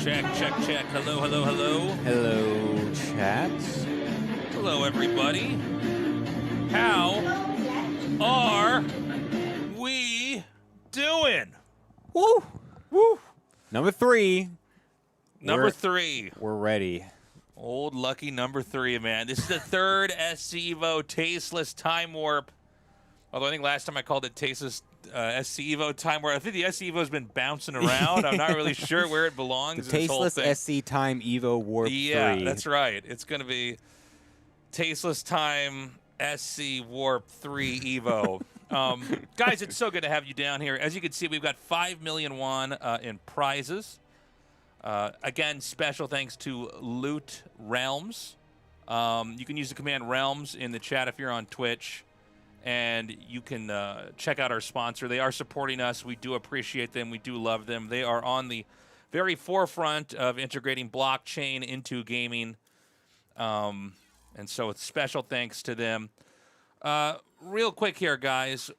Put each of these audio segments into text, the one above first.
Check, check, check. Hello, hello, hello. Hello, chat. Hello, everybody. How are we doing? Woo! Woo! Number 3. Number 3. We're ready. Old lucky number 3, man. This is the third SC EVO Tasteless Time Warp. Although I think last time I called it Tasteless SC EVO Time Warp. I think the SC EVO has been bouncing around. I'm not really sure where it belongs. The Tasteless SC Time EVO Warp 3. Yeah, that's right. It's going to be Tasteless Time SC Warp 3 EVO. Guys, it's so good to have you down here. As you can see, we've got 5 million won in prizes. Again, special thanks to Loot Realms. You can use the command Realms in the chat if you're on Twitch. And you can check out our sponsor. They are supporting us. We do appreciate them. We do love them. They are on the very forefront of integrating blockchain into gaming. And so it's special thanks to them. Real quick here, guys.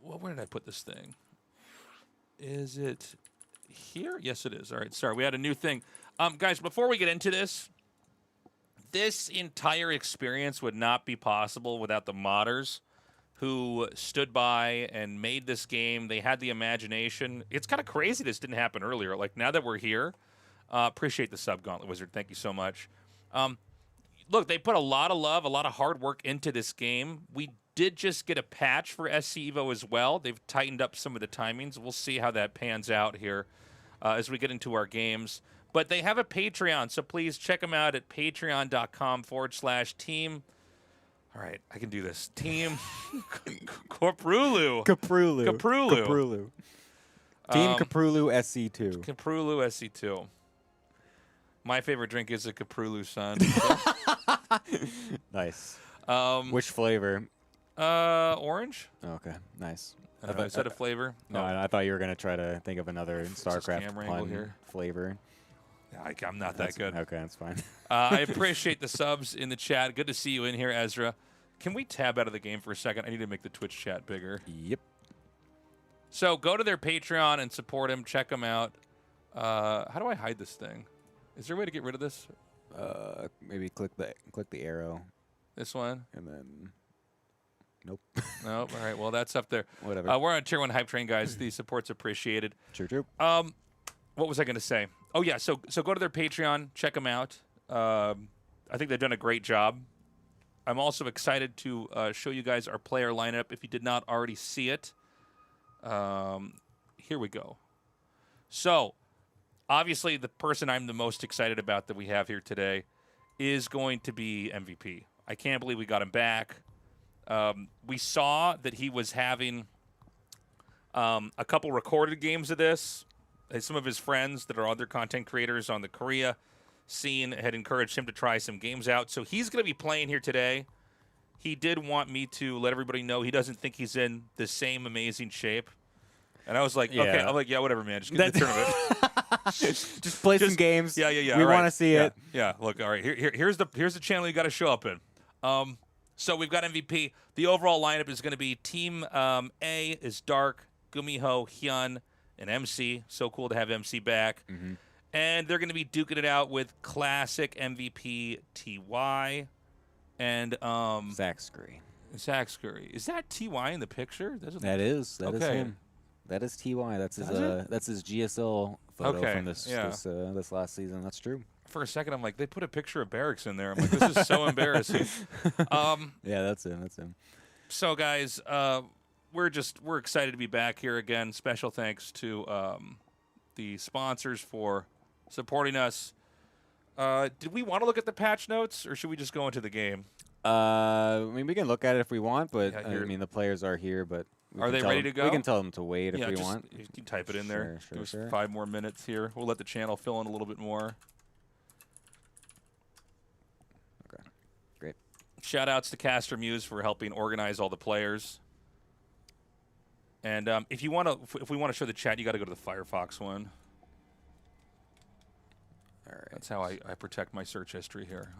Well, where did I put this thing? Is it here? Yes, it is. All right, sorry. We had a new thing. Guys, before we get into this, this entire experience would not be possible without the modders who stood by and made this game. They had the imagination. It's kind of crazy this didn't happen earlier. Like, now that we're here, appreciate the sub, Gauntlet Wizard. Thank you so much. Look, they put a lot of love, a lot of hard work into this game. We did just get a patch for SC EVO as well. They've tightened up some of the timings. We'll see how that pans out here as we get into our games. But they have a Patreon, so please check them out at patreon.com/team. All right, I can do this. Team Caprulu. Caprulu. Team Caprulu SC2. Caprulu SC2. My favorite drink is a Caprulu Sun. Nice. Which flavor? Orange. Okay, nice. Is that a flavor? No, I thought you were going to try to think of another StarCraft pun here. flavor. I'm not that good. Okay, that's fine. I appreciate the subs in the chat. Good to see you in here, Ezra. Can we tab out of the game for a second? I need to make the Twitch chat bigger. Yep. So go to their Patreon and support them. Check them out. How do I hide this thing? Is there a way to get rid of this? Maybe click the arrow. This one? And then... Nope. Nope. All right. Well, that's up there. Whatever. We're on Tier 1 Hype Train, guys. The support's appreciated. True. What was I going to say? Oh, yeah. So go to their Patreon. Check them out. I think they've done a great job. I'm also excited to show you guys our player lineup if you did not already see it. Here we go. So, obviously, the person I'm the most excited about that we have here today is going to be MVP. I can't believe we got him back. We saw that he was having a couple recorded games of this. Some of his friends that are other content creators on the Korea scene had encouraged him to try some games out. So he's going to be playing here today. He did want me to let everybody know he doesn't think he's in the same amazing shape. And I was like, yeah. okay. I'm like, yeah, whatever, man. Just get in the tournament. just play some games. Yeah. We want to see it. Yeah. Look, all right. Here's the channel you got to show up in. So we've got MVP. The overall lineup is going to be Team A is Dark, Gumiho, Hyun, and MC. So cool to have MC back. Mm-hmm. And they're going to be duking it out with classic MVP TY and Saxer. Saxer. Is that TY in the picture? That is him. That is TY. That's his GSL photo from this last season. That's true. For a second, I'm like, they put a picture of Barracks in there. I'm like, this is so embarrassing. Yeah, that's him. So, guys, we're excited to be back here again. Special thanks to the sponsors for supporting us. Did we want to look at the patch notes, or should we just go into the game? I mean, we can look at it if we want, but I mean, the players are here, but are they ready to go? We can tell them to wait if we want. You can type it in there. Sure. Give us 5 more minutes here. We'll let the channel fill in a little bit more. Okay, great. Shout outs to Caster Muse for helping organize all the players. And if we want to show the chat, you got to go to the Firefox one. All right. That's how I protect my search history here.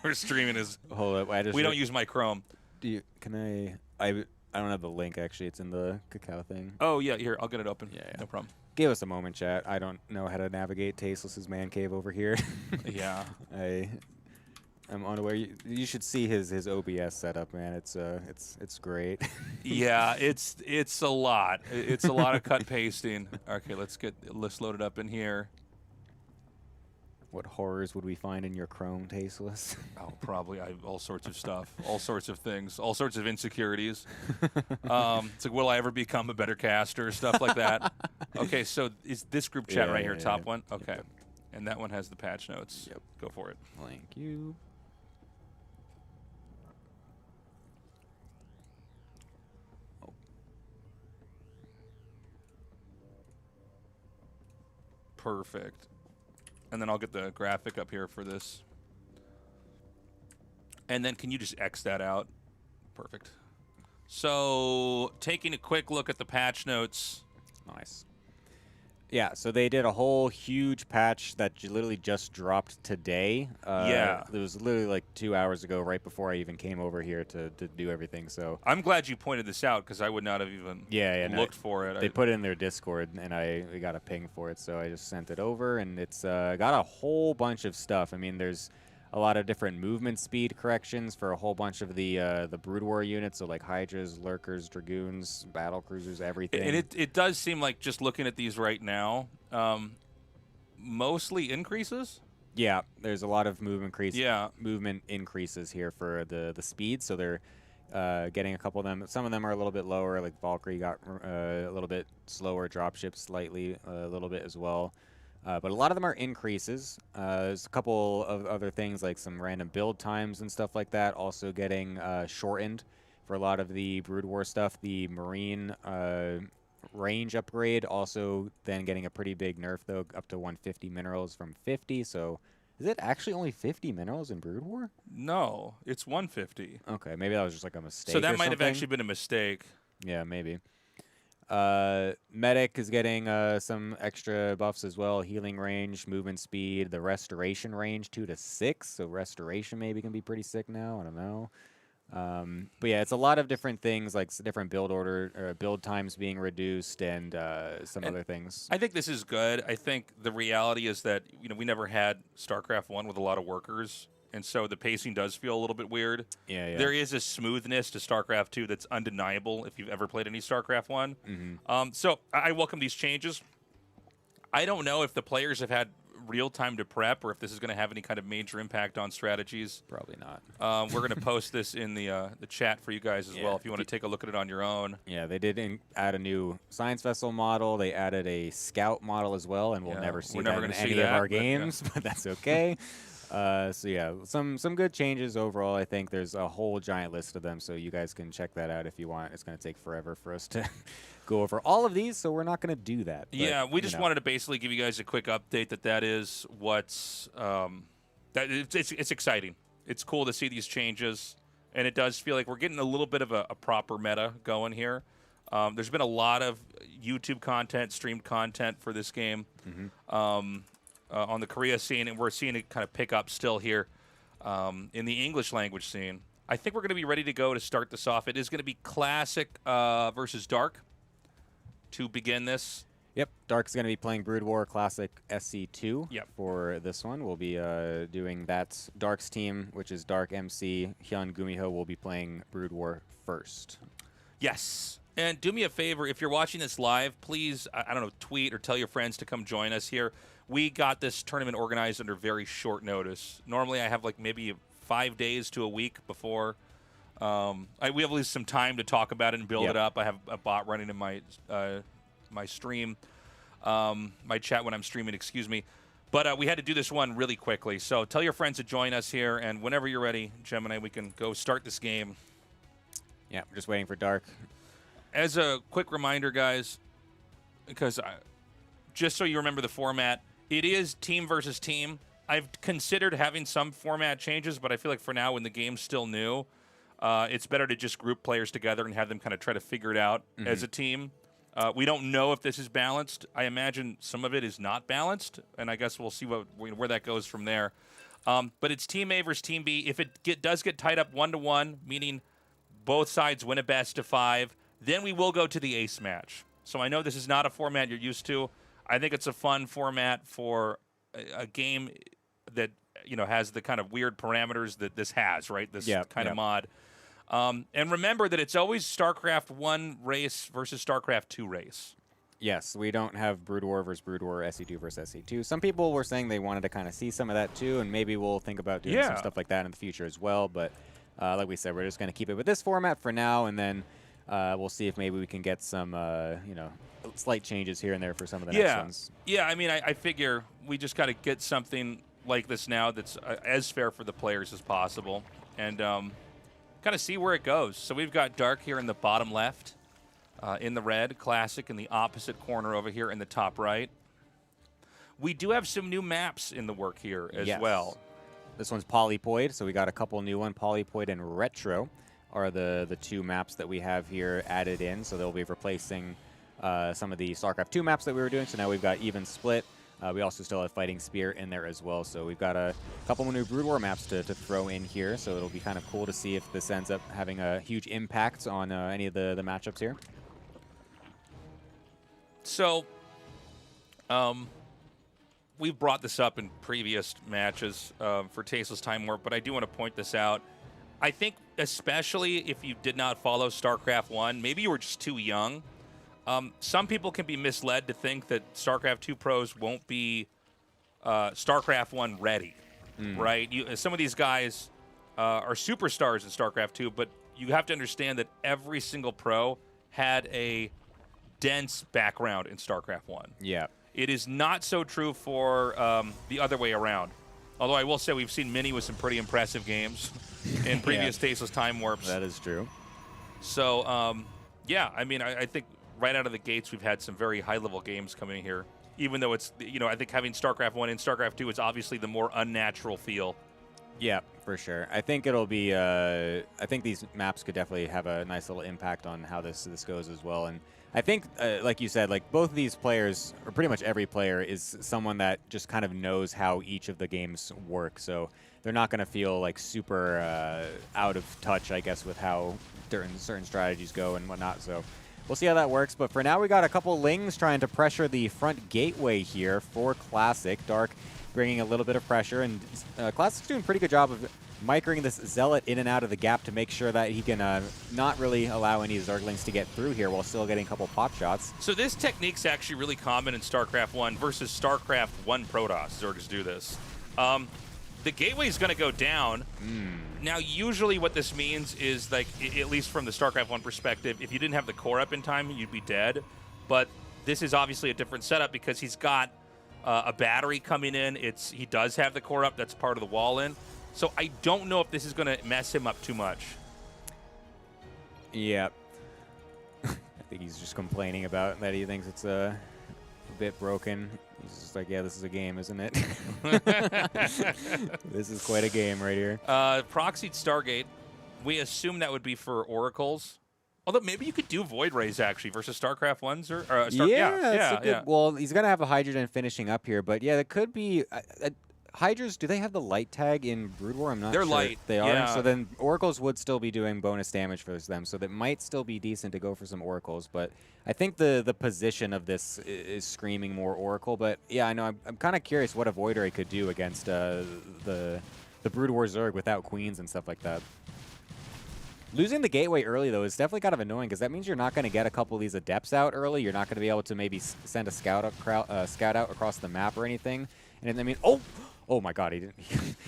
We're streaming as. Hold up, we don't use my Chrome. I don't have the link actually. It's in the Cacao thing. Oh yeah, here I'll get it open. Yeah. No problem. Give us a moment, chat. I don't know how to navigate Tasteless's man cave over here. Yeah. I'm unaware. You should see his OBS setup, man. It's great. Yeah, it's a lot. It's a lot of cut pasting. Okay, let's load it up in here. What horrors would we find in your Chrome, Tasteless? Oh, probably all sorts of stuff, all sorts of things, all sorts of insecurities. It's like, will I ever become a better caster? Stuff like that. Okay, so is this group chat right here, top one? Okay, yep. And that one has the patch notes. Yep. Go for it. Thank you. Perfect. And then I'll get the graphic up here for this. And then can you just X that out? Perfect. So taking a quick look at the patch notes. Nice. Yeah, so they did a whole huge patch that literally just dropped today. Yeah. It was literally like 2 hours ago, right before I even came over here to do everything. So I'm glad you pointed this out because I would not have even looked for it. They put it in their Discord, and we got a ping for it, so I just sent it over, and it's got a whole bunch of stuff. I mean, there's a lot of different movement speed corrections for a whole bunch of the Brood War units, so like Hydras, Lurkers, Dragoons, Battle Cruisers, everything. And it does seem like, just looking at these right now, mostly increases? Yeah, there's a lot of movement increases here for the speed, so they're getting a couple of them. Some of them are a little bit lower, like Valkyrie got a little bit slower, dropship slightly a little bit as well. But a lot of them are increases. There's a couple of other things like some random build times and stuff like that also getting shortened for a lot of the Brood War stuff. The Marine range upgrade also then getting a pretty big nerf, though, up to 150 minerals from 50. So is it actually only 50 minerals in Brood War? No, it's 150. Okay, maybe that was just like a mistake. So that might have actually been a mistake. Yeah, maybe. Medic is getting some extra buffs as well. Healing range, movement speed, the restoration range 2 to 6. So restoration maybe can be pretty sick now. I don't know. But yeah, it's a lot of different things, like different build times being reduced, and some other things. I think this is good. I think the reality is that we never had StarCraft 1 with a lot of workers. And so the pacing does feel a little bit weird. Yeah. There is a smoothness to StarCraft 2 that's undeniable if you've ever played any StarCraft 1. Mm-hmm. So I welcome these changes. I don't know if the players have had real time to prep or if this is going to have any kind of major impact on strategies. Probably not. We're going to post this in the chat for you guys as well if you want to take a look at it on your own. Yeah, they did add a new science vessel model. They added a scout model as well, and we'll never see that in any of our games, but that's okay. So yeah, some good changes overall. I think there's a whole giant list of them, so you guys can check that out if you want. It's going to take forever for us to go over all of these, so we're not going to do that. But, yeah, we just wanted to basically give you guys a quick update that is what's it's exciting. It's cool to see these changes, and it does feel like we're getting a little bit of a proper meta going here. There's been a lot of YouTube content, streamed content for this game. Mm-hmm. On the Korea scene, and we're seeing it kind of pick up still here in the English language scene. I think we're going to be ready to go to start this off. It is going to be Classic versus Dark to begin this. Yep, Dark's going to be playing Brood War Classic SC2 Yep. for this one. We'll be doing that. Dark's team, which is Dark MC, Hyun Gumiho, will be playing Brood War first. Yes. And do me a favor, if you're watching this live, please, I don't know, tweet or tell your friends to come join us here. We got this tournament organized under very short notice. Normally I have like maybe 5 days to a week before. We have at least some time to talk about it and build it up. I have a bot running in my my stream, my chat when I'm streaming, excuse me. But we had to do this one really quickly. So tell your friends to join us here, and whenever you're ready, Gemini, we can go start this game. Yeah, we're just waiting for Dark. As a quick reminder, guys, because just so you remember the format, it is team versus team. I've considered having some format changes, but I feel like for now, when the game's still new, it's better to just group players together and have them kind of try to figure it out as a team. We don't know if this is balanced. I imagine some of it is not balanced, and I guess we'll see where that goes from there. But it's Team A versus Team B. If it does get tied up 1-1, meaning both sides win a best of 5, then we will go to the ace match. So I know this is not a format you're used to. I think it's a fun format for a game that has the kind of weird parameters that this has, right? This kind of mod. And remember that it's always StarCraft 1 race versus StarCraft 2 race. Yes, we don't have Brood War versus Brood War, SC2 versus SC2. Some people were saying they wanted to kind of see some of that too, and maybe we'll think about doing some stuff like that in the future as well. But like we said, we're just going to keep it with this format for now, and then we'll see if maybe we can get some, slight changes here and there for some of the next ones. Yeah, I mean, I figure we just got to get something like this now that's as fair for the players as possible, and kind of see where it goes. So we've got Dark here in the bottom left. In the red, Classic in the opposite corner over here in the top right. We do have some new maps in the work here as well. This one's Polypoid, so we got a couple new ones. Polypoid and Retro are the two maps that we have here added in, so they'll be replacing some of the StarCraft 2 maps that we were doing. So now we've got Even Split. We also still have Fighting Spear in there as well, so we've got a couple of new Brood War maps to throw in here, so it'll be kind of cool to see if this ends up having a huge impact on any of the matchups here. So, we've brought this up in previous matches for Tasteless Time Warp, but I do want to point this out. I think especially if you did not follow StarCraft 1, maybe you were just too young, some people can be misled to think that StarCraft 2 pros won't be StarCraft 1 ready, right? Some of these guys are superstars in StarCraft 2, but you have to understand that every single pro had a dense background in StarCraft 1. Yeah. It is not so true for the other way around. Although I will say we've seen many with some pretty impressive games in previous Tasteless Time Warps. That is true. So, yeah, I mean, I think right out of the gates we've had some very high-level games coming in here. Even though it's, I think having StarCraft 1 and StarCraft 2 is obviously the more unnatural feel. Yeah, for sure. I think it'll be, I think these maps could definitely have a nice little impact on how this goes as well. And I think, like you said, like both of these players, or pretty much every player, is someone that just kind of knows how each of the games work. So they're not going to feel like super out of touch, I guess, with how certain strategies go and whatnot. So we'll see how that works. But for now, we got a couple Lings trying to pressure the front gateway here for Classic. Dark bringing a little bit of pressure, and Classic's doing a pretty good job of microing this Zealot in and out of the gap to make sure that he can not really allow any Zerglings to get through here while still getting a couple pot shots. So this technique's actually really common in StarCraft 1 versus StarCraft 1 Protoss. Zergs do this. The gateway's going to go down. Now, usually what this means is, like, at least from the StarCraft 1 perspective, if you didn't have the core up in time, you'd be dead. But this is obviously a different setup because he's got a battery coming in. He does have the core up. That's part of the wall in. So I don't know if this is going to mess him up too much. Yeah. I think he's just complaining about that. He thinks it's a bit broken. He's just like, yeah, this is a game, isn't it? This is quite a game right here. Proxied Stargate. We assume that would be for Oracles. Although maybe you could do Void Rays actually versus StarCraft 1s or yeah. Well, he's going to have a Hydrogen finishing up here, but yeah, that could be Hydras, do they have the light tag in Brood War? I'm not sure. They're light. They are. Yeah. So then Oracles would still be doing bonus damage for them. So that might still be decent to go for some Oracles. But I think the position of this is screaming more Oracle. But yeah, I know. I'm kind of curious what a Void Ray could do against the Brood War Zerg without Queens and stuff like that. Losing the gateway early, though, is definitely kind of annoying because that means you're not going to get a couple of these Adepts out early. You're not going to be able to maybe send a scout out across the map or anything. And I mean, oh my God, he didn't.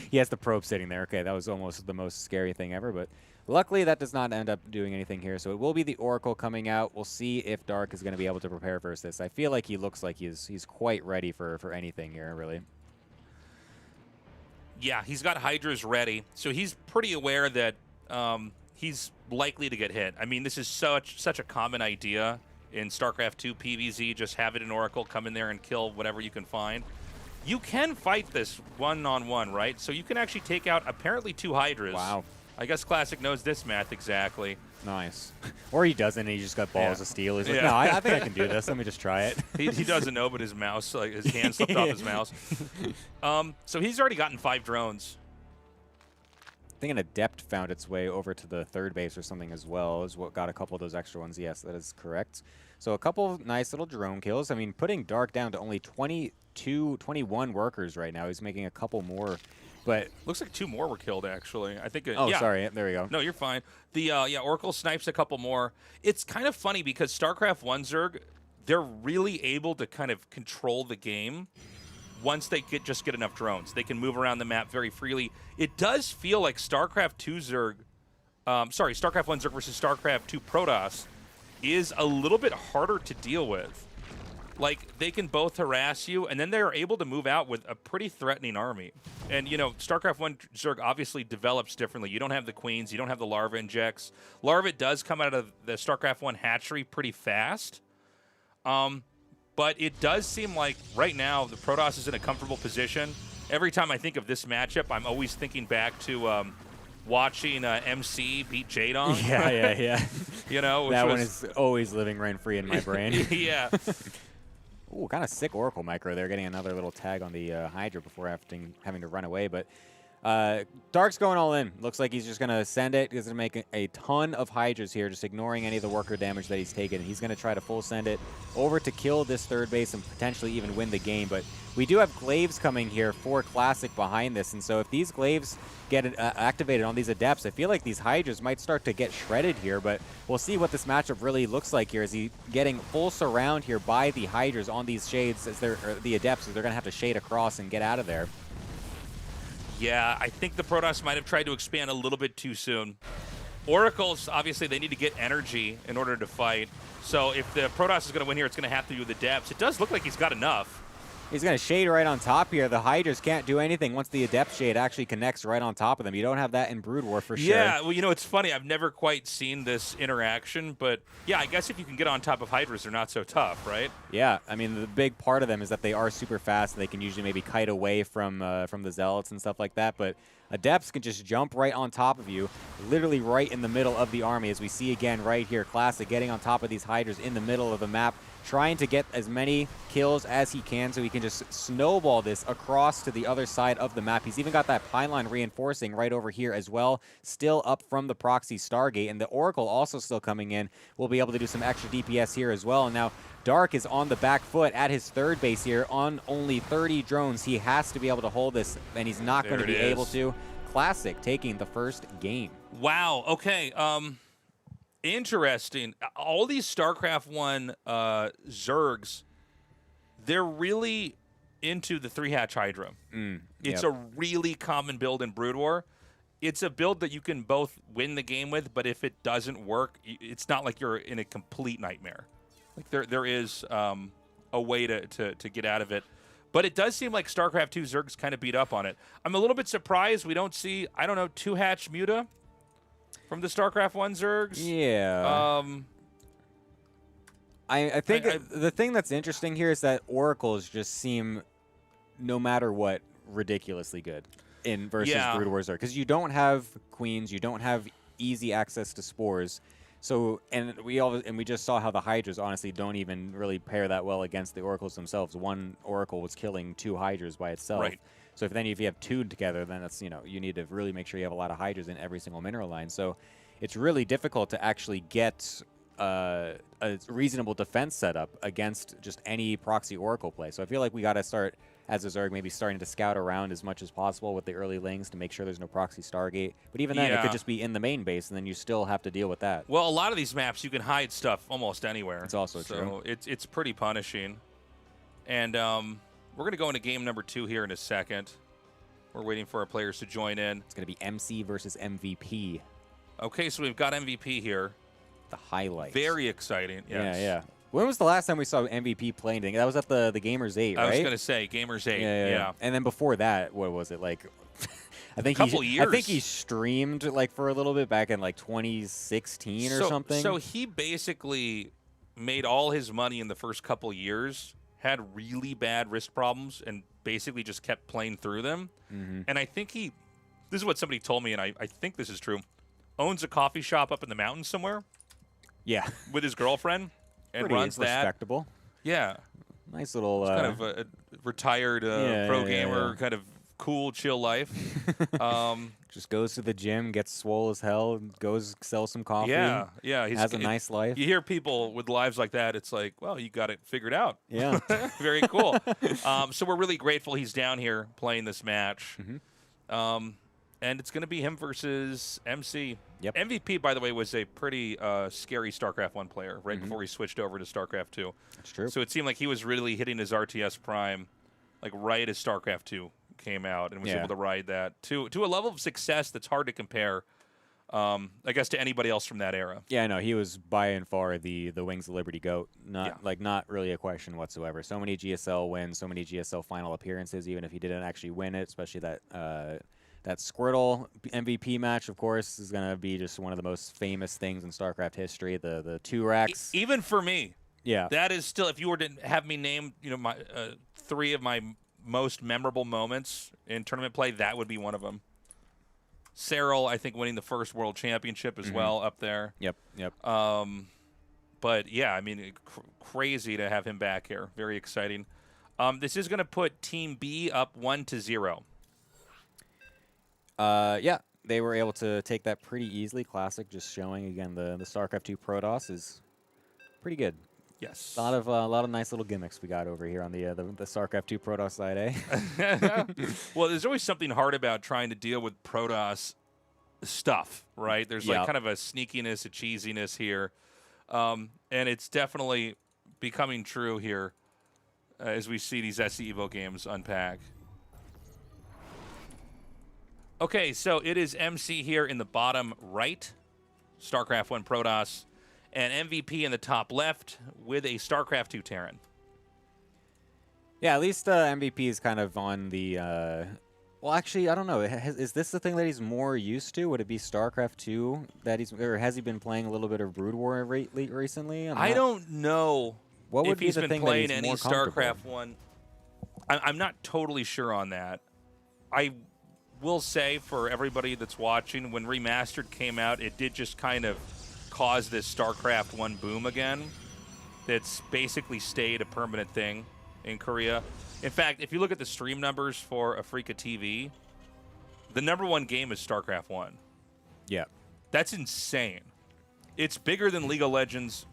He has the probe sitting there. Okay, that was almost the most scary thing ever. But luckily, that does not end up doing anything here. So it will be the Oracle coming out. We'll see if Dark is going to be able to prepare versus this. I feel like he looks like he's quite ready for anything here, really. Yeah, he's got Hydras ready. So he's pretty aware that he's likely to get hit. I mean, this is such a common idea in StarCraft 2 PvZ. Just have it in Oracle, come in there and kill whatever you can find. You can fight this one-on-one, right? So you can actually take out apparently 2 Hydras. Wow. I guess Classic knows this math exactly. Nice. Or he doesn't, and he just got balls of steel. He's like, no, I think I can do this. Let me just try it. He doesn't know, but his mouse, like his hand slipped off his mouse. So he's already gotten 5 drones. think an Adept found its way over to the third base or something as well, is what got a couple of those extra ones. Yes, that is correct. So a couple of nice little drone kills. I mean, putting Dark down to only 21 workers right now. He's making a couple more. But looks like 2 more were killed, actually. I think. Oh, sorry. There we go. No, you're fine. The Oracle snipes a couple more. It's kind of funny because StarCraft 1 Zerg, they're really able to kind of control the game once they just get enough drones. They can move around the map very freely. It does feel like StarCraft 2 Zerg, StarCraft 1 Zerg versus StarCraft 2 Protoss is a little bit harder to deal with. Like, they can both harass you, and then they're able to move out with a pretty threatening army. And, you know, StarCraft 1 Zerg obviously develops differently. You don't have the queens. You don't have the larva injects. Larva does come out of the StarCraft 1 hatchery pretty fast. But it does seem like right now the Protoss is in a comfortable position. Every time I think of this matchup, I'm always thinking back to watching MC beat Jadon. Yeah. You know, that one is always living rent-free in my brain. Yeah. Ooh, kind of sick Oracle micro there, getting another little tag on the Hydra before having to run away. But Dark's going all in. Looks like he's just going to send it. He's going to make a ton of Hydras here, just ignoring any of the worker damage that he's taken. He's going to try to full send it over to kill this third base and potentially even win the game. But we do have glaives coming here for Classic behind this. And so if these glaives get activated on these Adepts, I feel like these Hydras might start to get shredded here. But we'll see what this matchup really looks like here. Is he getting full surround here by the Hydras on these shades, as the Adepts, as they're going to have to shade across and get out of there. Yeah, I think the Protoss might have tried to expand a little bit too soon. Oracles, obviously, they need to get energy in order to fight. So if the Protoss is going to win here, it's going to have to do the Adepts. It does look like he's got enough. He's going to shade right on top here. The Hydras can't do anything once the Adept shade actually connects right on top of them. You don't have that in Brood War for sure. Yeah, well, you know, it's funny. I've never quite seen this interaction, but yeah, I guess if you can get on top of Hydras, they're not so tough, right? Yeah, I mean, the big part of them is that they are super fast. And they can usually maybe kite away from the Zealots and stuff like that, but Adepts can just jump right on top of you, literally right in the middle of the army, as we see again right here. Classic getting on top of these Hydras in the middle of the map, trying to get as many kills as he can so he can just snowball this across to the other side of the map. He's even got that pylon reinforcing right over here as well, still up from the proxy Stargate, and the Oracle also still coming in. We'll be able to do some extra DPS here as well. And now Dark is on the back foot at his third base here on only 30 drones. He has to be able to hold this, and he's not going to be able to. Classic taking the first game. Wow, okay. Interesting. All these StarCraft 1 Zergs, they're really into the 3-hatch Hydra. It's a really common build in Brood War. It's a build that you can both win the game with, but if it doesn't work, it's not like you're in a complete nightmare. Like there is a way to get out of it. But it does seem like StarCraft 2 Zerg's kind of beat up on it. I'm a little bit surprised we don't see, I don't know, 2-hatch Muta from the StarCraft 1 Zergs. Yeah. I think the thing that's interesting here is that Oracles just seem, no matter what, ridiculously good in versus Brood War Zerg. Because you don't have queens, you don't have easy access to spores. So, and we just saw how the Hydras honestly don't even really pair that well against the Oracles themselves. One Oracle was killing 2 Hydras by itself. Right. So if you have 2 together, then that's, you need to really make sure you have a lot of Hydras in every single mineral line. So it's really difficult to actually get a reasonable defense setup against just any proxy Oracle play. So I feel like we got to start, as a Zerg, maybe starting to scout around as much as possible with the early lings to make sure there's no proxy Stargate. But even then, it could just be in the main base, and then you still have to deal with that. Well, a lot of these maps, you can hide stuff almost anywhere. It's also true. So it's pretty punishing. And we're going to go into game number 2 here in a second. We're waiting for our players to join in. It's going to be MC versus MVP. Okay, so we've got MVP here. The highlight. Very exciting. Yes. Yeah. When was the last time we saw MVP playing? That was at the Gamers 8, right? I was going to say Gamers 8. Yeah. And then before that, what was it like? I think years. I think he streamed like for a little bit back in like 2016 or something. So he basically made all his money in the first couple years, had really bad wrist problems, and basically just kept playing through them. And I think this is what somebody told me, and I think this is true, owns a coffee shop up in the mountains somewhere. Yeah. With his girlfriend. And pretty runs that. Respectable. Yeah. Nice little... kind of a retired pro gamer, kind of cool, chill life. Just goes to the gym, gets swole as hell, goes sell some coffee. Yeah. Has a nice life. You hear people with lives like that, it's like, well, you got it figured out. Yeah. Very cool. So we're really grateful he's down here playing this match. And it's going to be him versus MC. Yep. MVP, by the way, was a pretty scary StarCraft 1 player right before he switched over to StarCraft 2. That's true. So it seemed like he was really hitting his RTS prime like right as StarCraft 2 came out and was able to ride that to a level of success that's hard to compare, I guess, to anybody else from that era. Yeah, no, he was by and far the Wings of Liberty GOAT. Not really a question whatsoever. So many GSL wins, so many GSL final appearances, even if he didn't actually win it, especially that Squirtle MVP match, of course, is going to be just one of the most famous things in StarCraft history, the 2 racks. Even for me. Yeah. That is still, if you were to have me name, my 3 of my most memorable moments in tournament play, that would be one of them. Cyril, I think, winning the first world championship as well up there. Yep. But, yeah, I mean, crazy to have him back here. Very exciting. This is going to put Team B up 1-0. Yeah, they were able to take that pretty easily. Classic, just showing, again, the StarCraft 2 Protoss is pretty good. Yes. A lot of nice little gimmicks we got over here on the StarCraft 2 Protoss side, eh? Well, there's always something hard about trying to deal with Protoss stuff, right? There's like kind of a sneakiness, a cheesiness here. And it's definitely becoming true here as we see these SC EVO games unpack. Okay, so it is MC here in the bottom right, StarCraft 1 Protoss, and MVP in the top left with a StarCraft 2 Terran. Yeah, at least MVP is kind of on the... well, actually, I don't know. Is this the thing that he's more used to? Would it be StarCraft 2 that or has he been playing a little bit of Brood War recently? I don't know if he's been playing any more StarCraft 1. I'm not totally sure on that. I will say for everybody that's watching, when Remastered came out, it did just kind of cause this StarCraft 1 boom again. That's basically stayed a permanent thing in Korea. In fact, if you look at the stream numbers for Afrika TV, the #1 game is StarCraft 1. Yeah. That's insane. It's bigger than League of Legends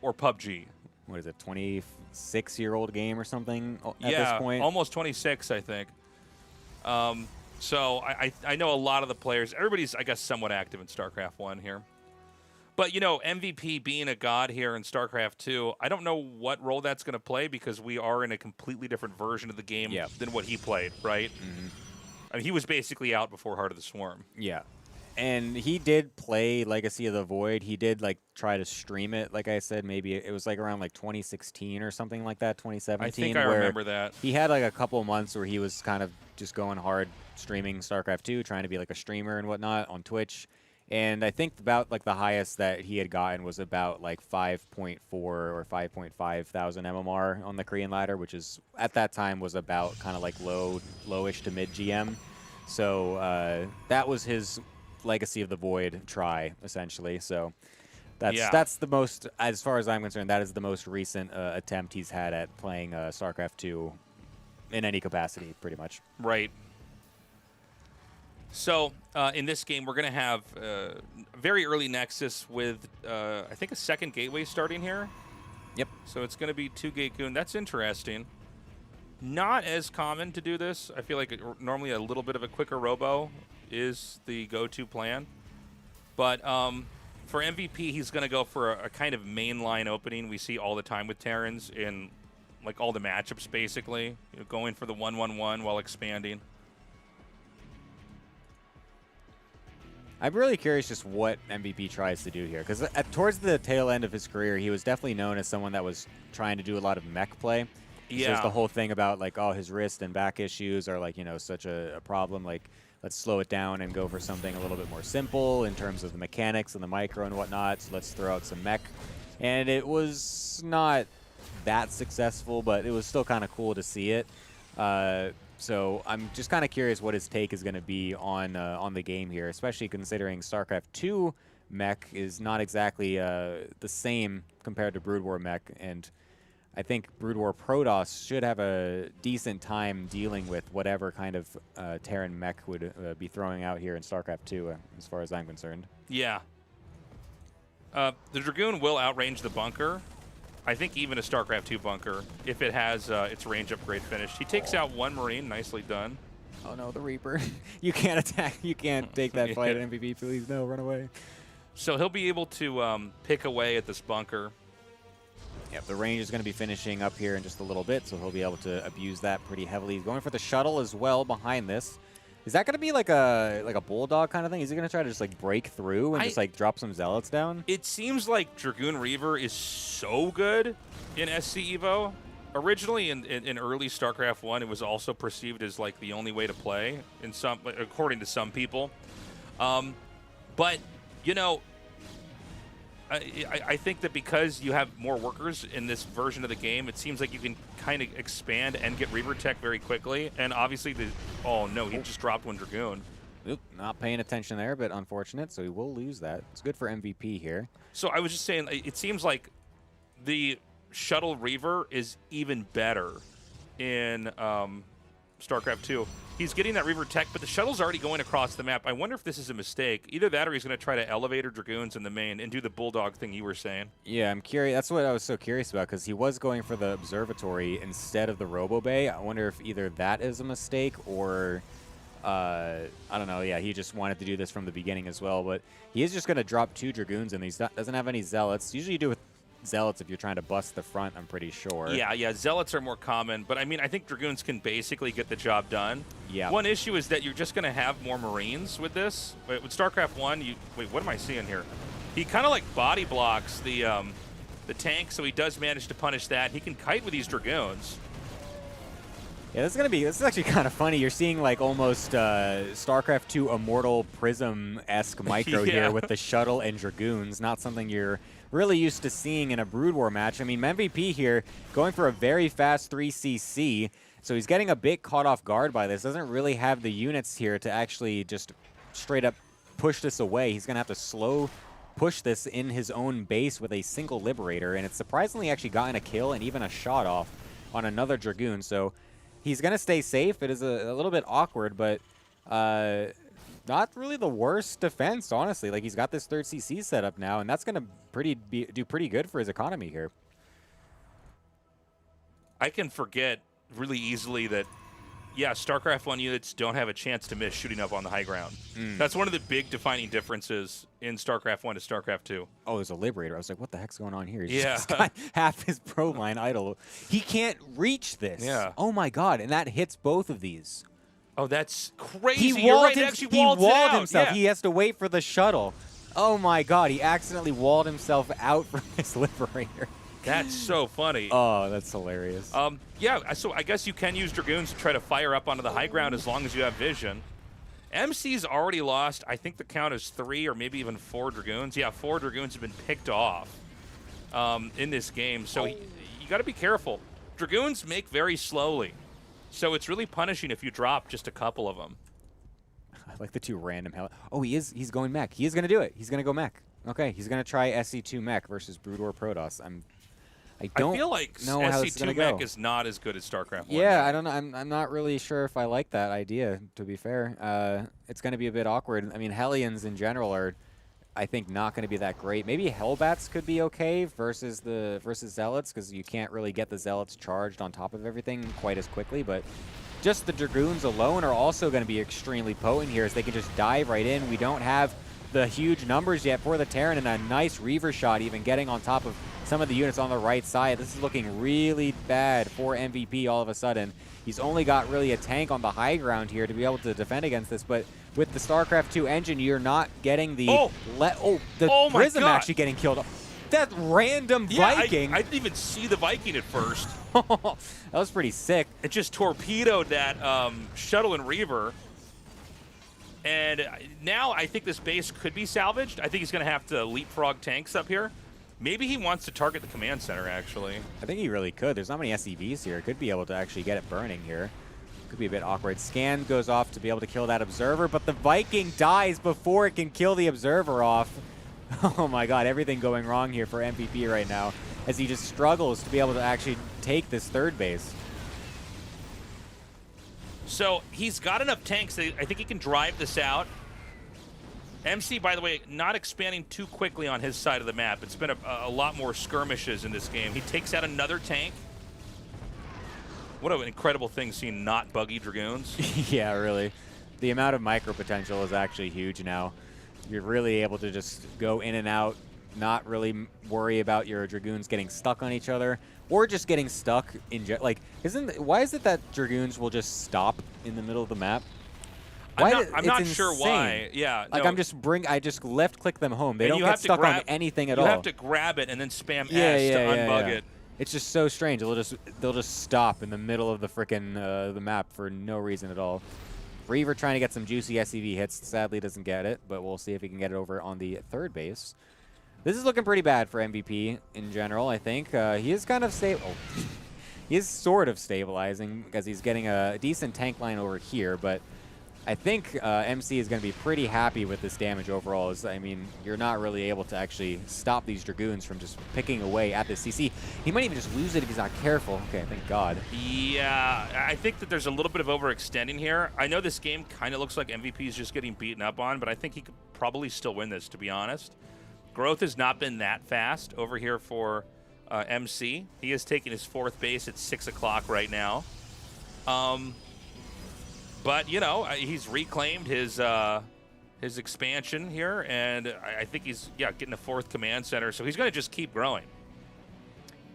or PUBG. What is it, 26-year-old game or something at this point? Yeah, almost 26, I think. So I know a lot of the players. Everybody's, I guess, somewhat active in StarCraft 1 here. But, MVP being a god here in StarCraft 2, I don't know what role that's going to play because we are in a completely different version of the game than what he played, right? I mean, he was basically out before Heart of the Swarm. Yeah. And he did play Legacy of the Void. He did, try to stream it, like I said. Maybe it was, around, 2016 or something like that, 2017. I think I remember that. He had, a couple of months where he was kind of just going hard streaming StarCraft 2, trying to be, a streamer and whatnot on Twitch. And I think about, the highest that he had gotten was about, 5.4 or 5.5 thousand MMR on the Korean ladder, which is, at that time, was about kind of, lowish to mid-GM. So that was his Legacy of the Void try, essentially. So that's the most, as far as I'm concerned, that is the most recent attempt he's had at playing StarCraft 2 in any capacity, pretty much. Right. So in this game, we're going to have very early Nexus with, I think, a second gateway starting here. Yep. So it's going to be 2 Gate-Goon. That's interesting. Not as common to do this. I feel like normally a little bit of a quicker robo is the go-to plan. But for MVP, he's going to go for a kind of mainline opening we see all the time with Terrans in all the matchups, basically. Going for the 1-1-1 while expanding. I'm really curious just what MVP tries to do here, because towards the tail end of his career, he was definitely known as someone that was trying to do a lot of mech play. Yeah. There's the whole thing about, his wrist and back issues are, such a problem. Let's slow it down and go for something a little bit more simple in terms of the mechanics and the micro and whatnot. So let's throw out some mech. And it was not that successful, but it was still kind of cool to see it. So I'm just kind of curious what his take is going to be on the game here, especially considering StarCraft 2 mech is not exactly the same compared to Brood War mech. And I think Brood War Protoss should have a decent time dealing with whatever kind of Terran mech would be throwing out here in StarCraft 2, as far as I'm concerned. Yeah. The Dragoon will outrange the bunker. I think even a StarCraft 2 bunker, if it has its range upgrade finished. He takes out one Marine. Nicely done. Oh, no, the Reaper. You can't attack. You can't take that fight at MVP. Please, no, run away. So he'll be able to pick away at this bunker. Yep, the range is going to be finishing up here in just a little bit, so he'll be able to abuse that pretty heavily. He's going for the shuttle as well behind this. Is that going to be like a bulldog kind of thing? Is he going to try to just like break through and just like drop some zealots down? It seems like Dragoon Reaver is so good in SC EVO. Originally in early StarCraft 1, it was also perceived as like the only way to play in some, according to some people. But you know, I think that because you have more workers in this version of the game, it seems like you can kind of expand and get Reaver tech very quickly. And obviously, oh no, he just dropped one Dragoon. Oop, not paying attention there, but unfortunate, so he will lose that. It's good for MVP here. So I was just saying, it seems like the Shuttle Reaver is even better in StarCraft 2. He's getting that Reaver tech, but the shuttle's already going across the map. I wonder if this is a mistake. Either that or he's going to try to elevator Dragoons in the main and do the Bulldog thing you were saying. Yeah, I'm curious. That's what I was so curious about, because he was going for the Observatory instead of the Robo Bay. I wonder if either that is a mistake or, I don't know. Yeah, he just wanted to do this from the beginning as well, but he is just going to drop 2 Dragoons, and he doesn't have any Zealots. Usually you do with Zealots if you're trying to bust the front, I'm pretty sure. Yeah, Zealots are more common, but I mean, I think Dragoons can basically get the job done. Yeah. One issue is that you're just going to have more Marines with this. With StarCraft 1, wait, what am I seeing here? He kind of like body blocks the tank, so he does manage to punish that. He can kite with these Dragoons. Yeah, this is actually kind of funny. You're seeing like almost StarCraft 2 Immortal Prism-esque micro here with the shuttle and Dragoons, not something you're really used to seeing in a Brood War match. I mean, MVP here going for a very fast 3cc, so he's getting a bit caught off guard by this. Doesn't really have the units here to actually just straight up push this away. He's going to have to slow push this in his own base with a single Liberator, and it's surprisingly actually gotten a kill and even a shot off on another Dragoon, so he's going to stay safe. It is a little bit awkward, but not really the worst defense, honestly. Like, he's got this 3rd CC set up now, and that's going to do pretty good for his economy here. I can forget really easily that, yeah, StarCraft 1 units don't have a chance to miss shooting up on the high ground. That's one of the big defining differences in StarCraft 1 to StarCraft 2. Oh, there's a Liberator. I was like, what the heck's going on here? He's just got half his pro line idle. He can't reach this. Yeah. Oh, my God. And that hits both of these. Oh, that's crazy. He walled himself. Yeah. He has to wait for the shuttle. Oh, my God. He accidentally walled himself out from this Liberator. That's so funny. Oh, that's hilarious. Yeah, so I guess you can use Dragoons to try to fire up onto the high ground as long as you have vision. MC's already lost, I think the count is 3 or maybe even 4 Dragoons. Yeah, 4 Dragoons have been picked off in this game, so you got to be careful. Dragoons make very slowly, so it's really punishing if you drop just a couple of them. I like the 2 random hell. Oh, he's going mech. He is going to do it. He's going to go mech. Okay, he's going to try SC2 mech versus Brood War Protoss. I feel like SC2 mech is not as good as StarCraft 1. Yeah, I don't know. I'm not really sure if I like that idea, to be fair. It's going to be a bit awkward. I mean, Hellions in general are, I think, not going to be that great. Maybe Hellbats could be okay versus Zealots, because you can't really get the Zealots charged on top of everything quite as quickly, but just the Dragoons alone are also going to be extremely potent here, as they can just dive right in. We don't have the huge numbers yet for the Terran, and a nice Reaver shot even getting on top of some of the units on the right side. This is looking really bad for MVP all of a sudden. He's only got really a tank on the high ground here to be able to defend against this, but with the StarCraft 2 engine, you're not getting the Prism actually getting killed. That random Viking. I didn't even see the Viking at first. That was pretty sick. It just torpedoed that shuttle and Reaver. And now I think this base could be salvaged. I think he's going to have to leapfrog tanks up here. Maybe he wants to target the command center, actually. I think he really could. There's not many SCVs here. Could be able to actually get it burning here. Could be a bit awkward. Scan goes off to be able to kill that Observer, but the Viking dies before it can kill the Observer off. Oh my God, everything going wrong here for MVP right now. as he just struggles to be able to actually take this third base. So he's got enough tanks that I think he can drive this out. MC, by the way, not expanding too quickly on his side of the map. It's been a lot more skirmishes in this game. He takes out another tank. What an incredible thing seeing not buggy Dragoons. Yeah, really. The amount of micro potential is actually huge now. You're really able to just go in and out, not really worry about your Dragoons getting stuck on each other, or just getting stuck in like. Why is it that Dragoons will just stop in the middle of the map? I'm not sure why. Yeah, like no. I just left click them home. They don't get stuck on anything at all. You have to grab it and then spam S to unbug it. It's just so strange. They'll just stop in the middle of the frickin' the map for no reason at all. Reaver trying to get some juicy SCV hits. Sadly doesn't get it, but we'll see if he can get it over on the third base. This is looking pretty bad for MVP in general, I think. He is kind of stable. He is sort of stabilizing because he's getting a decent tank line over here, but I think MC is going to be pretty happy with this damage overall. I mean, you're not really able to actually stop these Dragoons from just picking away at the CC. He might even just lose it if he's not careful. Okay, thank God. Yeah, I think that there's a little bit of overextending here. I know this game kind of looks like MVP is just getting beaten up on, but I think he could probably still win this, to be honest. Growth has not been that fast over here for MC. He is taking his fourth base at 6 o'clock right now. But, you know, he's reclaimed his expansion here, and I think he's, getting a fourth command center, so he's going to just keep growing.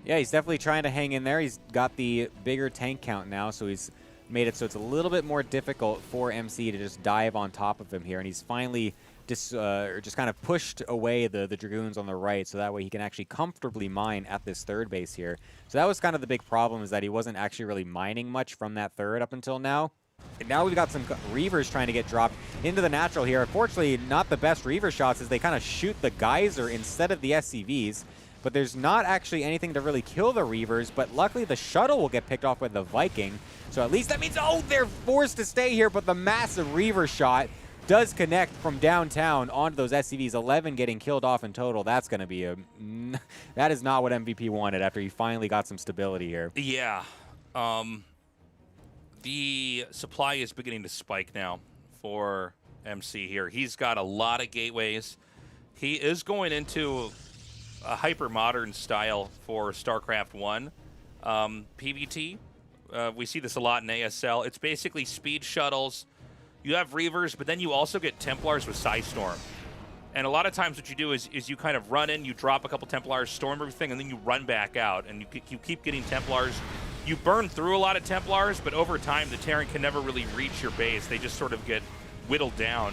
Yeah, he's definitely trying to hang in there. He's got the bigger tank count now, so he's made it so it's a little bit more difficult for MC to just dive on top of him here, and he's finally just kind of pushed away the Dragoons on the right, so that way he can actually comfortably mine at this third base here. So that was kind of the big problem, is that he wasn't actually really mining much from that third up until now. And now we've got some Reavers trying to get dropped into the natural here. Unfortunately, not the best Reaver shots as they kind of shoot the Geyser instead of the SCVs. But there's not actually anything to really kill the Reavers, but luckily the shuttle will get picked off by the Viking. So at least that means, oh, they're forced to stay here, but the massive Reaver shot does connect from downtown onto those SCVs. 11 getting killed off in total. That's going to be that is not what MVP wanted after he finally got some stability here. Yeah. The supply is beginning to spike now for MC here. He's got a lot of gateways. He is going into a hyper-modern style for StarCraft 1. PvT, we see this a lot in ASL. It's basically speed shuttles. You have Reavers, but then you also get Templars with Psystorm. And a lot of times what you do is you kind of run in, you drop a couple Templars, storm everything, and then you run back out. And you keep getting Templars. You burn through a lot of Templars, but over time, the Terran can never really reach your base. They just sort of get whittled down.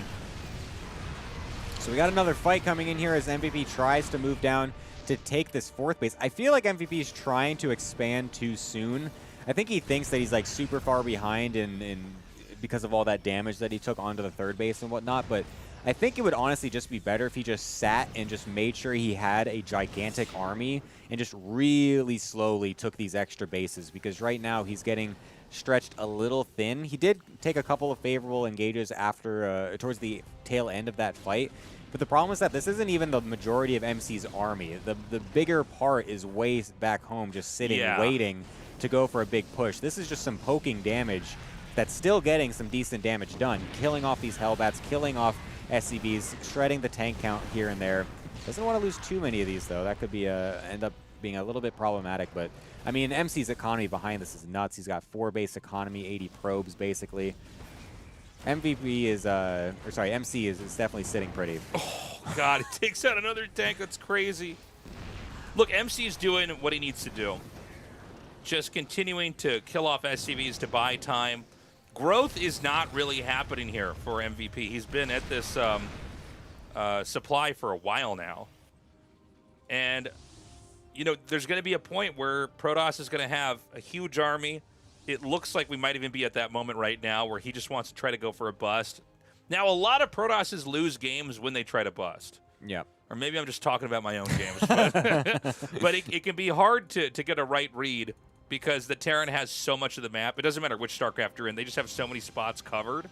So we got another fight coming in here as MVP tries to move down to take this fourth base. I feel like MVP is trying to expand too soon. I think he thinks that he's like super far behind in because of all that damage that he took onto the third base and whatnot, but I think it would honestly just be better if he just sat and just made sure he had a gigantic army and just really slowly took these extra bases, because right now he's getting stretched a little thin. He did take a couple of favorable engages after towards the tail end of that fight, but the problem is that this isn't even the majority of MC's army. The bigger part is way back home just sitting waiting to go for a big push. This is just some poking damage that's still getting some decent damage done, killing off these Hellbats, killing off SCVs, shredding the tank count here and there. Doesn't want to lose too many of these, though. That could be end up being a little bit problematic, but I mean, MC's economy behind this is nuts. He's got 4 base economy, 80 probes, basically. MC is definitely sitting pretty. Oh, God, it takes out another tank. That's crazy. Look, MC is doing what he needs to do. Just continuing to kill off SCVs to buy time. Growth is not really happening here for MVP. He's been at this supply for a while now. And, you know, there's going to be a point where Protoss is going to have a huge army. It looks like we might even be at that moment right now where he just wants to try to go for a bust. Now, a lot of Protosses lose games when they try to bust. Yeah. Or maybe I'm just talking about my own games. But it can be hard to get a right read, because the Terran has so much of the map. It doesn't matter which StarCraft you're in. They just have so many spots covered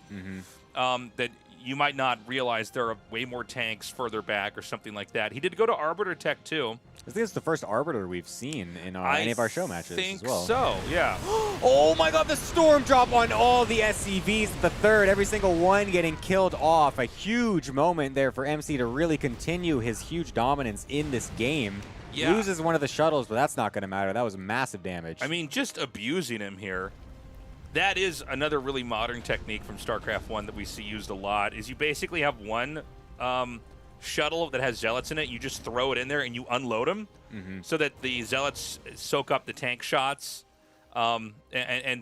that you might not realize there are way more tanks further back or something like that. He did go to Arbiter Tech, too. I think it's the first Arbiter we've seen in any of our show matches as well. I think so, yeah. Oh my god, the Storm Drop on all the SCVs, the third, every single one getting killed off. A huge moment there for MC to really continue his huge dominance in this game. Yeah. Loses one of the shuttles, but that's not going to matter. That was massive damage. I mean, just abusing him here. That is another really modern technique from StarCraft 1 that we see used a lot, is you basically have one shuttle that has zealots in it. You just throw it in there and you unload them so that the zealots soak up the tank shots and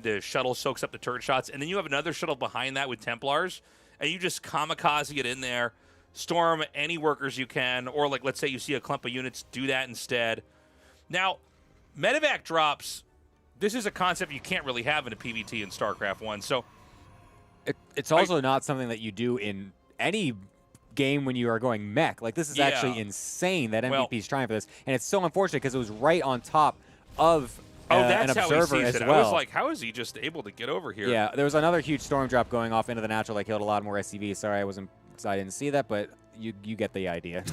the shuttle soaks up the turret shots. And then you have another shuttle behind that with Templars, and you just kamikaze it in there, storm any workers you can, or like let's say you see a clump of units, do that instead. Now, medevac drops, this is a concept you can't really have in a PvT in StarCraft 1. So it's also not something that you do in any game when you are going mech. Like, this is actually insane that MVP's trying for this. And it's so unfortunate because it was right on top of an observer as well. I was like, how is he just able to get over here? Yeah, there was another huge storm drop going off into the natural that killed a lot more SCVs. Sorry, I didn't see that, but you get the idea.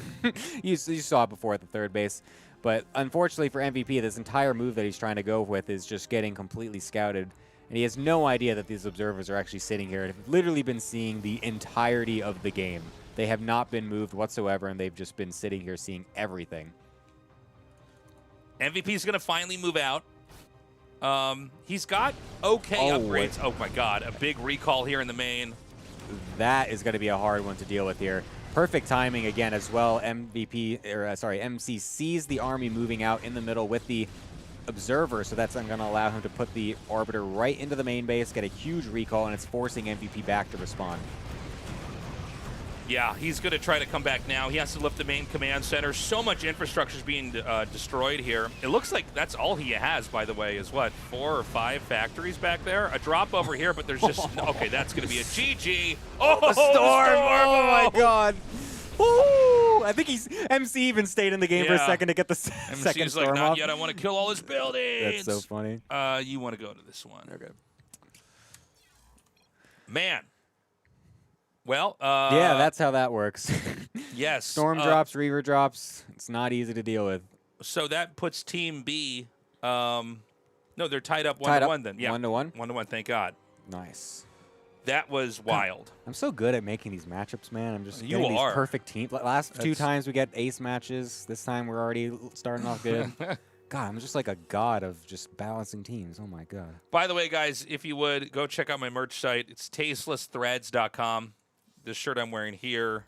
you saw it before at the third base. But unfortunately for MVP, this entire move that he's trying to go with is just getting completely scouted. And he has no idea that these observers are actually sitting here and have literally been seeing the entirety of the game. They have not been moved whatsoever, and they've just been sitting here seeing everything. MVP's going to finally move out. He's got upgrades. Oh, my God. A big recall here in the main. That is going to be a hard one to deal with here. Perfect timing again as well. MC sees the army moving out in the middle with the observer, so that's going to allow him to put the Arbiter right into the main base, get a huge recall, and it's forcing MVP back to respond. Yeah, he's going to try to come back now. He has to lift the main command center. So much infrastructure is being destroyed here. It looks like that's all he has, by the way, is what, 4 or 5 factories back there? A drop over here, but there's just... Okay, that's going to be a GG. Oh, the storm! Oh, my God. Ooh, I think MC even stayed in the game for a second to get the second storm like, not off. yet. I want to kill all his buildings. That's so funny. You want to go to this one. Okay. Man. Well, yeah, that's how that works. Yes. Storm drops, Reaver drops. It's not easy to deal with. So that puts Team B. No, they're tied up 1-1 then. Yeah. 1-1? 1-1, thank God. Nice. That was wild. I'm so good at making these matchups, man. I'm just getting these perfect teams. Last 2 times we get ace matches. This time we're already starting off good. God, I'm just like a god of just balancing teams. Oh, my God. By the way, guys, if you would, go check out my merch site. It's tastelessthreads.com. This shirt I'm wearing here,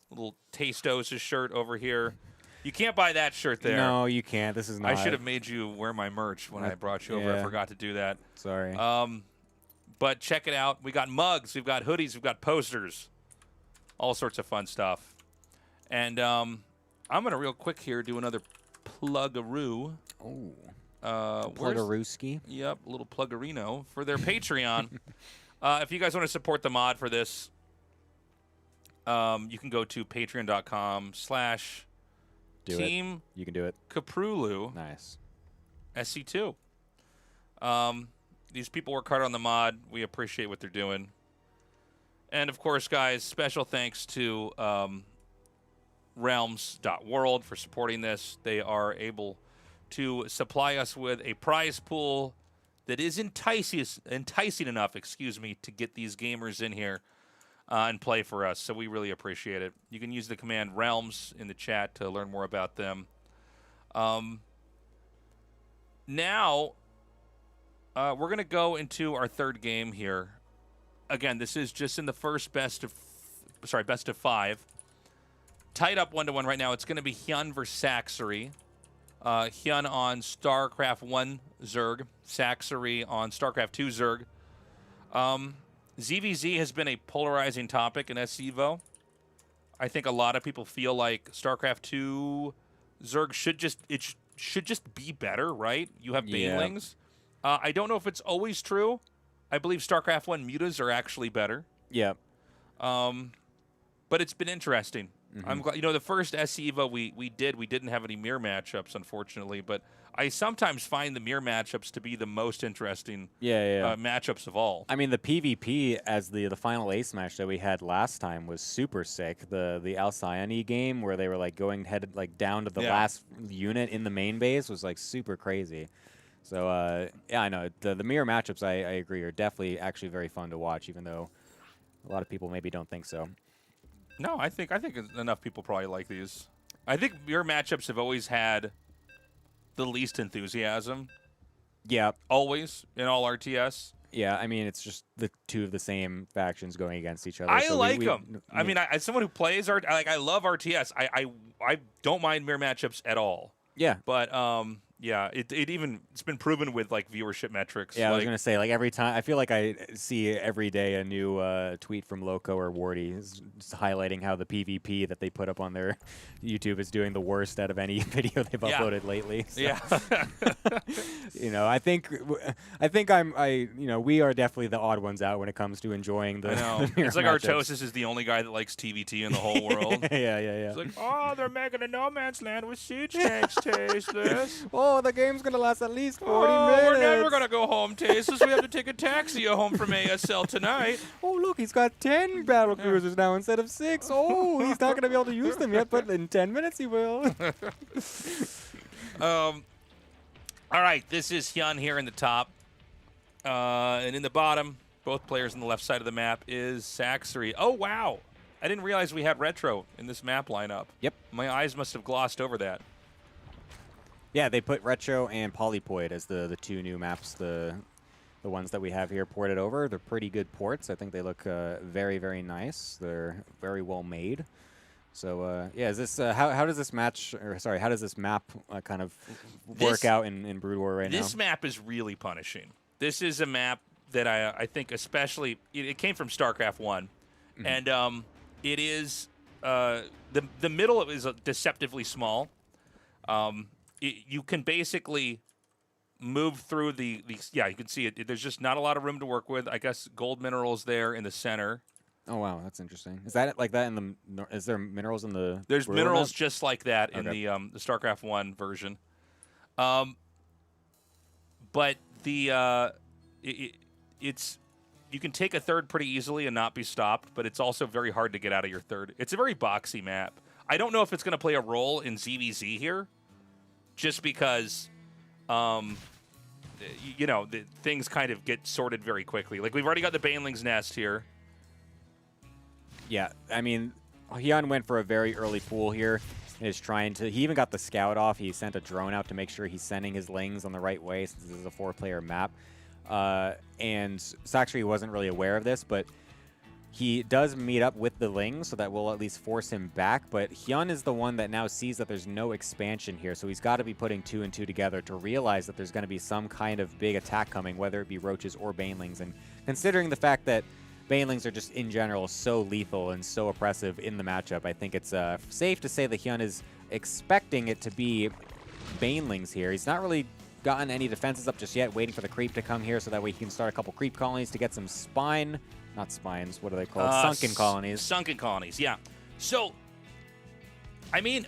little Tastos' shirt over here. You can't buy that shirt there. No, you can't. This is not. I should have made you wear my merch when I brought you over. Yeah. I forgot to do that. Sorry. But check it out. We got mugs. We've got hoodies. We've got posters. All sorts of fun stuff. And I'm going to real quick here do another plug-a-roo. Oh. Plug-a-rooski. Yep, a little plug-a-rino for their Patreon. If you guys want to support the mod for this, you can go to patreon.com/Team You can do it. Kaprulu. Nice. SC2. These people work hard on the mod. We appreciate what they're doing. And, of course, guys, special thanks to realms.world for supporting this. They are able to supply us with a prize pool that is enticing enough, to get these gamers in here and play for us. So we really appreciate it. You can use the command realms in the chat to learn more about them. Now, we're going to go into our third game here. Again, this is just in the first best of 5. Tied up 1-1 right now. It's going to be Hyun versus Saxery. Hyun on StarCraft 1 Zerg. Saxery on StarCraft 2 Zerg. ZVZ has been a polarizing topic in SEVO. I think a lot of people feel like StarCraft 2 Zerg should just be better, right? You have banelings. Yeah. I don't know if it's always true. I believe StarCraft 1 mutas are actually better. Yeah. But it's been interesting. I'm glad. The first SEVO we didn't have any mirror matchups, unfortunately, but I sometimes find the mirror matchups to be the most interesting matchups of all. I mean, the PvP as the final ace match that we had last time was super sick. The Alcyone game where they were like going headed like down to the last unit in the main base was like super crazy. So yeah, I know the mirror matchups. I agree are definitely actually very fun to watch, even though a lot of people maybe don't think so. No, I think enough people probably like these. I think mirror matchups have always had the least enthusiasm. Yeah. Always in all RTS. Yeah, I mean, it's just the two of the same factions going against each other. I like them. I mean, as someone who plays I love RTS. I don't mind mirror matchups at all. Yeah. But yeah, it's been proven with like viewership metrics. Yeah, I was gonna say like every time I feel like I see every day a new tweet from Loco or Wardy highlighting how the PvP that they put up on their YouTube is doing the worst out of any video they've uploaded lately. So, yeah. You know, I think we are definitely the odd ones out when it comes to enjoying the. I know. It's like Artosis is the only guy that likes TVT in the whole world. Yeah. It's like, oh, they're making a No Man's Land with siege tanks, Tasteless. Oh, the game's gonna last at least 40 minutes. We're never gonna go home, Tasteless. We have to take a taxi home from ASL tonight. Oh, look, he's got 10 battle cruisers now instead of 6. Oh, he's not gonna be able to use them yet, but in 10 minutes he will. All right, this is Hyun here in the top, and in the bottom, both players on the left side of the map is Saxer. Oh wow, I didn't realize we had retro in this map lineup. Yep, my eyes must have glossed over that. Yeah, they put Retro and Polypoid as the two new maps, the ones that we have here ported over. They're pretty good ports. I think they look very, very nice. They're very well made. So yeah, is this how does this match, or sorry, how does this map kind of work out in Brood War right now? This map is really punishing. This is a map that I think especially, it came from StarCraft 1, and it is, the middle is deceptively small. You can basically move through yeah, you can see it. There's just not a lot of room to work with. I guess gold minerals there in the center. Oh, wow, that's interesting. Is that like that in the, is there minerals in the There's Brewer minerals map? just like that in the StarCraft 1 version. But it's, you can take a third pretty easily and not be stopped, but it's also very hard to get out of your third. It's a very boxy map. I don't know if it's going to play a role in ZVZ here, just because, you know, things kind of get sorted very quickly. Like, we've already got the Baneling's Nest here. Yeah, I mean, Hyun went for a very early pool here. He even got the scout off. He sent a drone out to make sure he's sending his lings on the right way, since this is a 4-player map. And Saxer wasn't really aware of this, but he does meet up with the Ling, so that will at least force him back. But Hyun is the one that now sees that there's no expansion here, so he's got to be putting 2 and 2 together to realize that there's going to be some kind of big attack coming, whether it be Roaches or Banelings. And considering the fact that Banelings are just, in general, so lethal and so oppressive in the matchup, I think it's safe to say that Hyun is expecting it to be Banelings here. He's not really gotten any defenses up just yet, waiting for the creep to come here so that way he can start a couple creep colonies to get some not spines, what are they called? Sunken colonies. Sunken colonies, yeah. So, I mean,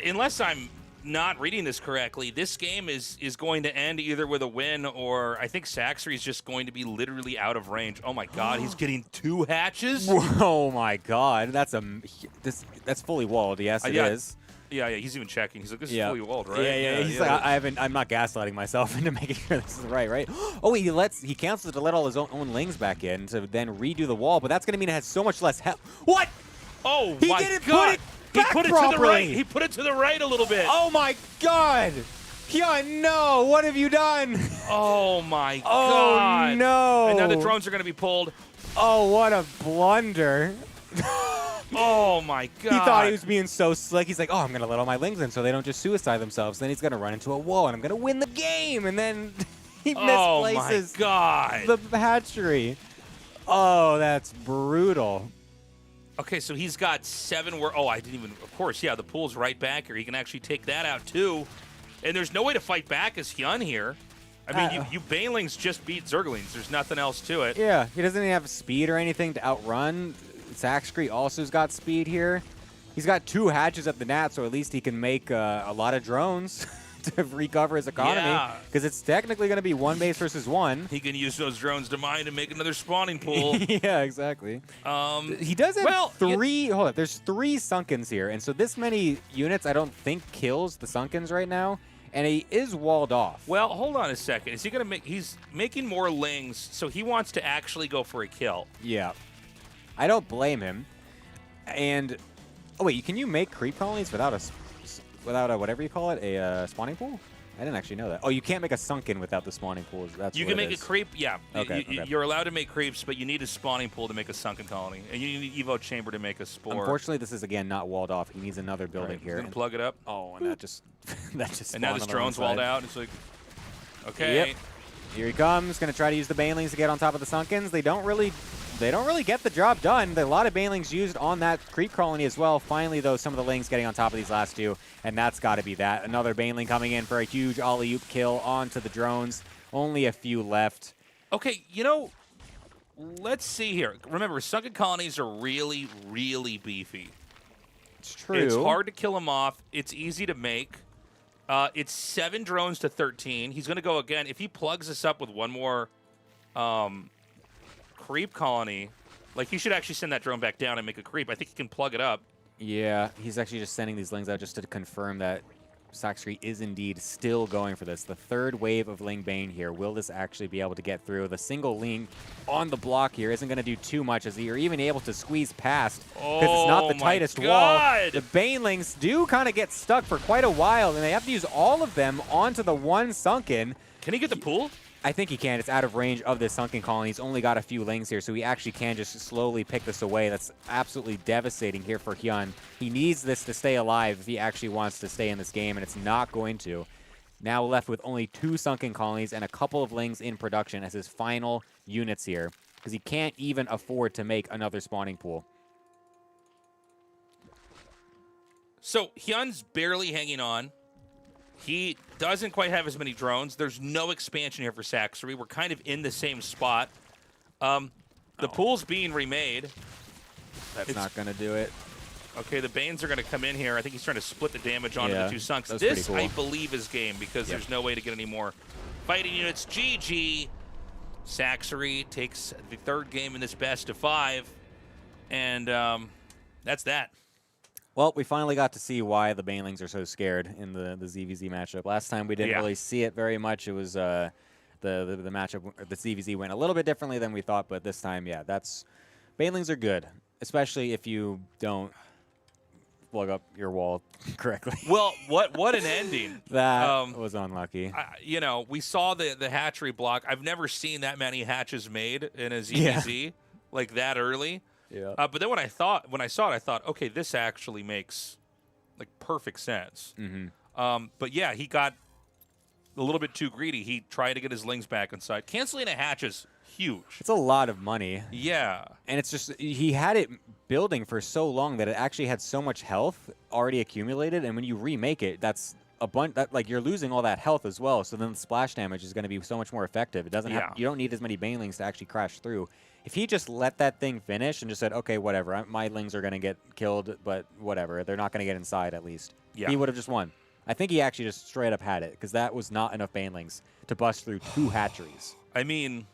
unless I'm not reading this correctly, this game is going to end either with a win, or I think Saxer is just going to be literally out of range. Oh my god, he's getting 2 hatches? Oh my god, that's fully walled. Yes, it is. Yeah, he's even checking. He's like, this is fully walled, right? Yeah. He's like, I'm not gaslighting myself into making sure this is right? Oh, he cancels to let all his own lings back in to then redo the wall, but that's going to mean it has so much less health. What? Oh, he my didn't god. Put it to the right. He put it to the right a little bit. Oh my god. Hyun, no. What have you done? Oh my god. Oh no. And now the drones are going to be pulled. Oh, what a blunder. Oh my god. He thought he was being so slick. He's like, oh, I'm going to let all my lings in so they don't just suicide themselves. Then he's going to run into a wall and I'm going to win the game. And then he misplaces the hatchery. Oh, that's brutal. Okay, so he's got 7 oh, I didn't even, of course, yeah, the pool's right back here. He can actually take that out too. And there's no way to fight back as Hyun here. I mean, you Banelings just beat Zerglings. There's nothing else to it. Yeah, he doesn't even have speed or anything to outrun. Saxer also's got speed here. He's got 2 hatches at the nat, so at least he can make a lot of drones to recover his economy because it's technically going to be one base versus one. He can use those drones to mine and make another spawning pool. Yeah, exactly. He does have three. Hold on, there's 3 Sunkens here, and so this many units I don't think kills the Sunkens right now. And he is walled off. Well, hold on a second. Is he going to make... He's making more lings, so he wants to actually go for a kill. Yeah. I don't blame him. And... Oh, wait. Can you make creep colonies without a whatever you call it, a spawning pool? I didn't actually know that. Oh, you can't make a sunken without the spawning pools. That's you what can it make is. a creep, yeah. Okay, You're allowed to make creeps, but you need a spawning pool to make a sunken colony. And you need an EVO chamber to make a spore. Unfortunately, this is, again, not walled off. He needs another building here. He's gonna plug it up. Oh, and that just and now this drone's walled out. It's like, okay. Yep. Here he comes. Going to try to use the banelings to get on top of the Sunkens. They don't really get the job done. There are a lot of banelings used on that creep colony as well. Finally, though, some of the lings getting on top of these last 2, and that's got to be that. Another baneling coming in for a huge alley-oop kill onto the drones. Only a few left. Okay, you know, let's see here. Remember, sunken colonies are really, really beefy. It's true. It's hard to kill them off. It's easy to make. It's 7 drones to 13. He's going to go again. If he plugs us up with one more creep colony, like he should actually send that drone back down and make a creep. I think he can plug it up. Yeah, he's actually just sending these lings out just to confirm that Saxer is indeed still going for this. The 3rd wave of Ling Bane here. Will this actually be able to get through? The single Ling on the block here isn't going to do too much as you're even able to squeeze past because it's not the tightest wall. The Banelings do kind of get stuck for quite a while, and they have to use all of them onto the one Sunken. Can he get the pool? I think he can. It's out of range of this Sunken colony. He's only got a few lings here, so he actually can just slowly pick this away. That's absolutely devastating here for Hyun. He needs this to stay alive if he actually wants to stay in this game, and it's not going to. Now left with only 2 Sunken colonies and a couple of lings in production as his final units here, because he can't even afford to make another spawning pool. So Hyun's barely hanging on. He doesn't quite have as many drones. There's no expansion here for Saxer. We're kind of in the same spot. The pool's being remade. That's not going to do it. Okay, the Banes are going to come in here. I think he's trying to split the damage onto the 2 Sunks. This, cool. I believe, is game because there's no way to get any more fighting units. GG. Saxer takes the 3rd game in this best of 5. And that's that. Well, we finally got to see why the Banelings are so scared in the ZVZ matchup. Last time we didn't really see it very much. It was the matchup, the ZVZ went a little bit differently than we thought, but this time, yeah, Banelings are good, especially if you don't plug up your wall correctly. Well, what an ending. That was unlucky. You know, we saw the hatchery block. I've never seen that many hatches made in a ZVZ like that early. Yeah. But then when I saw it, I thought, okay, this actually makes like perfect sense. Mm-hmm. But yeah, he got a little bit too greedy. He tried to get his lings back inside. Canceling a hatch is huge. It's a lot of money. Yeah. And it's just, he had it building for so long that it actually had so much health already accumulated. And when you remake it, that's a bunch, like you're losing all that health as well. So then the splash damage is going to be so much more effective. It doesn't have, you don't need as many Banelings to actually crash through. If he just let that thing finish and just said, okay, whatever, my lings are going to get killed, but whatever, they're not going to get inside at least. Yeah. He would have just won. I think he actually just straight up had it because that was not enough Banelings to bust through 2 hatcheries. I mean,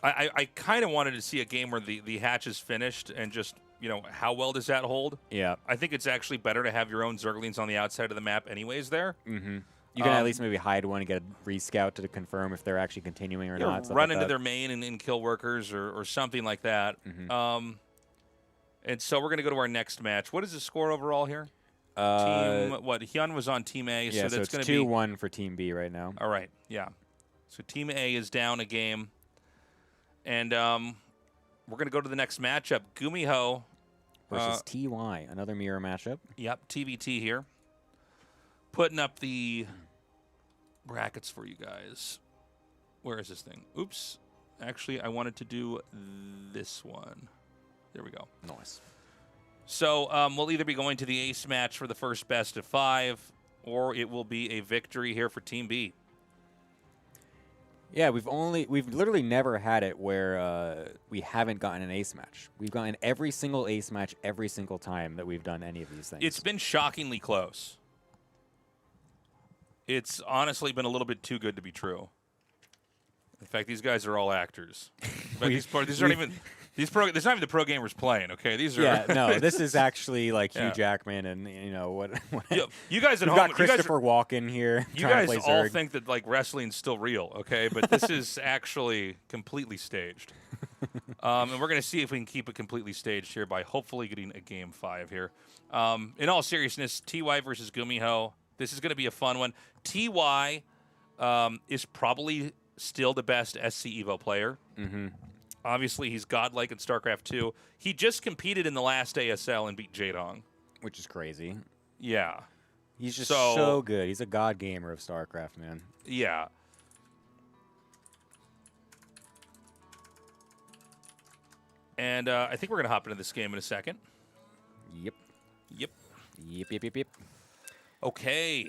I kind of wanted to see a game where the hatch is finished and just, you know, how well does that hold? Yeah. I think it's actually better to have your own Zerglings on the outside of the map anyways there. Mm-hmm. You can at least maybe hide one and get a rescout to confirm if they're actually continuing or not. Run into their main and kill workers or something like that. Mm-hmm. And so we're going to go to our next match. What is the score overall here? Team, what? Hyun was on Team A. Yeah, so that's going to be 2-1 for Team B right now. All right, yeah. So Team A is down a game. And we're going to go to the next matchup. Gumiho versus TY, another mirror matchup. Yep, TBT here. Putting up the brackets for you guys. Where is this thing? Oops. Actually, I wanted to do this one. There we go. Nice. So we'll either be going to the ace match for the first best of 5, or it will be a victory here for Team B. Yeah, we've literally never had it where we haven't gotten an ace match. We've gotten every single ace match every single time that we've done any of these things. It's been shockingly close. It's honestly been a little bit too good to be true. In fact, these guys are all actors. These aren't even there's not even the pro gamers playing. Okay, these are no. This is actually like Hugh Jackman and what you guys at we've home. got Christopher Walken here. You guys all think that like wrestling's still real, okay? But this is actually completely staged. And we're gonna see if we can keep it completely staged here by hopefully getting a game 5 here. In all seriousness, TY versus Gumiho. This is gonna be a fun one. TY is probably still the best SC EVO player. Mm-hmm. Obviously, he's godlike in StarCraft 2. He just competed in the last ASL and beat Jaedong. Which is crazy. Yeah. He's just so good. He's a god gamer of StarCraft, man. Yeah. And I think we're going to hop into this game in a second. Yep. Yep. Yep. Okay.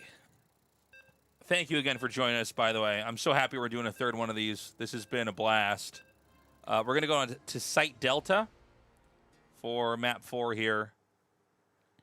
Thank you again for joining us, by the way. I'm so happy we're doing a third one of these. This has been a blast. We're going to go on to Site Delta for map 4 here.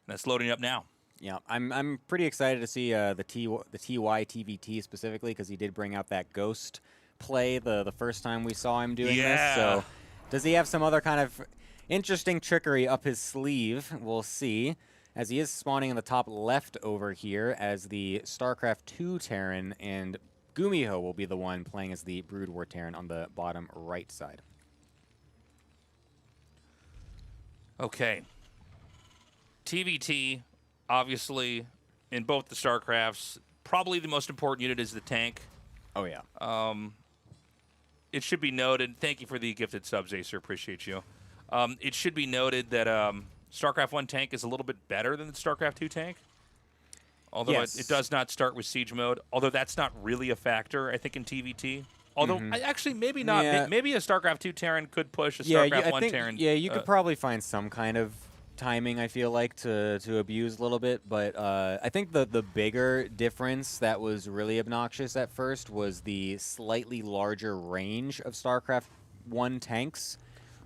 That's loading up now. Yeah, I'm pretty excited to see the TY TVT specifically because he did bring out that ghost play the first time we saw him doing this. So does he have some other kind of interesting trickery up his sleeve? We'll see. As he is spawning in the top left over here as the StarCraft 2 Terran, and Gumiho will be the one playing as the Brood War Terran on the bottom right side. Okay. TVT, obviously, in both the StarCrafts, probably the most important unit is the tank. Oh, yeah. It should be noted, thank you for the gifted subs, Acer, appreciate you. It should be noted that StarCraft 1 tank is a little bit better than the StarCraft 2 tank. Although it does not start with siege mode. Although that's not really a factor, I think, in TVT. Although, actually, maybe not. Yeah. Maybe a StarCraft 2 Terran could push a StarCraft 1 Terran. Yeah, you could probably find some kind of timing, I feel like, to abuse a little bit. But I think the bigger difference that was really obnoxious at first was the slightly larger range of StarCraft 1 tanks.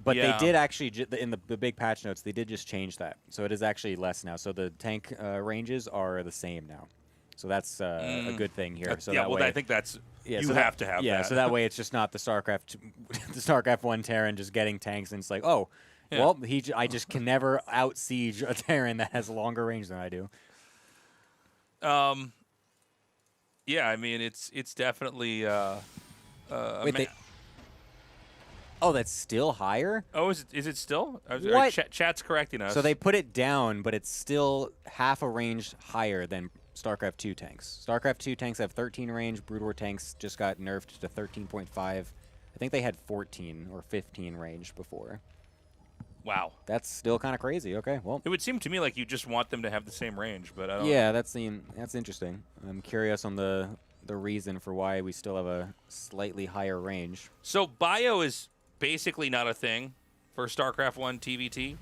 But they did actually, in the big patch notes, they did just change that. So it is actually less now. So the tank ranges are the same now. So that's a good thing here. So that way, I think that's you have to have that. Yeah, so that way it's just not the StarCraft 1 Terran just getting tanks and it's like, oh, well, I just can never out siege a Terran that has longer range than I do. Yeah, I mean it's definitely. Wait, oh, that's still higher? Oh, is it still? What? Chat's correcting us. So they put it down, but it's still half a range higher than StarCraft 2 tanks. StarCraft 2 tanks have 13 range. Brood War tanks just got nerfed to 13.5. I think they had 14 or 15 range before. Wow. That's still kind of crazy. Okay, well. It would seem to me like you just want them to have the same range, but I don't Yeah, that's interesting. I'm curious on the reason for why we still have a slightly higher range. So bio is basically not a thing for StarCraft 1 TVT.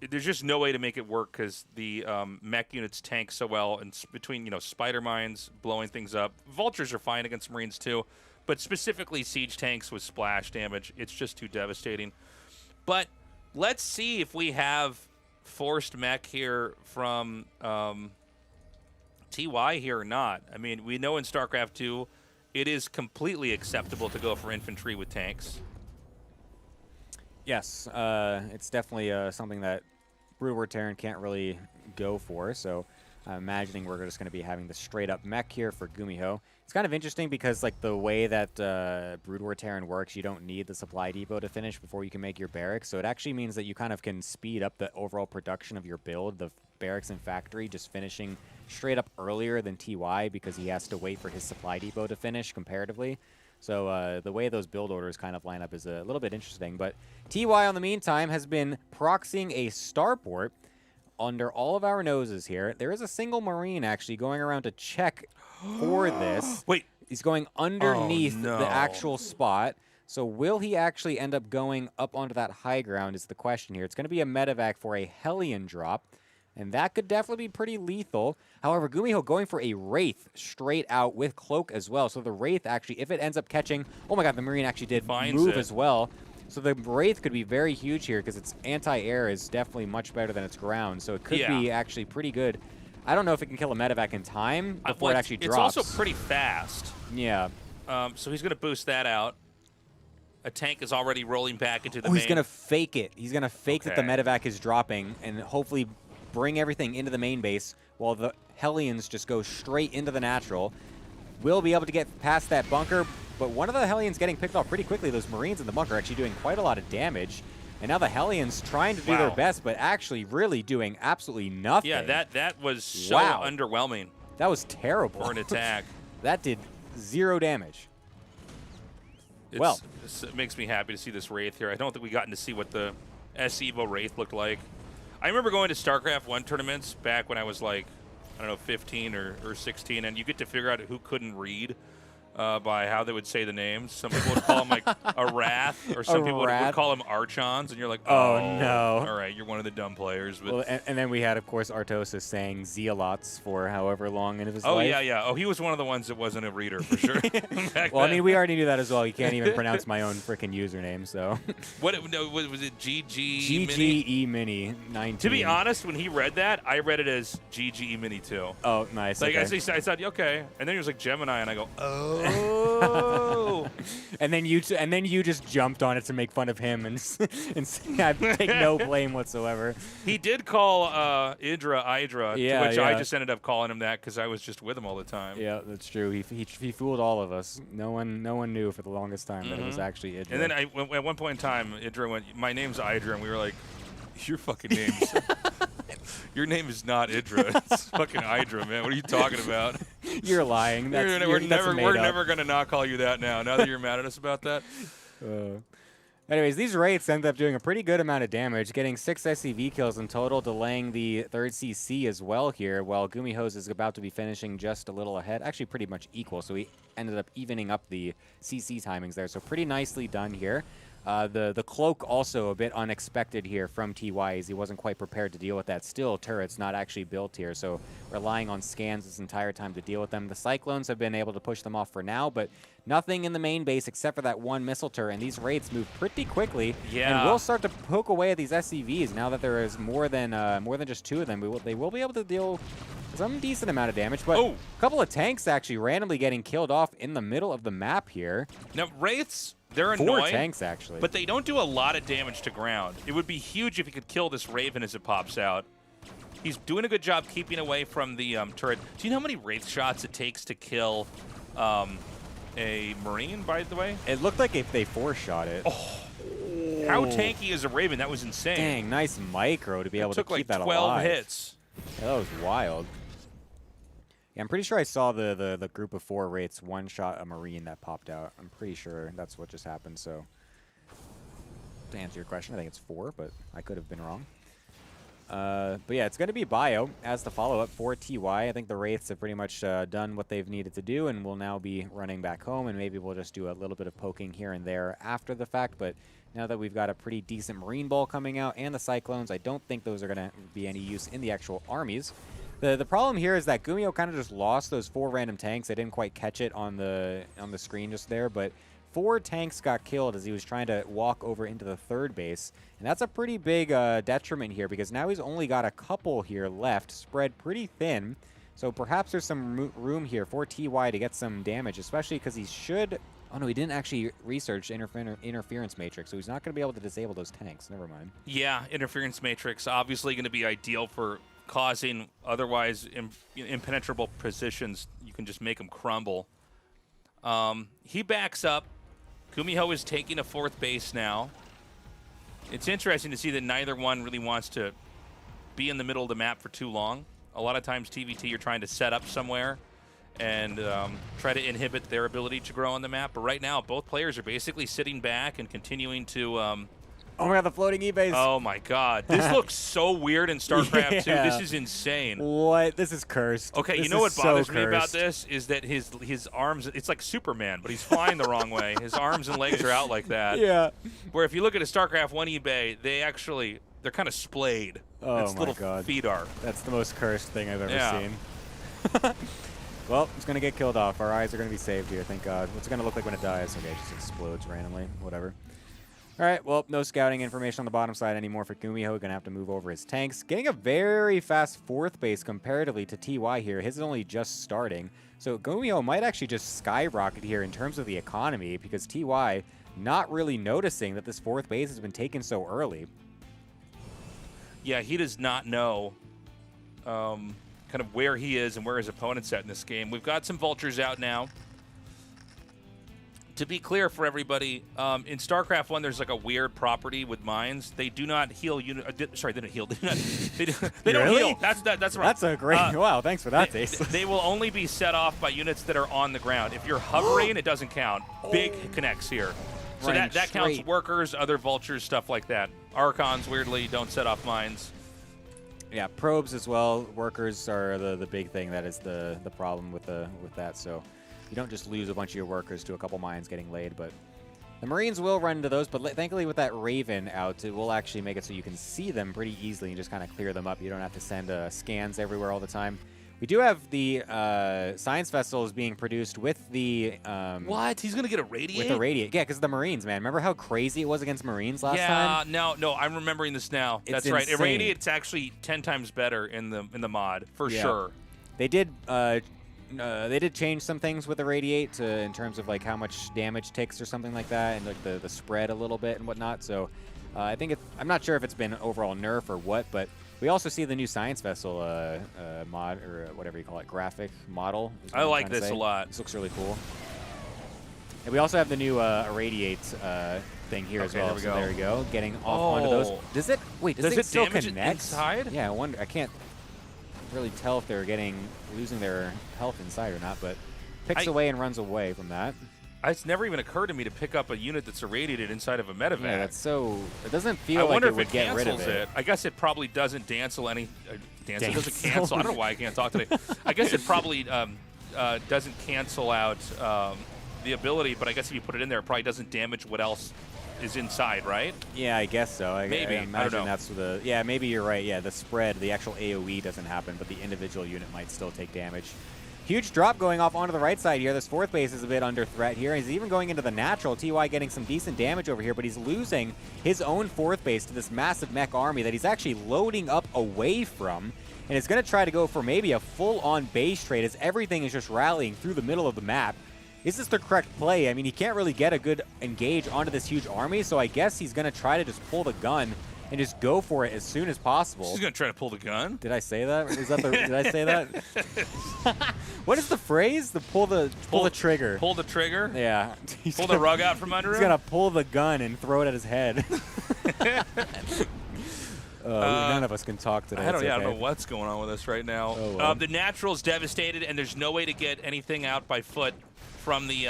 There's just no way to make it work because the mech units tank so well, and between spider mines blowing things up, vultures are fine against marines too, but specifically siege tanks with splash damage, it's just too devastating. But let's see if we have forced mech here from TY here or not. I mean, we know in StarCraft 2 it is completely acceptable to go for infantry with tanks. Yes, it's definitely something that Brood War Terran can't really go for, so I'm imagining we're just going to be having the straight-up mech here for Gumiho. It's kind of interesting because, like, the way that Brood War Terran works, you don't need the supply depot to finish before you can make your barracks, so it actually means that you kind of can speed up the overall production of your build, the barracks and factory, just finishing straight up earlier than TY because he has to wait for his supply depot to finish comparatively. So the way those build orders kind of line up is a little bit interesting. But TY, on the meantime, has been proxying a starport under all of our noses here. There is a single Marine actually going around to check for this. Wait. He's going underneath the actual spot. So will he actually end up going up onto that high ground is the question here. It's going to be a medevac for a Hellion drop. And that could definitely be pretty lethal. However, Gumiho going for a Wraith straight out with Cloak as well. So the Wraith actually, if it ends up catching, oh my god, the Marine actually did move as well. So the Wraith could be very huge here because its anti-air is definitely much better than its ground. So it could be actually pretty good. I don't know if it can kill a medevac in time before it actually drops. It's also pretty fast. Yeah. So he's going to boost that out. A tank is already rolling back into the main. He's going to fake it. He's going to fake that the medevac is dropping and hopefully bring everything into the main base while the Hellions just go straight into the natural. We'll be able to get past that bunker, but one of the Hellions getting picked off pretty quickly. Those Marines in the bunker actually doing quite a lot of damage. And now the Hellions trying to do their best, but actually really doing absolutely nothing. Yeah, that was so underwhelming. That was terrible. For an attack. That did 0 damage. It makes me happy to see this Wraith here. I don't think we gotten to see what the EVO Wraith looked like. I remember going to StarCraft 1 tournaments back when I was like, I don't know, 15 or 16, and you get to figure out who couldn't read by how they would say the names. Some people would call them like a Wrath, or some people would call them Archons, and you're like, oh no. All right, you're one of the dumb players. But well, and then we had, of course, Artosis saying Zealots for however long in his life. Oh, yeah. Oh, he was one of the ones that wasn't a reader, for sure. Well, I mean, we already knew that as well. You can't even pronounce my own freaking username, so. What was it, GGE Mini 19. To be honest, when he read that, I read it as GGE Mini 2. Oh, nice. Like, I said, okay. And then he was like Gemini, and I go, oh. and then you just jumped on it to make fun of him and take no blame whatsoever. He did call Idra, to which I just ended up calling him that because I was just with him all the time. Yeah, that's true. He fooled all of us. No one knew for the longest time that it was actually Idra. And then at one point in time, Idra went, "My name's Idra," and we were like, "Your fucking name's your name is not Idra. It's fucking Idra, man. What are you talking about?" You're lying. We're never gonna not call you that now. Now that you're mad at us about that. Anyways, these Wraiths end up doing a pretty good amount of damage, getting 6 SCV kills in total, delaying the 3rd CC as well here, while Gumiho's is about to be finishing just a little ahead. Actually, pretty much equal, so he ended up evening up the CC timings there. So pretty nicely done here. The Cloak also a bit unexpected here from TY, as he wasn't quite prepared to deal with that. Still, turrets not actually built here, so relying on scans this entire time to deal with them. The Cyclones have been able to push them off for now, but nothing in the main base except for that one missile turret, and these Wraiths move pretty quickly. Yeah. And we'll start to poke away at these SCVs now that there is more than just 2 of them. They will be able to deal some decent amount of damage, but a couple of tanks actually randomly getting killed off in the middle of the map here. Now, Wraiths, they're annoying. 4 tanks, actually. But they don't do a lot of damage to ground. It would be huge if he could kill this Raven as it pops out. He's doing a good job keeping away from the turret. Do you know how many Wraith shots it takes to kill a Marine, by the way? It looked like if they 4-shot it. Oh. How tanky is a Raven? That was insane. Dang, nice micro to be able to keep that alive. Took like 12 hits. Yeah, that was wild. Yeah, I'm pretty sure I saw the group of 4 Wraiths one-shot a Marine that popped out. I'm pretty sure that's what just happened, so to answer your question, I think it's 4, but I could have been wrong. But yeah, it's going to be Bio as the follow-up for TY. I think the Wraiths have pretty much done what they've needed to do, and will now be running back home, and maybe we'll just do a little bit of poking here and there after the fact, but now that we've got a pretty decent Marine Ball coming out and the Cyclones, I don't think those are going to be any use in the actual armies. The problem here is that Gumiho kind of just lost those 4 random tanks. I didn't quite catch it on the screen just there, but 4 tanks got killed as he was trying to walk over into the 3rd base. And that's a pretty big detriment here, because now he's only got a couple here left, spread pretty thin. So perhaps there's some room here for TY to get some damage, especially because he should... Oh, no, he didn't actually research interference matrix, so he's not going to be able to disable those tanks. Never mind. Yeah, interference matrix obviously going to be ideal for causing otherwise impenetrable positions. You can just make them crumble. He backs up. Gumiho is taking a 4th base now. It's interesting to see that neither one really wants to be in the middle of the map for too long. A lot of times TVT, you're trying to set up somewhere and try to inhibit their ability to grow on the map. But right now, both players are basically sitting back and continuing to... oh my god, the floating E-base. Oh my god. This looks so weird in StarCraft 2. This is insane. What? This is cursed. Okay, this you know what bothers me about this is that his arms, it's like Superman, but he's flying the wrong way. His arms and legs are out like that. Yeah. Where if you look at a StarCraft 1 eBay, they're kind of splayed. Oh its my little God. feet are. That's the most cursed thing I've ever Yeah. seen. Well, it's going to get killed off. Our eyes are going to be saved here, thank God. What's it going to look like when it dies? Okay, it just explodes randomly. Whatever. All right, well, no scouting information on the bottom side anymore for Gumiho. Going to have to move over his tanks. Getting a very fast 4th base comparatively to TY here. His is only just starting. So Gumiho might actually just skyrocket here in terms of the economy because TY not really noticing that this 4th base has been taken so early. Yeah, he does not know kind of where he is and where his opponent's at in this game. We've got some vultures out now. To be clear for everybody, in StarCraft 1, there's like a weird property with mines. They do not heal sorry, they don't heal. They don't Really? heal. That's right. That's a great... wow, thanks for that, Taste. They will only be set off by units that are on the ground. If you're hovering, it doesn't count. Big connects here. So that counts straight. workers, other vultures, stuff like that. Archons, weirdly, don't set off mines. Yeah, probes as well. Workers are the big thing. That is the problem with that. So you don't just lose a bunch of your workers to a couple mines getting laid, but the Marines will run into those. But thankfully, with that Raven out, it will actually make it so you can see them pretty easily and just kind of clear them up. You don't have to send scans everywhere all the time. We do have the Science Vessels being produced with the... what? He's going to get a Radiate? With the Radiate. Yeah, because the Marines, man. Remember how crazy it was against Marines last time? Yeah, no, I'm remembering this now. It's That's right. insane. Irradiate's actually 10 times better in the mod, for sure. They did change some things with the Radiate in terms of like how much damage takes or something like that, and like the spread a little bit and whatnot. So I think I'm not sure if it's been overall nerf or what, but we also see the new Science Vessel mod, or whatever you call it, graphic model. I like this a lot. This looks really cool. And we also have the new Irradiate thing here as well. There we go. There we go. Getting off onto those. Does it? Wait, does it still damage connect? inside? Yeah, I wonder. I can't really tell if they're losing their health inside or not, but picks away and runs away from that. It's never even occurred to me to pick up a unit that's irradiated inside of a medevac. Yeah, that's so... It doesn't feel like wonder it if would get rid of cancels it. I guess it probably doesn't cancel any... It doesn't cancel. I don't know why I can't talk today. I guess it probably doesn't cancel out the ability, but I guess if you put it in there, it probably doesn't damage what else is inside, right? Yeah, I guess so. Maybe. I imagine that's the... Yeah, maybe you're right. Yeah, the spread, the actual AoE doesn't happen, but the individual unit might still take damage. Huge drop going off onto the right side here. This 4th base is a bit under threat here. He's even going into the natural. TY getting some decent damage over here, but he's losing his own 4th base to this massive mech army that he's actually loading up away from. And it's going to try to go for maybe a full-on base trade as everything is just rallying through the middle of the map. Is this the correct play? I mean, he can't really get a good engage onto this huge army, so I guess he's going to try to just pull the gun and just go for it as soon as possible. He's going to try to pull the gun? Did I say that? Is that the, did I say that? What is the phrase? Pull the trigger. Pull the trigger? Yeah. Pull the rug out from under him? He's going to pull the gun and throw it at his head. None of us can talk today. I don't know what's going on with us right now. Oh, well. The natural's devastated, and there's no way to get anything out by foot from the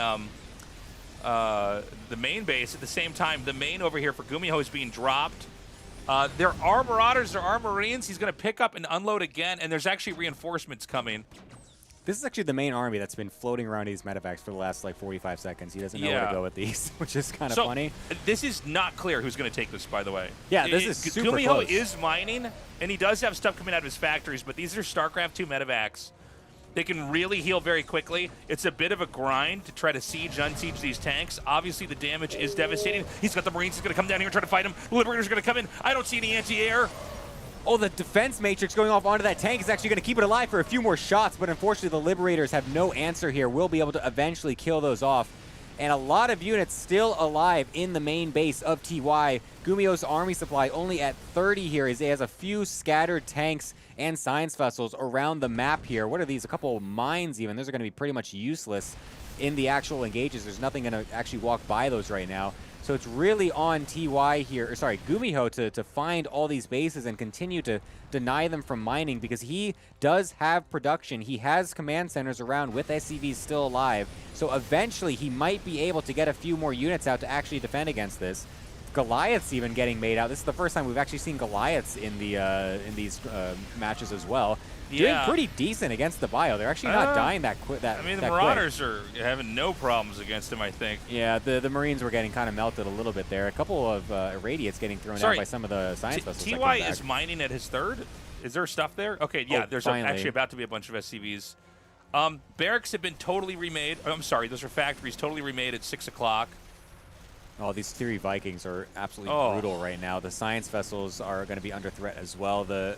main base. At the same time, the main over here for Gumiho is being dropped. There are Marauders, there are Marines. He's going to pick up and unload again, and there's actually reinforcements coming. This is actually the main army that's been floating around these medevacs for the last, like, 45 seconds. He doesn't know where to go with these, which is kind of funny. This is not clear who's going to take this, by the way. Yeah, this is super Gumiho close. is mining, and he does have stuff coming out of his factories, but these are StarCraft 2 medevacs. They can really heal very quickly. It's a bit of a grind to try to siege, unsiege these tanks. Obviously, the damage is devastating. He's got the Marines. He's going to come down here and try to fight him. The Liberators are going to come in. I don't see any anti-air. Oh, the defense matrix going off onto that tank is actually going to keep it alive for a few more shots, but unfortunately, the Liberators have no answer here. We'll be able to eventually kill those off. And a lot of units still alive in the main base of TY. Gumiho's army supply only at 30 here. He has a few scattered tanks and science vessels around the map here. What are these? A couple of mines even. Those are going to be pretty much useless in the actual engages. There's nothing going to actually walk by those right now. So it's really on TY here, or sorry, Gumiho to find all these bases and continue to deny them from mining, because he does have production. He has command centers around with SCVs still alive. So eventually he might be able to get a few more units out to actually defend against this. Goliaths even getting made out. This is the first time we've actually seen Goliaths in these matches as well. Doing pretty decent against the bio. They're actually not dying that quick. I mean, the Marauders are having no problems against him, I think. Yeah, the Marines were getting kind of melted a little bit there. A couple of Irradiates getting thrown out by some of the science vessels. TY is mining at his third? Is there stuff there? Okay, yeah, there's actually about to be a bunch of SCVs. Barracks have been totally remade. I'm sorry, those are factories totally remade at 6 o'clock. Oh, these Theory Vikings are absolutely brutal right now. The science vessels are going to be under threat as well. The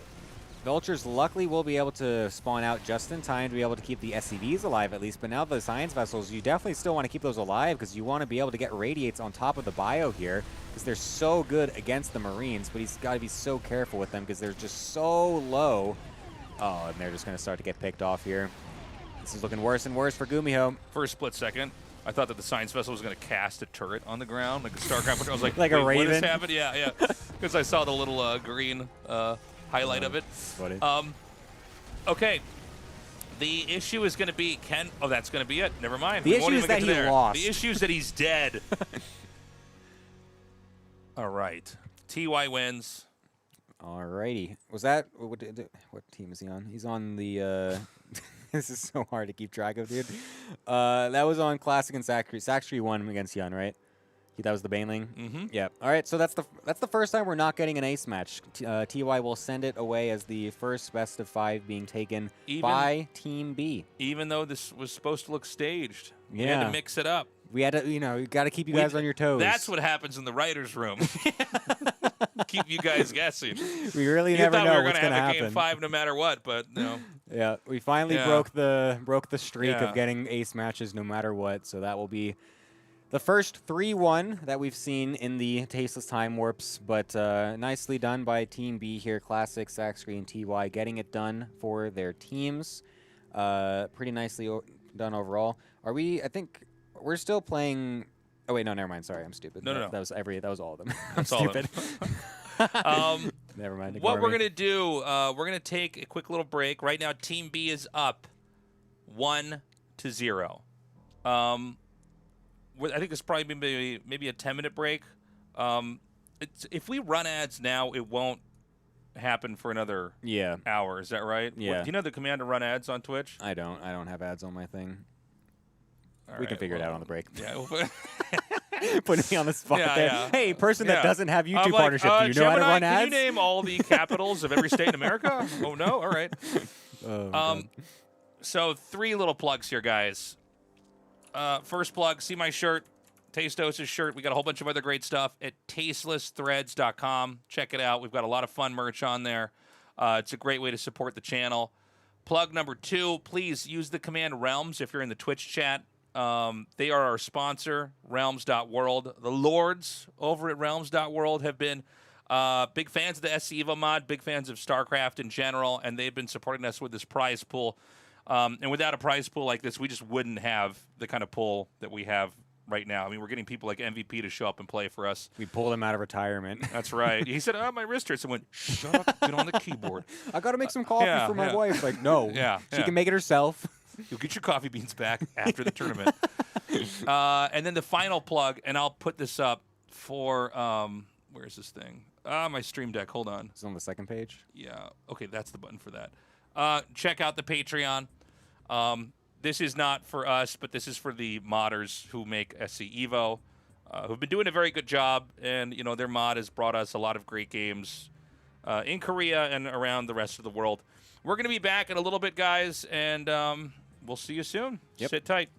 Vultures luckily will be able to spawn out just in time to be able to keep the SCVs alive at least, but now the science vessels, you definitely still want to keep those alive because you want to be able to get radiates on top of the bio here because they're so good against the Marines, but he's got to be so careful with them because they're just so low. Oh, and they're just going to start to get picked off here. This is looking worse and worse for Gumiho. For a split second, I thought that the science vessel was going to cast a turret on the ground, like a StarCraft. I was like, like a raven? What has happened? Yeah, because I saw the little green highlight of it. Funny. Okay. The issue is going to be oh, that's going to be it. Never mind. The issue is that he lost. The issue is that he's dead. All right. TY wins. Alrighty. Was that what team is he on? He's on the. This is so hard to keep track of, dude. That was on Classic and Saxer. Saxer won against Yun, right? That was the Baneling? Mm-hmm. Yeah. All right, so that's the first time we're not getting an ace match. TY will send it away as the first best of 5 being taken by Team B. Even though this was supposed to look staged. Yeah. We had to mix it up. We had to, you got to keep you guys on your toes. That's what happens in the writer's room. Keep you guys guessing. We really never know what's going to happen. You thought we were going to have a game 5 no matter what, but no. Yeah, we finally broke the streak of getting ace matches no matter what, so that will be the first 3-1 that we've seen in the Tasteless Time Warps, but nicely done by Team B here, Classic, Saxer, and TY, getting it done for their teams. Pretty nicely done overall. I think we're still playing... Oh, wait, no, never mind. Sorry, I'm stupid. No. That was all of them. I'm That's stupid. Never mind. What we're going to do, we're going to take a quick little break. Right now, Team B is up 1-0. I think it's probably maybe a 10-minute break. If we run ads now, it won't happen for another hour. Is that right? Yeah. Do you know the command to run ads on Twitch? I don't have ads on my thing. We can figure it out on the break. Yeah. Putting me on the spot there. Yeah. Hey, person that doesn't have YouTube partnership, do you know how to run ads? Can you name all the capitals of every state in America? Oh, no? All right. So 3 little plugs here, guys. First plug, see my shirt, Tastos' shirt. We got a whole bunch of other great stuff at tastelessthreads.com. Check it out. We've got a lot of fun merch on there. It's a great way to support the channel. Plug number 2, please use the command Realms if you're in the Twitch chat. They are our sponsor, realms.world. The lords over at realms.world have been big fans of the SC EVO mod, big fans of StarCraft in general, and they've been supporting us with this prize pool. And without a prize pool like this, we just wouldn't have the kind of pool that we have right now. I mean, we're getting people like MVP to show up and play for us. We pulled him out of retirement. That's right. He said, "Oh, my wrist hurts." I went, "Shut up, get on the keyboard." I got to make some coffee for my wife. Like, no. She can make it herself. You'll get your coffee beans back after the tournament. And then the final plug, and I'll put this up for, where's this thing? My Stream Deck. Hold on. It's on the second page? Yeah. Okay, that's the button for that. Check out the Patreon. This is not for us, but this is for the modders who make SC EVO, who've been doing a very good job. And, their mod has brought us a lot of great games in Korea and around the rest of the world. We're going to be back in a little bit, guys, and we'll see you soon. Yep. Sit tight.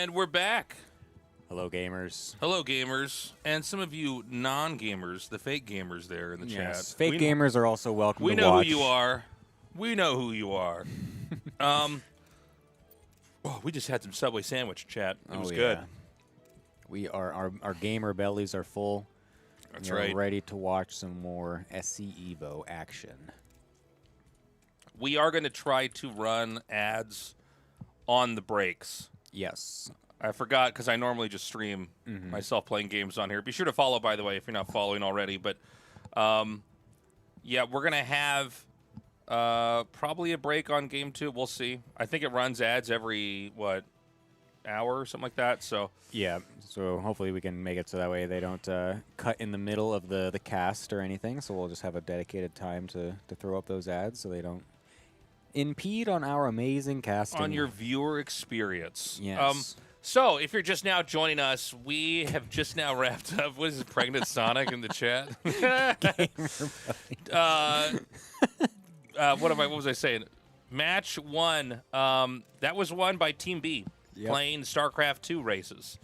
And we're back. Hello, gamers. Hello, gamers. And some of you non-gamers, the fake gamers there in the chat. Fake gamers are also welcome to watch. We know who you are. We know who you are. We just had some Subway sandwich, chat. It was good. We are our gamer bellies are full. That's right. We're ready to watch some more SC EVO action. We are going to try to run ads on the breaks. Yes. I forgot because I normally just stream myself playing games on here. Be sure to follow, by the way, if you're not following already. But, yeah, we're going to have probably a break on Game 2. We'll see. I think it runs ads every, hour or something like that. So yeah, so hopefully we can make it so that way they don't cut in the middle of the cast or anything. So we'll just have a dedicated time to throw up those ads so they don't impede on our amazing casting. On your viewer experience. Yes. So, if you're just now joining us, we have just now wrapped up. What is it, Pregnant Sonic in the chat? What was I saying? Match 1. That was won by Team B, playing StarCraft 2 races.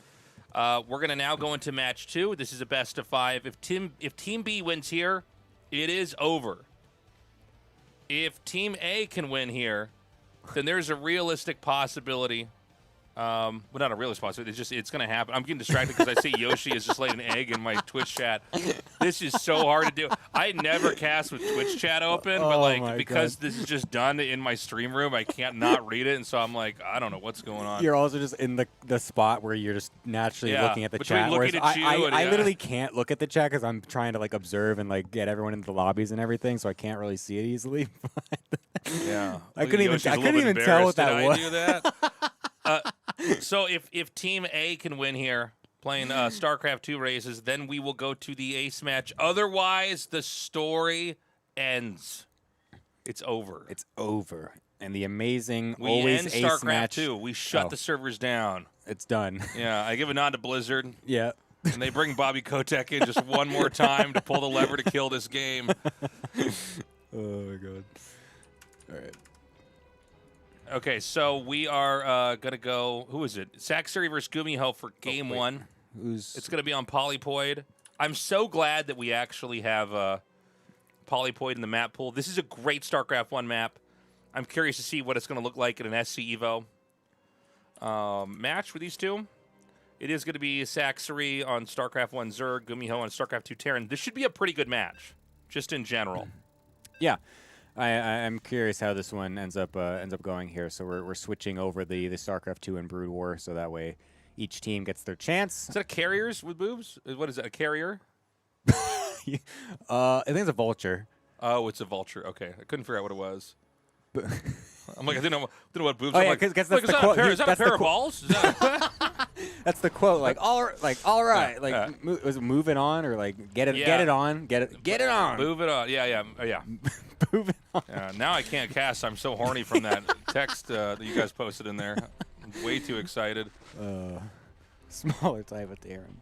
We're going to now go into Match 2. This is a best of 5. If Team B wins here, it is over. If Team A can win here, then there's a realistic possibility. Well, not a realistic possibility. It's going to happen. I'm getting distracted because I see Yoshi has just laid an egg in my Twitch chat. This is so hard to do. I never cast with Twitch chat open, but because this is just done in my stream room, I can't not read it, and so I'm like, I don't know what's going on. You're also just in the spot where you're just naturally looking at the chat. Looking at I literally can't look at the chat because I'm trying to observe and get everyone into the lobbies and everything, so I can't really see it easily. Yeah, I couldn't even tell what that was. I do that. So if Team A can win here, playing StarCraft 2 races, then we will go to the ace match. Otherwise, the story ends. It's over. It's over. And the amazing we always end ace StarCraft match. 2. We shut the servers down. It's done. Yeah, I give a nod to Blizzard. Yeah. And they bring Bobby Kotick in just one more time to pull the lever to kill this game. Oh, my God. All right. Okay, so we are going to go, who is it? Saxer versus Gumiho for Game 1. It's going to be on Polypoid. I'm so glad that we actually have Polypoid in the map pool. This is a great StarCraft 1 map. I'm curious to see what it's going to look like in an SC EVO match with these two. It is going to be Saxer on StarCraft 1 Zerg, Gumiho on StarCraft 2 Terran. This should be a pretty good match, just in general. Yeah. I'm curious how this one ends up going here. So we're switching over the StarCraft 2 and Brood War, so that way each team gets their chance. Is that a carriers with boobs? What is that, a carrier? I think it's a vulture. Oh, it's a vulture. Okay, I couldn't figure out what it was. I'm like, I didn't know what boobs. Oh, I'm yeah, like, because that's the quote. Is that a pair of balls? Is that that's the quote. All right. Was it move it on or get it on, get it on, move it on. Yeah. Move it on. Yeah, now I can't cast. I'm so horny from that text that you guys posted in there. I'm way too excited. Smaller type of theorem.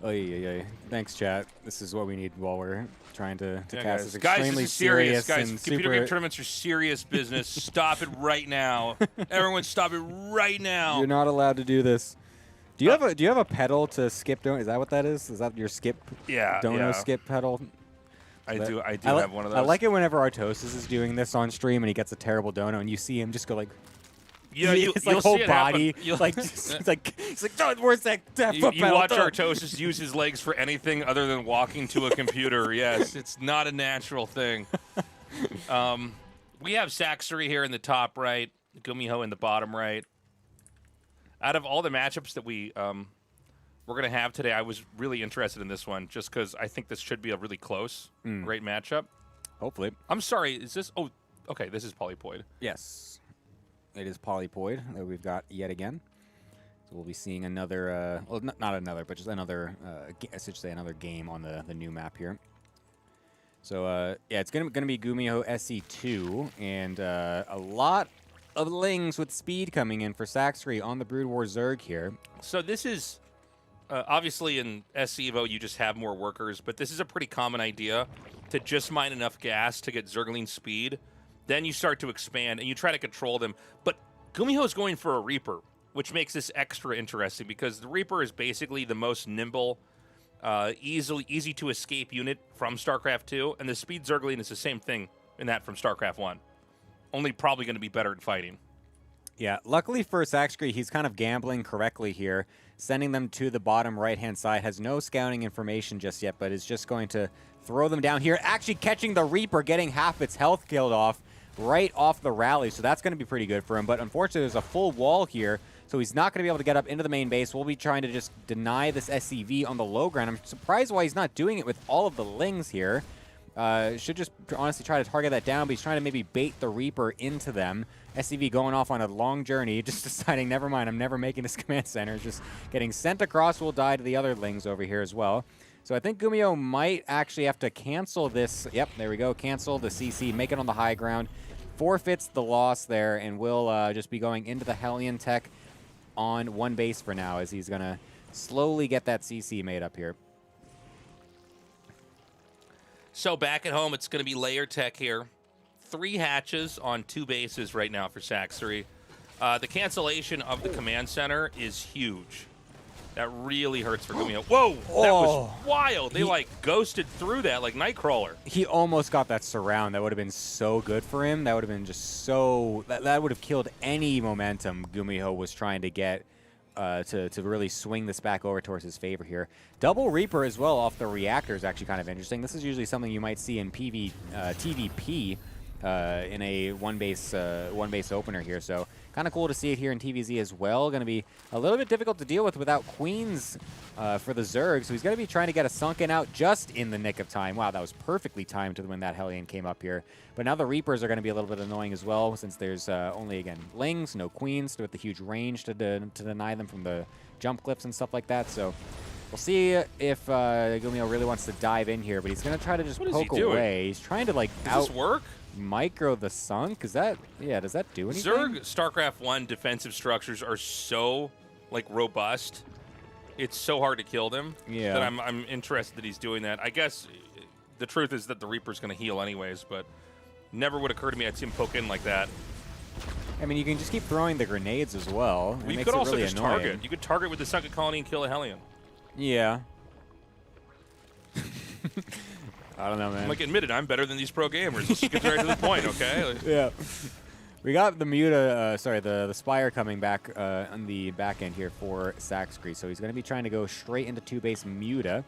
Oh yeah. Thanks, chat. This is what we need while we're trying to cast this extremely this is serious. Guys, Computer game tournaments are serious business. Stop it right now. Everyone, stop it right now. You're not allowed to do this. Do you have a pedal to skip dono? Is that what that is? Is that your skip? Yeah. Dono skip pedal. I do have one of those. I like it whenever Artosis is doing this on stream and he gets a terrible dono and you see him just go Yeah, it's whole body. He's like, oh, where's that foot You pedal? watch Artosis use his legs for anything other than walking to a computer. Yes, it's not a natural thing. We have Saxer here in the top right, Gumiho in the bottom right. Out of all the matchups that we're going to have today, I was really interested in this one just because I think this should be a really close, great matchup. Hopefully. I'm sorry, is this... Oh, okay, this is Polypoid. Yes. It is Polypoid that we've got yet again. So we'll be seeing another, well, not another, but just another, I should say another game on the new map here. So, yeah, it's gonna be Gumiho SE2, and a lot of lings with speed coming in for Saxer on the Brood War Zerg here. So this is, obviously in SC EVO you just have more workers, but this is a pretty common idea to just mine enough gas to get Zergling speed. Then you start to expand, and you try to control them. But Gumiho is going for a Reaper, which makes this extra interesting because the Reaper is basically the most nimble, easy to escape unit from StarCraft 2, and the Speed Zergling is the same thing in that from StarCraft 1. Only probably going to be better at fighting. Yeah, luckily for Saxer, he's kind of gambling correctly here, sending them to the bottom right-hand side, has no scouting information just yet, but is just going to throw them down here, actually catching the Reaper, getting half its health killed off right off the rally, so that's going to be pretty good for him, but unfortunately there's a full wall here, so he's not going to be able to get up into the main base. We'll be trying to just deny this SCV on the low ground. I'm surprised why he's not doing it with all of the Lings here. Should just honestly try to target that down, but he's trying to maybe bait the Reaper into them. SCV going off on a long journey, just deciding, never mind, I'm never making this command center. Just getting sent across, will die to the other Lings over here as well. So I think Gumiho might actually have to cancel this. Yep, there we go. Cancel the CC, make it on the high ground. Forfeits the loss there, and will just be going into the Hellion tech on one base for now, as he's going to slowly get that CC made up here. So back at home, it's going to be layer tech here. 3 hatches on 2 bases right now for Saxer. The cancellation of the command center is huge. That really hurts for Gumiho. Whoa, that was wild. They like ghosted through that like Nightcrawler. He almost got that surround. That would have been so good for him. That would have been just so... That would have killed any momentum Gumiho was trying to get to really swing this back over towards his favor here. Double Reaper as well off the reactor is actually kind of interesting. This is usually something you might see in TVP in a one base opener here. So kind of cool to see it here in TVZ as well. Going to be a little bit difficult to deal with without Queens for the Zerg. So he's going to be trying to get a Sunken out just in the nick of time. Wow, that was perfectly timed when that Hellion came up here. But now the Reapers are going to be a little bit annoying as well, since there's only, again, Lings, no Queens, with the huge range to deny them from the jump clips and stuff like that. So we'll see if Gumiho really wants to dive in here, but he's going to try to just poke away. He's trying to, like, Does this work? Micro the Sunk? Is that, yeah, does that do anything? Zerg StarCraft 1 defensive structures are so, like, robust. It's so hard to kill them that I'm interested that he's doing that. I guess the truth is that the Reaper's going to heal anyways, but never would occur to me I'd see him poke in like that. I mean, you can just keep throwing the grenades as well. You could also just target. You could target with the Sunken Colony and kill a Hellion. Yeah. I don't know, man. Like, admit it, I'm better than these pro gamers. Let's get right to the point, okay? Like, yeah. We got the Muta, sorry, the Spire coming back on the back end here for Saxer. So he's going to be trying to go straight into 2-base Muta.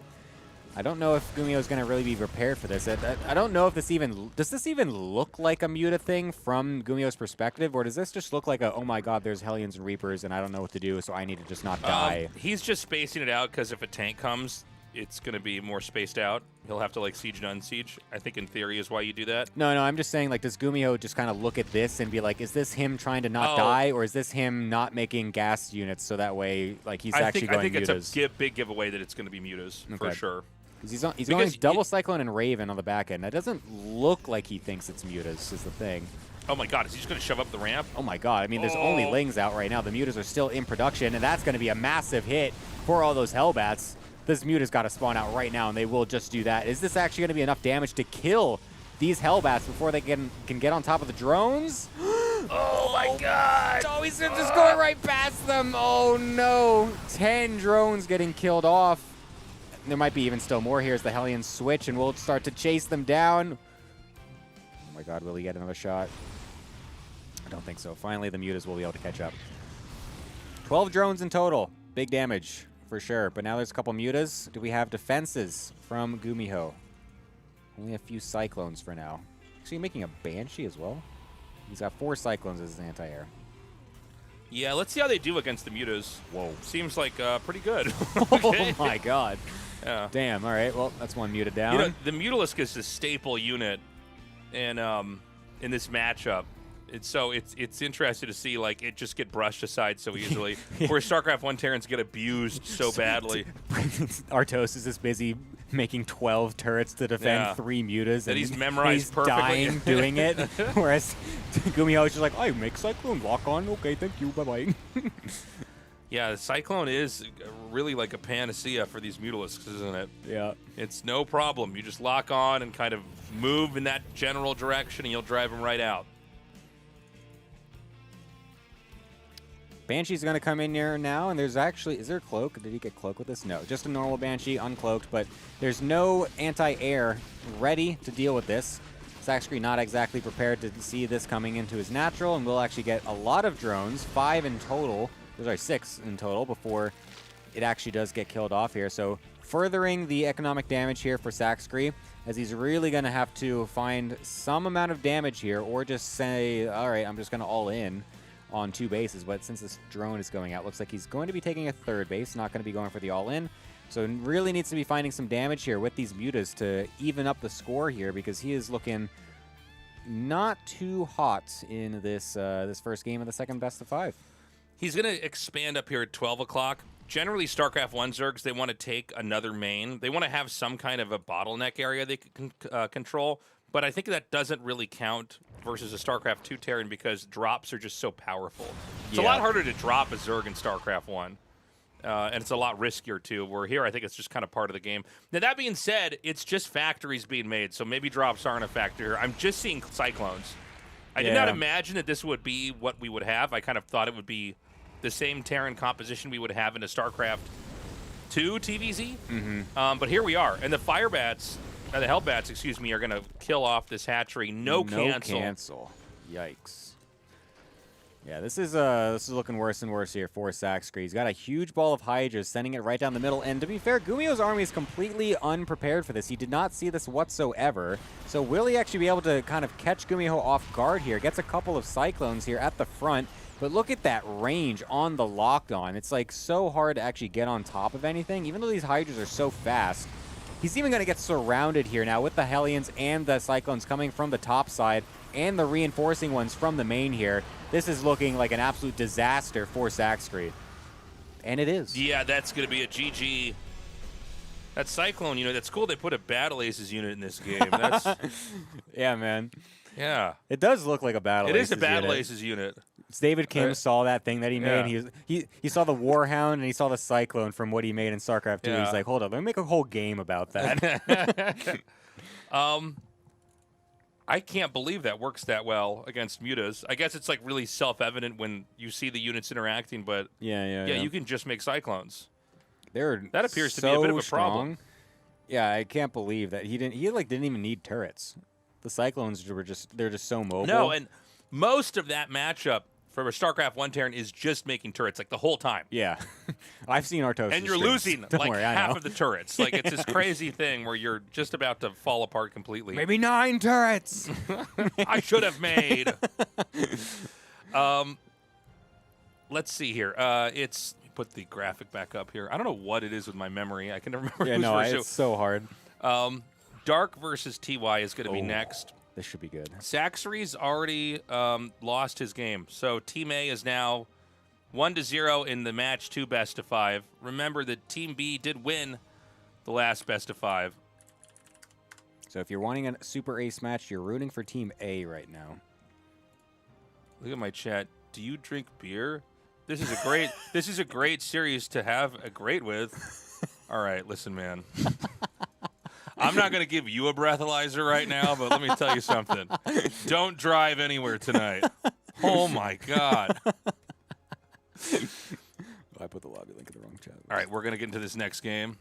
I don't know if Gumiho is going to really be prepared for this. I don't know if this even... Does this even look like a Muta thing from Gumiho's perspective? Or does this just look like a, oh my god, there's Hellions and Reapers and I don't know what to do, so I need to just not die? He's just spacing it out because if a tank comes, it's going to be more spaced out. He'll have to, like, siege and unsiege. I think in theory is why you do that. No, I'm just saying, like, does Gumiho just kind of look at this and be like, is this him trying to not die, or is this him not making gas units so that way, like, he's actually going Mutas? I think it's a big giveaway that it's going to be Mutas, for sure. He's going double Cyclone and Raven on the back end. That doesn't look like he thinks it's Mutas, is the thing. Oh my god, is he just going to shove up the ramp? Oh my god, I mean, there's only Lings out right now. The Mutas are still in production, and that's going to be a massive hit for all those Hellbats. This Muta's got to spawn out right now, and they will just do that. Is this actually going to be enough damage to kill these Hellbats before they can get on top of the drones? Oh my god! Oh, he's just going right past them. Oh no. 10 drones getting killed off. There might be even still more here as the Hellions switch, and we'll start to chase them down. Oh my god, will he get another shot? I don't think so. Finally, the Mutas will be able to catch up. 12 drones in total. Big damage, for sure. But now there's a couple Mutas. Do we have defenses from Gumiho? Only a few Cyclones for now. Actually making a Banshee as well. He's got 4 Cyclones as his anti-air. Yeah, let's see how they do against the Mutas. Whoa. Seems like pretty good. Okay. Oh my god. Yeah. Damn, all right. Well, that's one Muta down. You know, the Mutalisk is a staple unit in this matchup. It's interesting to see, like, it just get brushed aside so easily. Where StarCraft 1 Terrans get abused so badly. Artos is just busy making 12 turrets to defend 3 Mutas. That he's memorized perfectly. Dying doing it. Whereas Gumiho is just like, I make Cyclone lock on. Okay, thank you. Bye-bye. Yeah, the Cyclone is really like a panacea for these Mutalisks, isn't it? Yeah. It's no problem. You just lock on and kind of move in that general direction, and you'll drive them right out. Banshee's going to come in here now, and there's actually... Is there a cloak? Did he get cloak with this? No, just a normal Banshee, uncloaked, but there's no anti-air ready to deal with this. Saxer not exactly prepared to see this coming into his natural, and we'll actually get a lot of drones, 5 in total, sorry, 6 in total, before it actually does get killed off here. So furthering the economic damage here for Saxer, as he's really going to have to find some amount of damage here, or just say, all right, I'm just going to all in on 2 bases. But since this drone is going out, looks like he's going to be taking a 3rd base, not going to be going for the all-in. So really needs to be finding some damage here with these mutas to even up the score here, because he is looking not too hot in this this first game of the second best of 5. He's going to expand up here at 12 o'clock. Generally, StarCraft 1 Zergs, they want to take another main. They want to have some kind of a bottleneck area they can control, but I think that doesn't really count versus a StarCraft 2 Terran because drops are just so powerful. It's a lot harder to drop a Zerg in StarCraft 1. And it's a lot riskier, too, where here I think it's just kind of part of the game. Now, that being said, it's just factories being made, so maybe drops aren't a factor here. I'm just seeing Cyclones. I did not imagine that this would be what we would have. I kind of thought it would be the same Terran composition we would have in a StarCraft 2 TVZ. But here we are. And the Firebats, the Hellbats, excuse me, are going to kill off this hatchery. No cancel. Yikes. Yeah, this is looking worse and worse here for Saxer. He's got a huge ball of Hydras, sending it right down the middle. And to be fair, Gumiho's army is completely unprepared for this. He did not see this whatsoever. So will he actually be able to kind of catch Gumiho off guard here? Gets a couple of Cyclones here at the front. But look at that range on the locked-on. It's like so hard to actually get on top of anything, even though these Hydras are so fast. He's even going to get surrounded here now with the Hellions and the Cyclones coming from the top side and the reinforcing ones from the main here. This is looking like an absolute disaster for Saxer. And it is. Yeah, that's going to be a GG. That Cyclone unit, that's cool they put a Battle Aces unit in this game. That's yeah, man. Yeah. It does look like a Battle Aces unit. It is a Battle Aces unit. David Kim saw that thing that he made. He saw the Warhound and he saw the Cyclone from what he made in StarCraft 2. He's like, hold on, let me make a whole game about that. I can't believe that works that well against mutas. I guess it's like really self-evident when you see the units interacting, but yeah, you can just make Cyclones. That appears to be a bit of a problem. Yeah, I can't believe that he didn't even need turrets. The Cyclones were they're just so mobile. No, and most of that matchup for a StarCraft 1 Terran is just making turrets, like the whole time. Yeah. I've seen Artosis. And you're losing like half of the turrets. Like it's this crazy thing where you're just about to fall apart completely. Maybe 9 turrets. I should have made. Let's see here. Let me put the graphic back up here. I don't know what it is with my memory. I can never remember. Yeah, no, it's so hard. Dark versus TY is going to be next. This should be good. Saxery's already lost his game. So Team A is now 1-0 in the match 2 best of 5. Remember that Team B did win the last best of 5. So if you're wanting a super ace match, you're rooting for Team A right now. Look at my chat. Do you drink beer? This is a great this is a great series to have a great with. All right, listen, man. I'm not going to give you a breathalyzer right now, but let me tell you something. Don't drive anywhere tonight. Oh, my God. I put the lobby link in the wrong chat. All right, we're going to get into this next game.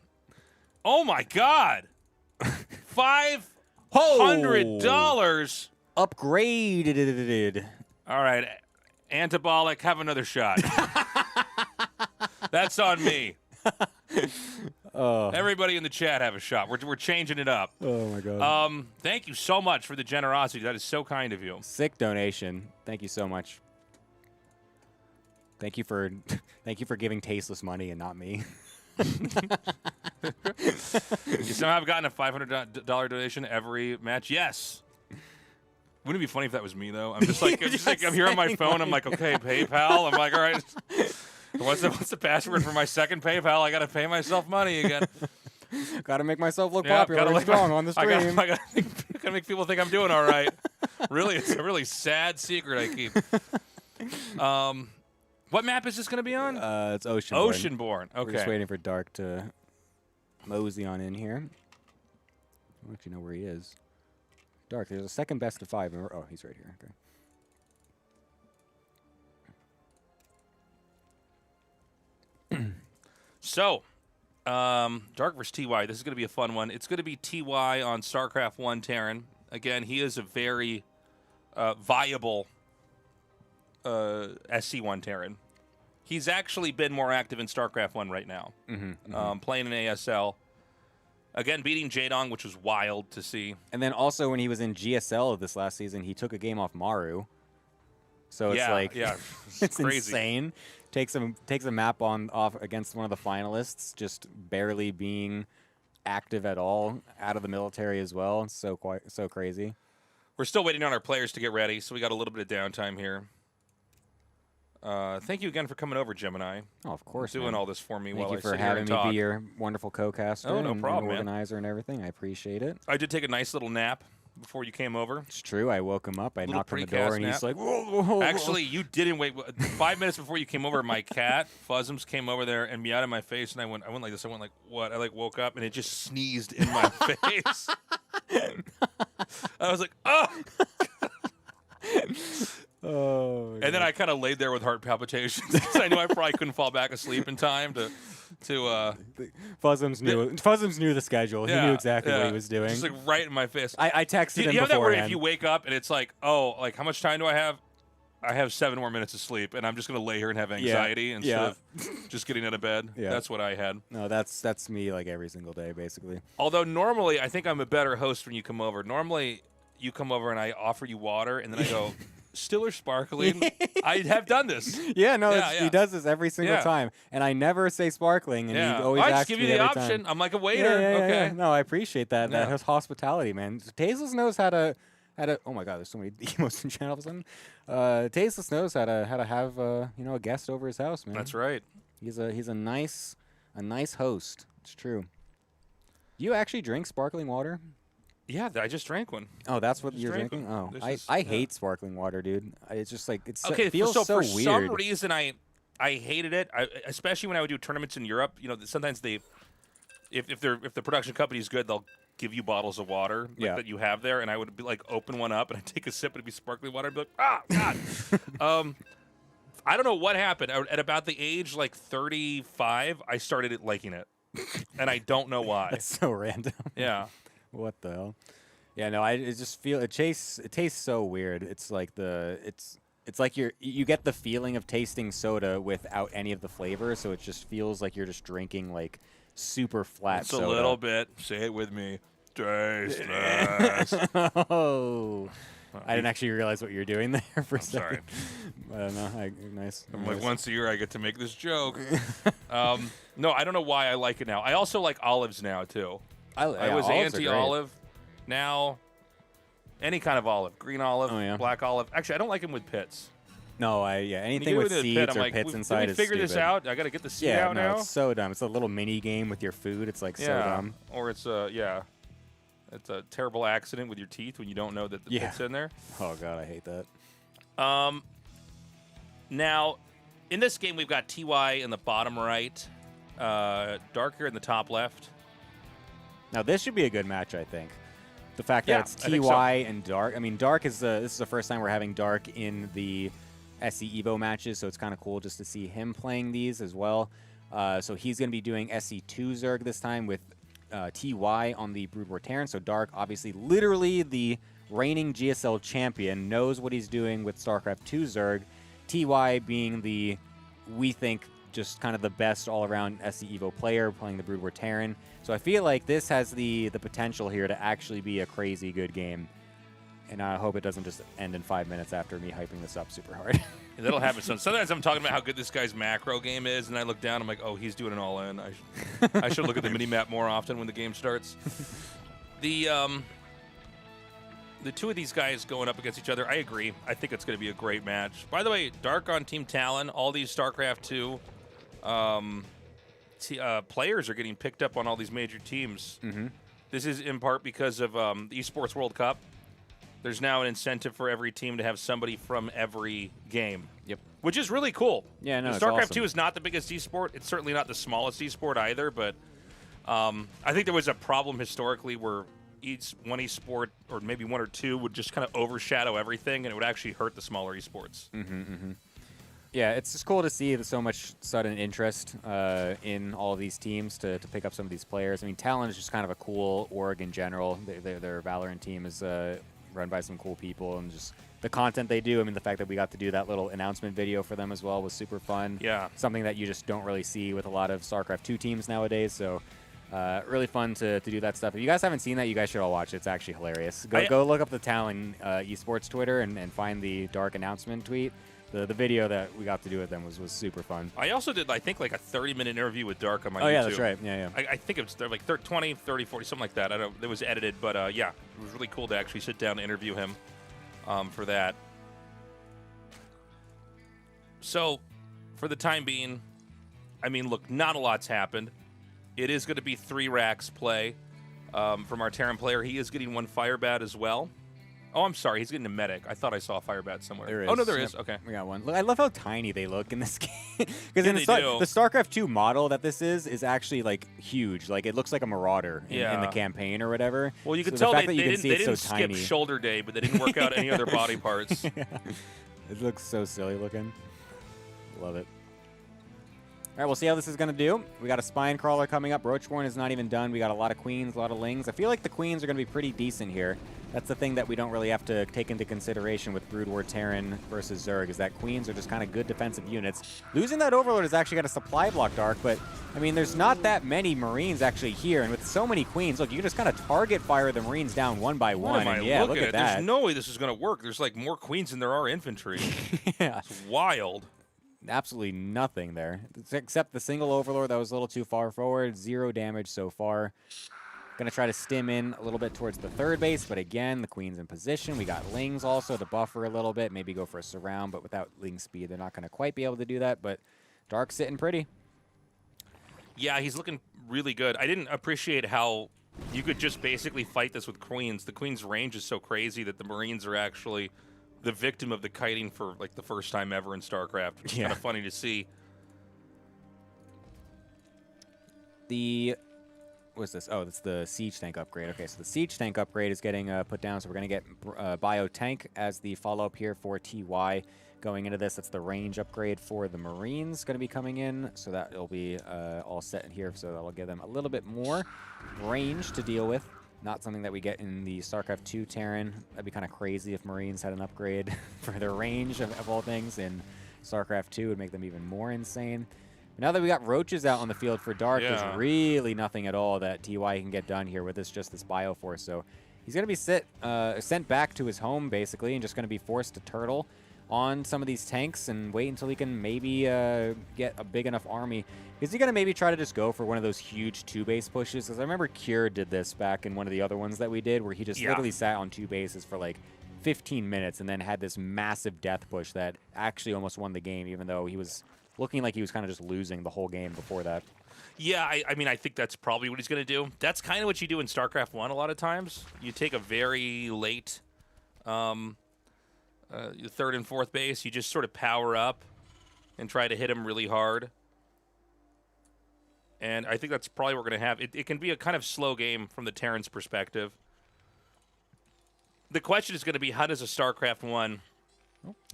Oh, my God. $500. Upgraded. All right. Antabolic, have another shot. That's on me. Everybody in the chat have a shot. We're changing it up. Oh my God. Thank you so much for the generosity. That is so kind of you. Sick donation. Thank you so much. Thank you for giving Tasteless money and not me. You somehow have gotten a $500 donation every match. Yes. Wouldn't it be funny if that was me though? I'm just like I'm here on my phone. I'm like, okay, PayPal. I'm like, all right. What's the password for my second PayPal? I got to pay myself money again. Got to make myself look popular and strong on the stream. I got to make people think I'm doing all right. Really, it's a really sad secret I keep. What map is this going to be on? It's Oceanborn. Oceanborn. Okay. We're just waiting for Dark to mosey on in here. I don't actually know where he is. Dark, there's a second best of 5. Oh, he's right here. Okay. So, Dark versus TY. This is going to be a fun one. It's going to be TY on StarCraft 1 Terran. Again, he is a very viable SC1 Terran. He's actually been more active in StarCraft 1 right now, playing in ASL. Again, beating Jaedong, which was wild to see. And then also when he was in GSL this last season, he took a game off Maru. So it's it's crazy. Insane. Takes a map off against one of the finalists, just barely being active at all, out of the military as well. It's so crazy. We're still waiting on our players to get ready, so we got a little bit of downtime here. Thank you again for coming over, Gemini. Oh, of course. Doing all this for me while I sit Thank you for here and having me talk. be your wonderful co-caster no problem, and organizer and everything. I appreciate it. I did take a nice little nap before you came over. It's true. I woke him up. I knocked on the door, and he's like, whoa, whoa, whoa. Actually, you didn't wait. 5 minutes before you came over, my cat, Fuzzums, came over there and meowed in my face, and I went like this. I went like, what? I woke up, and it just sneezed in my face. I was like, oh! Oh, and then I kind of laid there with heart palpitations because I knew I probably couldn't fall back asleep in time to Fuzzums knew the schedule. He knew exactly what he was doing. Just like right in my face. I texted him you have that where beforehand. if you wake up and it's like, oh, like how much time do I have? I have 7 more minutes of sleep, and I'm just gonna lay here and have anxiety instead of just getting out of bed. Yeah. That's what I had. No, that's me like every single day, basically. Although normally I think I'm a better host when you come over. Normally you come over and I offer you water, and then I go, still or sparkling? I have done this. Yeah, no, he does this every single time, and I never say sparkling, and he always I asks just give me you the every option. time. I'm like a waiter. Yeah, okay. No, I appreciate that. That has hospitality, man. Tasteless knows how to. Oh my God, there's so many emotes in chat all of a sudden. Tasteless knows how to have a guest over his house, man. That's right. He's a nice host. It's true. Do you actually drink sparkling water? Yeah, I just drank one. Oh, that's what you're drinking? Oh, I hate sparkling water, dude. It's just like it feels so for weird. some reason I hated it, especially when I would do tournaments in Europe. You know, sometimes if the production company is good, they'll give you bottles of water that you have there, and I would be like open one up and I'd take a sip and it'd be sparkling water. I'd be like, ah, God. I don't know what happened. At about the age like 35, I started liking it, and I don't know why. That's so random. Yeah. What the hell? Yeah, no, I just feel it tastes so weird. It's like it's like you get the feeling of tasting soda without any of the flavor, so it just feels like you're just drinking like super flat soda. It's a little bit. Say it with me. Tasteless. Oh. I didn't actually realize what you were doing there for a second. Sorry. I don't know. Nice. I'm like, once a year I get to make this joke. No, I don't know why I like it now. I also like olives now, too. I was anti-olive. Now, any kind of olive. Green olive, black olive. Actually, I don't like them with pits. No, anything with seeds or pits inside is stupid. Did we figure this out? I got to get the seed out now? It's so dumb. It's a little mini game with your food. It's like so dumb. Or it's it's a terrible accident with your teeth when you don't know that the pit's in there. Oh, God, I hate that. Now, in this game, we've got TY in the bottom right, Dark here in the top left. Now, this should be a good match, I think. The fact that it's TY and Dark. I mean, Dark is this is the first time we're having Dark in the SC EVO matches, so it's kind of cool just to see him playing these as well. So he's going to be doing SC2 Zerg this time with TY on the Brood War Terran. So Dark, obviously, literally the reigning GSL champion, knows what he's doing with StarCraft 2 Zerg. TY being we think, just kind of the best all-around SC EVO player playing the Brood War Terran. So I feel like this has the potential here to actually be a crazy good game. And I hope it doesn't just end in 5 minutes after me hyping this up super hard. That'll happen. Sometimes I'm talking about how good this guy's macro game is, and I look down, I'm like, oh, he's doing it all in. I should look at the mini-map more often when the game starts. The two of these guys going up against each other, I agree. I think it's going to be a great match. By the way, Dark on Team Talon, all these StarCraft 2 players are getting picked up on all these major teams. Mm-hmm. This is in part because of the Esports World Cup. There's now an incentive for every team to have somebody from every game. Yep. Which is really cool. Yeah, no, StarCraft awesome. 2 is not the biggest esport. It's certainly not the smallest esport either, but I think there was a problem historically where one esport, or maybe one or two, would just kind of overshadow everything, and it would actually hurt the smaller esports. Mm-hmm, mm-hmm. Yeah, it's just cool to see so much sudden interest in all of these teams to pick up some of these players. I mean, Talon is just kind of a cool org in general. Their Valorant team is run by some cool people, and just the content they do. I mean, the fact that we got to do that little announcement video for them as well was super fun. Yeah. Something that you just don't really see with a lot of StarCraft 2 teams nowadays. So really fun to do that stuff. If you guys haven't seen that, you guys should all watch it. It's actually hilarious. Go look up the Talon esports Twitter and find the Dark announcement tweet. The video that we got to do with them was super fun. I also did, I think, like a 30-minute interview with Dark on my YouTube. Oh, yeah, that's right. Yeah. I think it was like 20, 30, 40, something like that. I don't. It was edited, but yeah, it was really cool to actually sit down and interview him for that. So, for the time being, I mean, look, not a lot's happened. It is going to be 3 racks play from our Terran player. He is getting 1 fire bat as well. Oh, I'm sorry. He's getting a medic. I thought I saw a fire bat somewhere. There is. Oh, no, there is. Okay. We got 1. Look, I love how tiny they look in this game. Because Yeah, in the StarCraft 2 model that this is actually, like, huge. Like, it looks like a Marauder in the campaign or whatever. Well, you can so tell the fact they that you can see didn't it's so skip tiny. shoulder day, but they didn't work out any other body parts. Yeah. It looks so silly looking. Love it. All right, we'll see how this is going to do. We got a Spine Crawler coming up. Roachborn is not even done. We got a lot of Queens, a lot of Lings. I feel like the Queens are going to be pretty decent here. That's the thing that we don't really have to take into consideration with Brood War Terran versus Zerg, is that Queens are just kind of good defensive units. Losing that Overlord has actually got a supply block, Dark, but, I mean, there's not that many Marines actually here, and with so many Queens, look, you can just kind of target fire the Marines down one by one. And yeah, look at that. There's no way this is going to work. There's, like, more Queens than there are infantry. Yeah. It's wild. Absolutely nothing there, except the single Overlord that was a little too far forward. 0 damage so far. Going to try to stim in a little bit towards the 3rd base, but again, the Queen's in position. We got Lings also to buffer a little bit, maybe go for a surround, but without Ling speed, they're not going to quite be able to do that, but Dark's sitting pretty. Yeah, he's looking really good. I didn't appreciate how you could just basically fight this with Queens. The Queen's range is so crazy that the Marines are actually the victim of the kiting for, like, the first time ever in StarCraft, which is kind of funny to see. What's this? Oh, that's the Siege Tank upgrade. Okay, so the Siege Tank upgrade is getting put down, so we're going to get Bio Tank as the follow-up here for TY going into this. That's the range upgrade for the Marines going to be coming in, so that will be all set in here, so that'll give them a little bit more range to deal with. Not something that we get in the StarCraft 2 Terran. That'd be kind of crazy if Marines had an upgrade for their range of all things in StarCraft 2. It would make them even more insane. Now that we got Roaches out on the field for Dark, there's really nothing at all that TY can get done here with just this Bioforce. So he's going to be sent back to his home, basically, and just going to be forced to turtle on some of these tanks and wait until he can maybe get a big enough army. Is he going to maybe try to just go for one of those huge 2-base pushes? Because I remember Cure did this back in one of the other ones that we did, where he just literally sat on 2 bases for like 15 minutes and then had this massive death push that actually almost won the game, even though he was looking like he was kind of just losing the whole game before that. Yeah, I mean, I think that's probably what he's going to do. That's kind of what you do in StarCraft 1 a lot of times. You take a very late your 3rd and 4th base. You just sort of power up and try to hit him really hard. And I think that's probably what we're going to have. It can be a kind of slow game from the Terran's perspective. The question is going to be, how does a StarCraft 1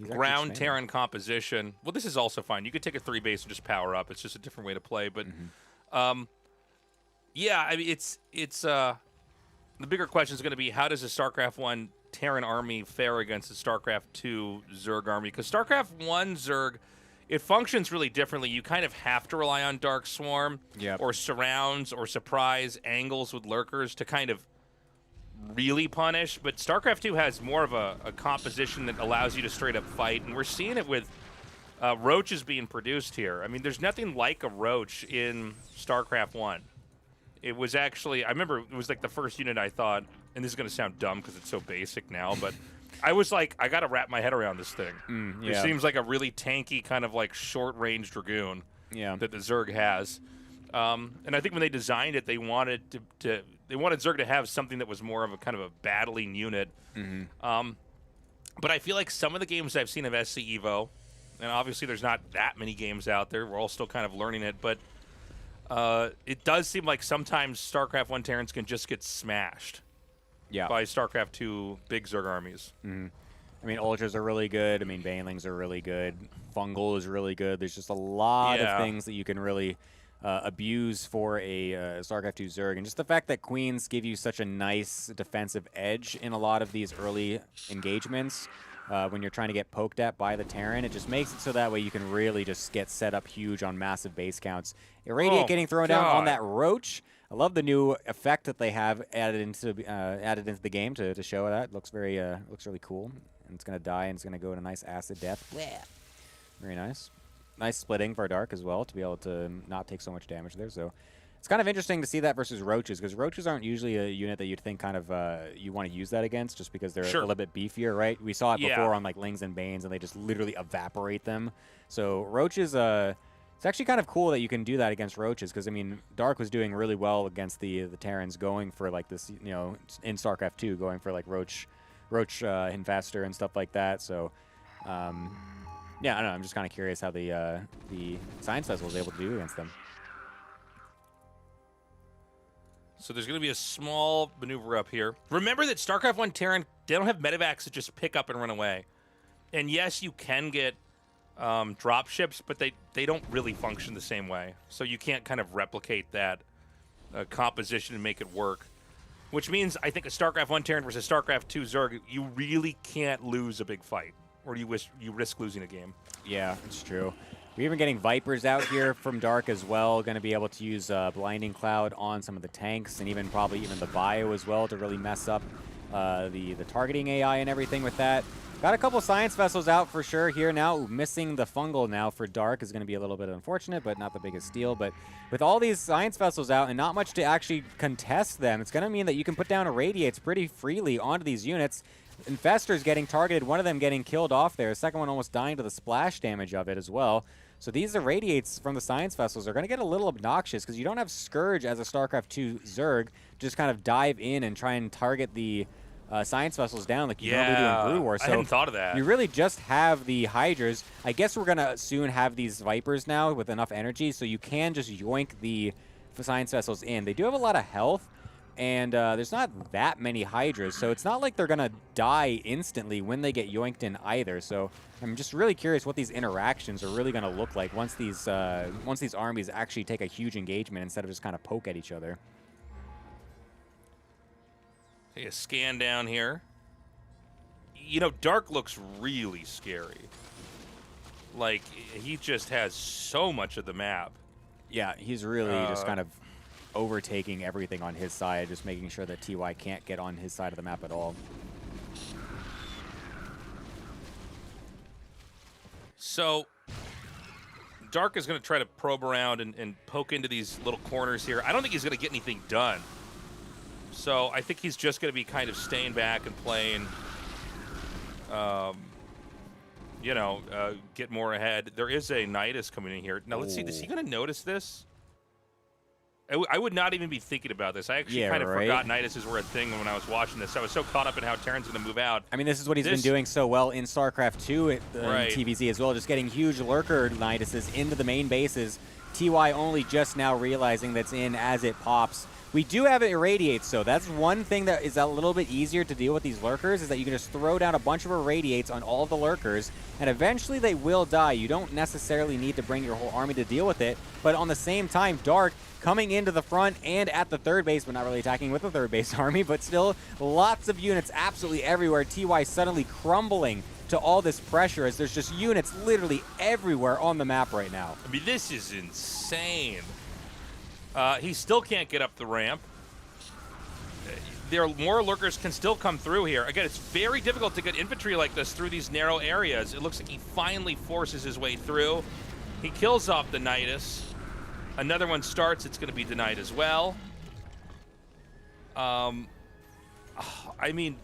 ground Terran composition? Well, this is also fine. You could take a 3 base and just power up. It's just a different way to play. But, yeah, I mean, it's the bigger question is going to be, how does a StarCraft 1 Terran army fare against the StarCraft 2 Zerg army? Because StarCraft 1 Zerg, it functions really differently. You kind of have to rely on Dark Swarm or surrounds or surprise angles with lurkers to kind of really punish, but StarCraft 2 has more of a composition that allows you to straight up fight, and we're seeing it with roaches being produced here. I mean, there's nothing like a roach in StarCraft 1. It was actually, I remember it was like the first unit I thought, and this is going to sound dumb because it's so basic now, but I was like, I got to wrap my head around this thing. It seems like a really tanky kind of like short-range Dragoon that the Zerg has. And I think when they designed it, they wanted they wanted Zerg to have something that was more of a kind of a battling unit. But I feel like some of the games I've seen of SC EVO, and obviously there's not that many games out there, we're all still kind of learning it, but it does seem like sometimes StarCraft 1 Terrans can just get smashed by StarCraft 2 big Zerg armies. I mean, Ultras are really good. I mean, Banelings are really good. Fungal is really good. There's just a lot of things that you can really abuse for a StarCraft 2 Zerg. And just the fact that Queens give you such a nice defensive edge in a lot of these early engagements when you're trying to get poked at by the Terran, it just makes it so that way you can really just get set up huge on massive base counts. Irradiate getting thrown down on that Roach. I love the new effect that they have added into the game to show that. It looks looks really cool. And it's gonna die and it's gonna go in a nice acid death. Blech. Very nice. Nice splitting for Dark as well to be able to not take so much damage there. So it's kind of interesting to see that versus Roaches, because Roaches aren't usually a unit that you'd think kind of you want to use that against, just because they're a little bit beefier, right? We saw it before on like Lings and Banes, and they just literally evaporate them. So Roaches, it's actually kind of cool that you can do that against Roaches, because I mean, Dark was doing really well against the Terrans, going for like this, you know, in StarCraft 2, going for like Roach Infestor and stuff like that. So yeah, I don't know. I'm just kind of curious how the Science Vessel was able to do against them. So there's going to be a small maneuver up here. Remember that StarCraft 1 Terran, they don't have medevacs that just pick up and run away. And yes, you can get drop ships, but they don't really function the same way. So you can't kind of replicate that composition and make it work. Which means I think a StarCraft 1 Terran versus StarCraft 2 Zerg, you really can't lose a big fight. Or you risk losing a game. Yeah, it's true. We're even getting Vipers out here from Dark as well. Going to be able to use Blinding Cloud on some of the tanks, and probably even the bio as well, to really mess up the targeting AI and everything with that. Got a couple Science Vessels out for sure here now. Missing the Fungal now for Dark is going to be a little bit unfortunate, but not the biggest deal. But with all these Science Vessels out and not much to actually contest them, it's going to mean that you can put down Irradiates pretty freely onto these units. Infestor's getting targeted, one of them getting killed off there. The second one almost dying to the splash damage of it as well. So these Irradiates from the Science Vessels are going to get a little obnoxious, because you don't have Scourge as a StarCraft 2 Zerg just kind of dive in and try and target the Science Vessels down like you normally do in Brood War. So I hadn't thought of that. You really just have the Hydras. I guess we're going to soon have these Vipers now with enough energy, so you can just yoink the Science Vessels in. They do have a lot of health, and there's not that many Hydras, so it's not like they're going to die instantly when they get yoinked in either. So I'm just really curious what these interactions are really going to look like once these armies actually take a huge engagement instead of just kind of poke at each other. Take a scan down here. You know, Dark looks really scary. Like, he just has so much of the map. Yeah, he's really just kind of overtaking everything on his side, just making sure that TY can't get on his side of the map at all. So Dark is going to try to probe around and poke into these little corners here. I don't think he's going to get anything done. So I think he's just going to be kind of staying back and playing, you know, get more ahead. There is a Nidus coming in here. Now, let's see. Is he going to notice this? I would not even be thinking about this. I actually kind of forgot Niduses were a thing when I was watching this. I was so caught up in how Terran's going to move out. I mean, this is what he's been doing so well in StarCraft 2 in TVZ as well, just getting huge lurker Niduses into the main bases. TY only just now realizing that's in as it pops. We do have it Irradiates, so that's one thing that is a little bit easier to deal with these lurkers, is that you can just throw down a bunch of Irradiates on all of the lurkers, and eventually they will die. You don't necessarily need to bring your whole army to deal with it, but on the same time, Dark coming into the front and at the third base, but not really attacking with the third base army, but still lots of units absolutely everywhere. TY suddenly crumbling to all this pressure as there's just units literally everywhere on the map right now. I mean, this is insane. He still can't get up the ramp. There are more lurkers can still come through here. Again, it's very difficult to get infantry like this through these narrow areas. It looks like he finally forces his way through. He kills off the Nidus. Another one starts. It's going to be denied as well. I mean,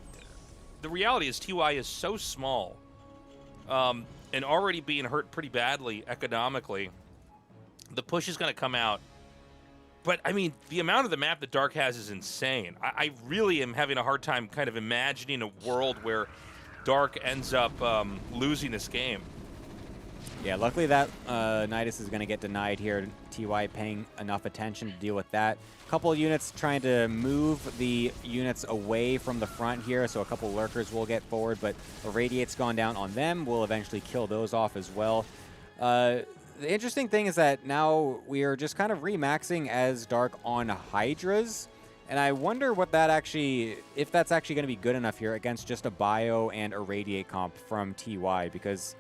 the reality is TY is so small and already being hurt pretty badly economically. The push is going to come out. But, I mean, the amount of the map that Dark has is insane. I really am having a hard time kind of imagining a world where Dark ends up losing this game. Yeah, luckily that Nidus is going to get denied here. TY paying enough attention to deal with that. Couple of units trying to move the units away from the front here, so a couple lurkers will get forward, but Irradiate's gone down on them. We'll eventually kill those off as well. The interesting thing is that now we are just kind of remaxing as Dark on Hydras, and I wonder what that actually, if that's actually going to be good enough here against just a Bio and Irradiate comp from TY, because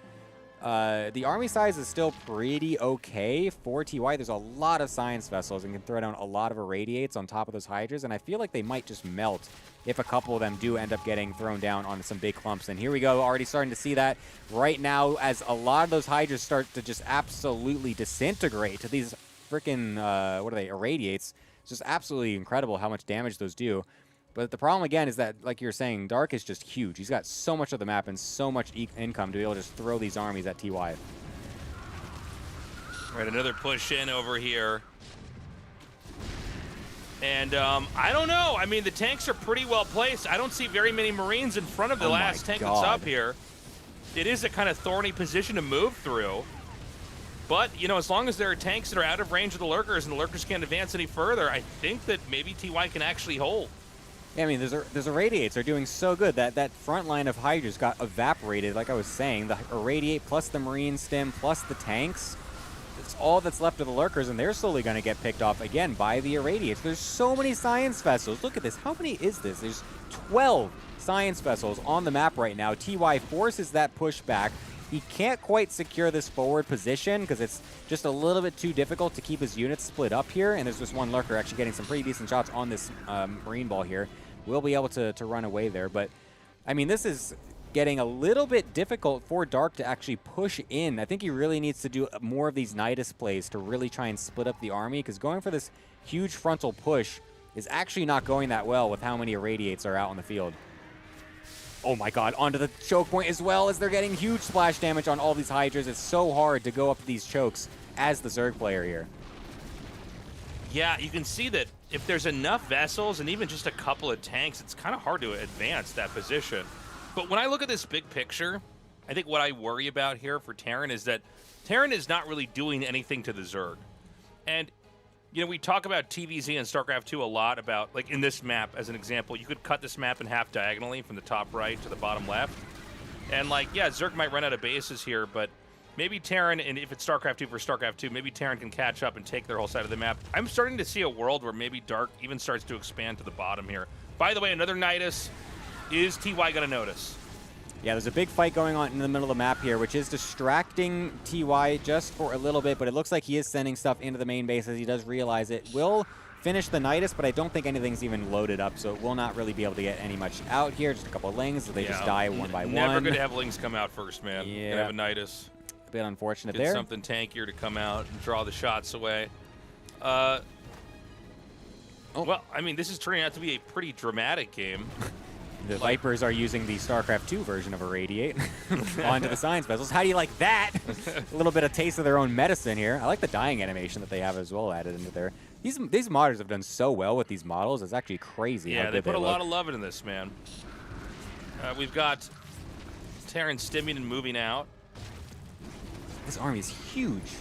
the army size is still pretty okay for TY. There's a lot of Science Vessels and can throw down a lot of Irradiates on top of those Hydras, and I feel like they might just melt if a couple of them do end up getting thrown down on some big clumps. And here we go, already starting to see that right now as a lot of those Hydras start to just absolutely disintegrate to these freaking, what are they, Irradiates. It's just absolutely incredible how much damage those do. But the problem, again, is that, like you're saying, Dark is just huge. He's got so much of the map and so much income to be able to just throw these armies at TY. All right, another push in over here. And I don't know. I mean, the tanks are pretty well placed. I don't see very many Marines in front of the last tank that's up here. It is a kind of thorny position to move through. But, you know, as long as there are tanks that are out of range of the Lurkers and the Lurkers can't advance any further, I think that maybe TY can actually hold. Yeah, I mean, there's Irradiates are doing so good that that front line of Hydras got evaporated, like I was saying. The Irradiate plus the Marine Stim plus the tanks, it's all that's left of the Lurkers, and they're slowly going to get picked off again by the Irradiates. There's so many Science Vessels. Look at this. How many is this? There's 12 Science Vessels on the map right now. TY forces that push back. He can't quite secure this forward position because it's just a little bit too difficult to keep his units split up here. And there's just one Lurker actually getting some pretty decent shots on this Marine Ball here. We'll be able to run away there. But, I mean, this is getting a little bit difficult for Dark to actually push in. I think he really needs to do more of these Nidus plays to really try and split up the army, because going for this huge frontal push is actually not going that well with how many Irradiates are out on the field. Oh my god, onto the choke point as well, as they're getting huge splash damage on all these Hydras. It's so hard to go up to these chokes as the Zerg player here. Yeah, you can see that if there's enough vessels and even just a couple of tanks, it's kind of hard to advance that position. But when I look at this big picture, I think what I worry about here for Terran is that Terran is not really doing anything to the Zerg. And, you know, we talk about TVZ and StarCraft 2 a lot about, like in this map, as an example, you could cut this map in half diagonally from the top right to the bottom left. And, like, yeah, Zerg might run out of bases here, but maybe Terran, and if it's StarCraft 2 for StarCraft 2, maybe Terran can catch up and take their whole side of the map. I'm starting to see a world where maybe Dark even starts to expand to the bottom here. By the way, another Nidus. Is TY going to notice? Yeah, there's a big fight going on in the middle of the map here, which is distracting TY just for a little bit, but it looks like he is sending stuff into the main base as he does realize it. Will finish the Nidus, but I don't think anything's even loaded up, so it will not really be able to get any much out here. Just a couple of Lings, so they just die one by one. Never going to have Lings come out first, man. Yeah. Going to have a Nidus. A bit unfortunate Get there. Something tankier to come out and draw the shots away. Well, I mean, this is turning out to be a pretty dramatic game. The Vipers are using the StarCraft 2 version of Irradiate onto the Science Vessels. How do you like that? A little bit of taste of their own medicine here. I like the dying animation that they have as well added into there. These modders have done so well with these models. It's actually crazy. Yeah, they put a lot of love into this, man. We've got Terran stimming and moving out. This army is huge.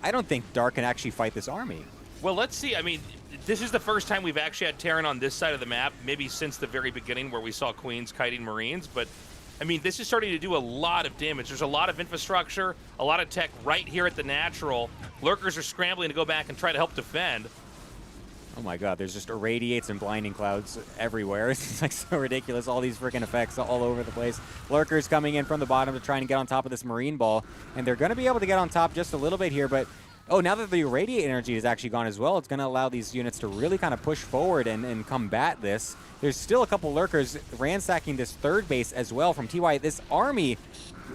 I don't think Dark can actually fight this army. Well, let's see. I mean, this is the first time we've actually had Terran on this side of the map, maybe since the very beginning where we saw Queens kiting Marines. But, I mean, this is starting to do a lot of damage. There's a lot of infrastructure, a lot of tech right here at the natural. Lurkers are scrambling to go back and try to help defend. Oh my god, there's just Irradiates and Blinding Clouds everywhere. It's like so ridiculous, all these freaking effects all over the place. Lurkers coming in from the bottom to try and get on top of this Marine Ball. And they're going to be able to get on top just a little bit here, but oh, now that the Irradiate energy is actually gone as well, it's going to allow these units to really kind of push forward and combat this. There's still a couple Lurkers ransacking this third base as well from TY. This army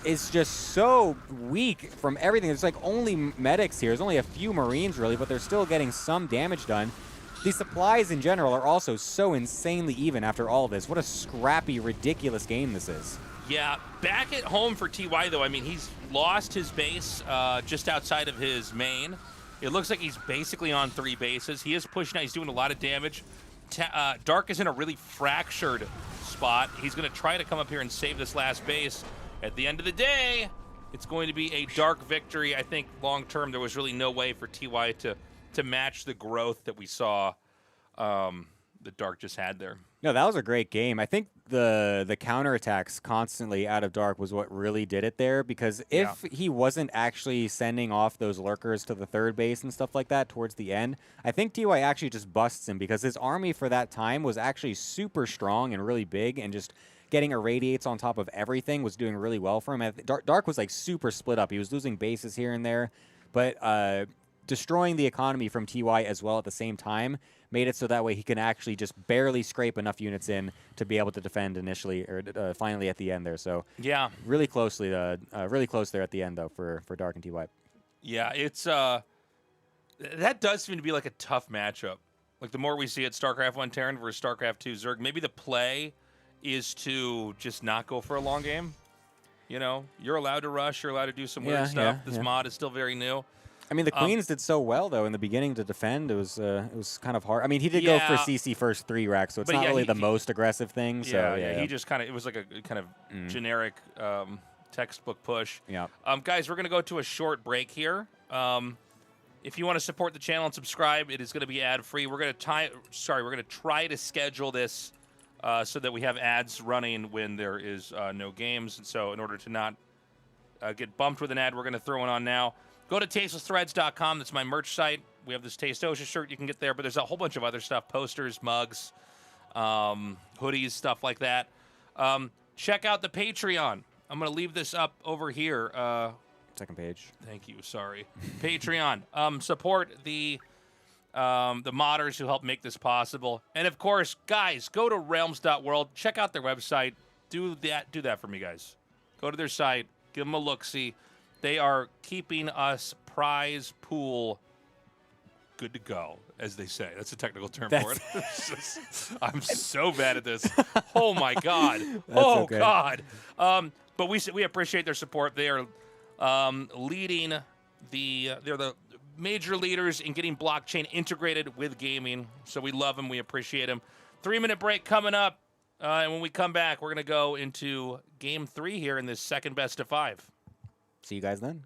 is just so weak from everything. There's like only medics here. There's only a few Marines really, but they're still getting some damage done. The supplies in general are also so insanely even after all this. What a scrappy, ridiculous game this is. Yeah, back at home for TY, though, I mean, he's lost his base just outside of his main. It looks like he's basically on 3 bases. He is pushing out. He's doing a lot of damage. Dark is in a really fractured spot. He's going to try to come up here and save this last base. At the end of the day, It's going to be a dark victory. I think long term there was really no way for TY to match the growth that we saw that Dark just had there. No, that was a great game. I think the counterattacks constantly out of Dark was what really did it there, because if he wasn't actually sending off those lurkers to the third base and stuff like that towards the end, I think TY actually just busts him, because his army for that time was actually super strong and really big, and just getting irradiates on top of everything was doing really well for him. Dark was like super split up. He was losing bases here and there, but destroying the economy from TY as well at the same time made it so that way he can actually just barely scrape enough units in to be able to defend initially, or finally at the end there. So yeah, really close there at the end though for Dark and TY. Yeah, it's that does seem to be like a tough matchup. Like the more we see it, StarCraft 1 Terran versus StarCraft 2 Zerg, maybe the play is to just not go for a long game. You know, you're allowed to rush, you're allowed to do some weird stuff. This mod is still very new. I mean, the Queens did so well though in the beginning to defend. It was kind of hard. I mean, he did go for CC first 3 rack, so it's not really the most aggressive thing. So he just kind of, it was like a kind of generic textbook push. Yeah. Guys, we're gonna go to a short break here. If you want to support the channel and subscribe, it is going to be ad free. We're gonna try to schedule this so that we have ads running when there is no games. And so, in order to not get bumped with an ad, we're gonna throw one on now. Go to tastelessthreads.com. That's my merch site. We have this Taste OSHA shirt you can get there, but there's a whole bunch of other stuff, posters, mugs, hoodies, stuff like that. Check out the Patreon. I'm going to leave this up over here. Second page. Thank you. Sorry. Patreon. Support the modders who help make this possible. And, of course, guys, go to realms.world. Check out their website. Do that for me, guys. Go to their site. Give them a look-see. They are keeping us prize pool good to go, as they say. That's a technical term for it. I'm so bad at this. Oh, my God. God. But we appreciate their support. They are leading they're the major leaders in getting blockchain integrated with gaming. So we love them. We appreciate them. 3-minute break coming up. And when we come back, we're going to go into Game 3 here in this second best of 5. See you guys then.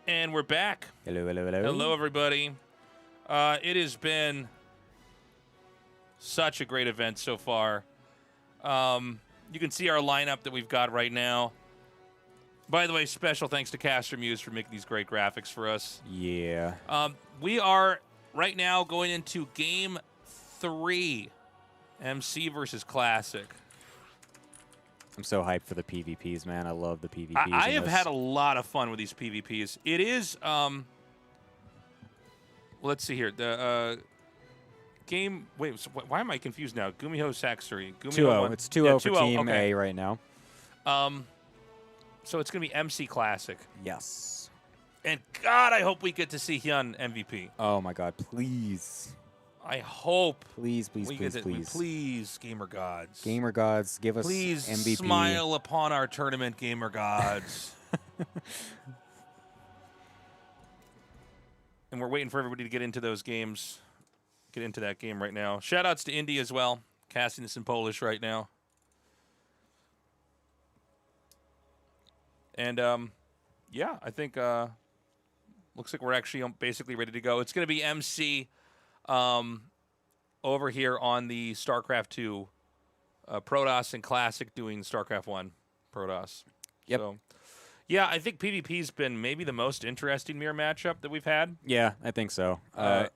And we're back. Hello, hello, hello. Hello, everybody. It has been such a great event so far. You can see our lineup that we've got right now. By the way, special thanks to Caster Muse for making these great graphics for us. Yeah. We are right now going into Game 3, MC versus Classic. I'm so hyped for the PvPs, man. I love the PvPs. I have had a lot of fun with these PvPs. It is, let's see here. The game, wait, so why am I confused now? Gumiho Saxer. 2-0. It's 2-0 for Team okay. A right now. So it's going to be MC Classic. Yes. And God, I hope we get to see Hyun MVP. Oh, my God. Please. I hope. Please, please, please, please. Please, Gamer Gods. Gamer Gods, give us please MVP. Please smile upon our tournament, Gamer Gods. And we're waiting for everybody to get into those games. Get into that game right now. Shout-outs to Indy as well. Casting this in Polish right now. And, yeah, I think looks like we're actually basically ready to go. It's going to be MC over here on the StarCraft 2 Protoss and Classic doing StarCraft 1 Protoss. Yep. So, yeah, I think PvP's been maybe the most interesting mirror matchup that we've had. Yeah, I think so.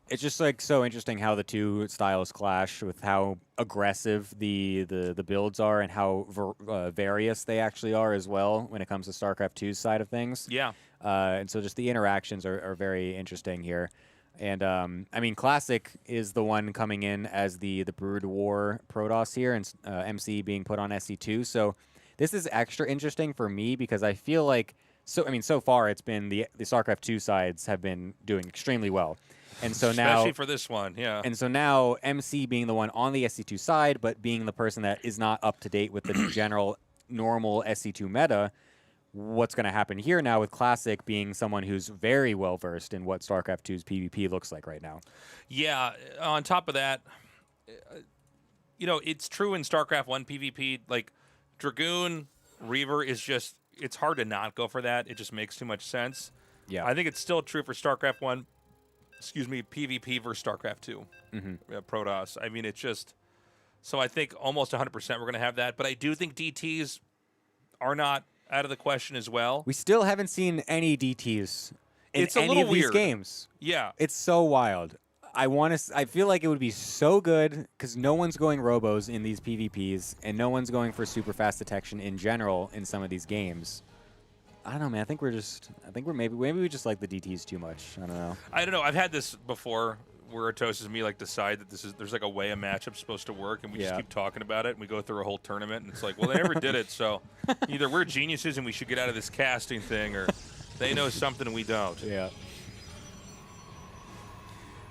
It's just like so interesting how the two styles clash with how aggressive the builds are and how various they actually are as well when it comes to StarCraft 2's side of things. Yeah. And so just the interactions are very interesting here. And, I mean, Classic is the one coming in as the Brood War Protoss here, and MC being put on SC2. So this is extra interesting for me because I feel like, so far it's been the StarCraft 2 sides have been doing extremely well. And so now, especially for this one, yeah. And so now MC being the one on the SC2 side, but being the person that is not up to date with the general normal SC2 meta, what's going to happen here now with Classic being someone who's very well versed in what StarCraft 2's PvP looks like right now. Yeah, on top of that, you know, it's true in StarCraft 1 PvP, like Dragoon, Reaver is just, it's hard to not go for that. It just makes too much sense. Yeah. I think it's still true for StarCraft 1, PvP versus StarCraft 2, Protoss. I mean, it's just, so I think almost 100% we're going to have that. But I do think DTs are not out of the question as well. We still haven't seen any DTs in any of these games. Yeah. It's so wild. I feel like it would be so good because no one's going robos in these PvPs and no one's going for super fast detection in general in some of these games. I don't know, man. I think maybe we just like the DTs too much. I don't know. I've had this before where Toast and me like decide that there's like a way a matchup's supposed to work, and we just keep talking about it, and we go through a whole tournament, and it's like, well, they never did it, so either we're geniuses and we should get out of this casting thing, or they know something and we don't. Yeah.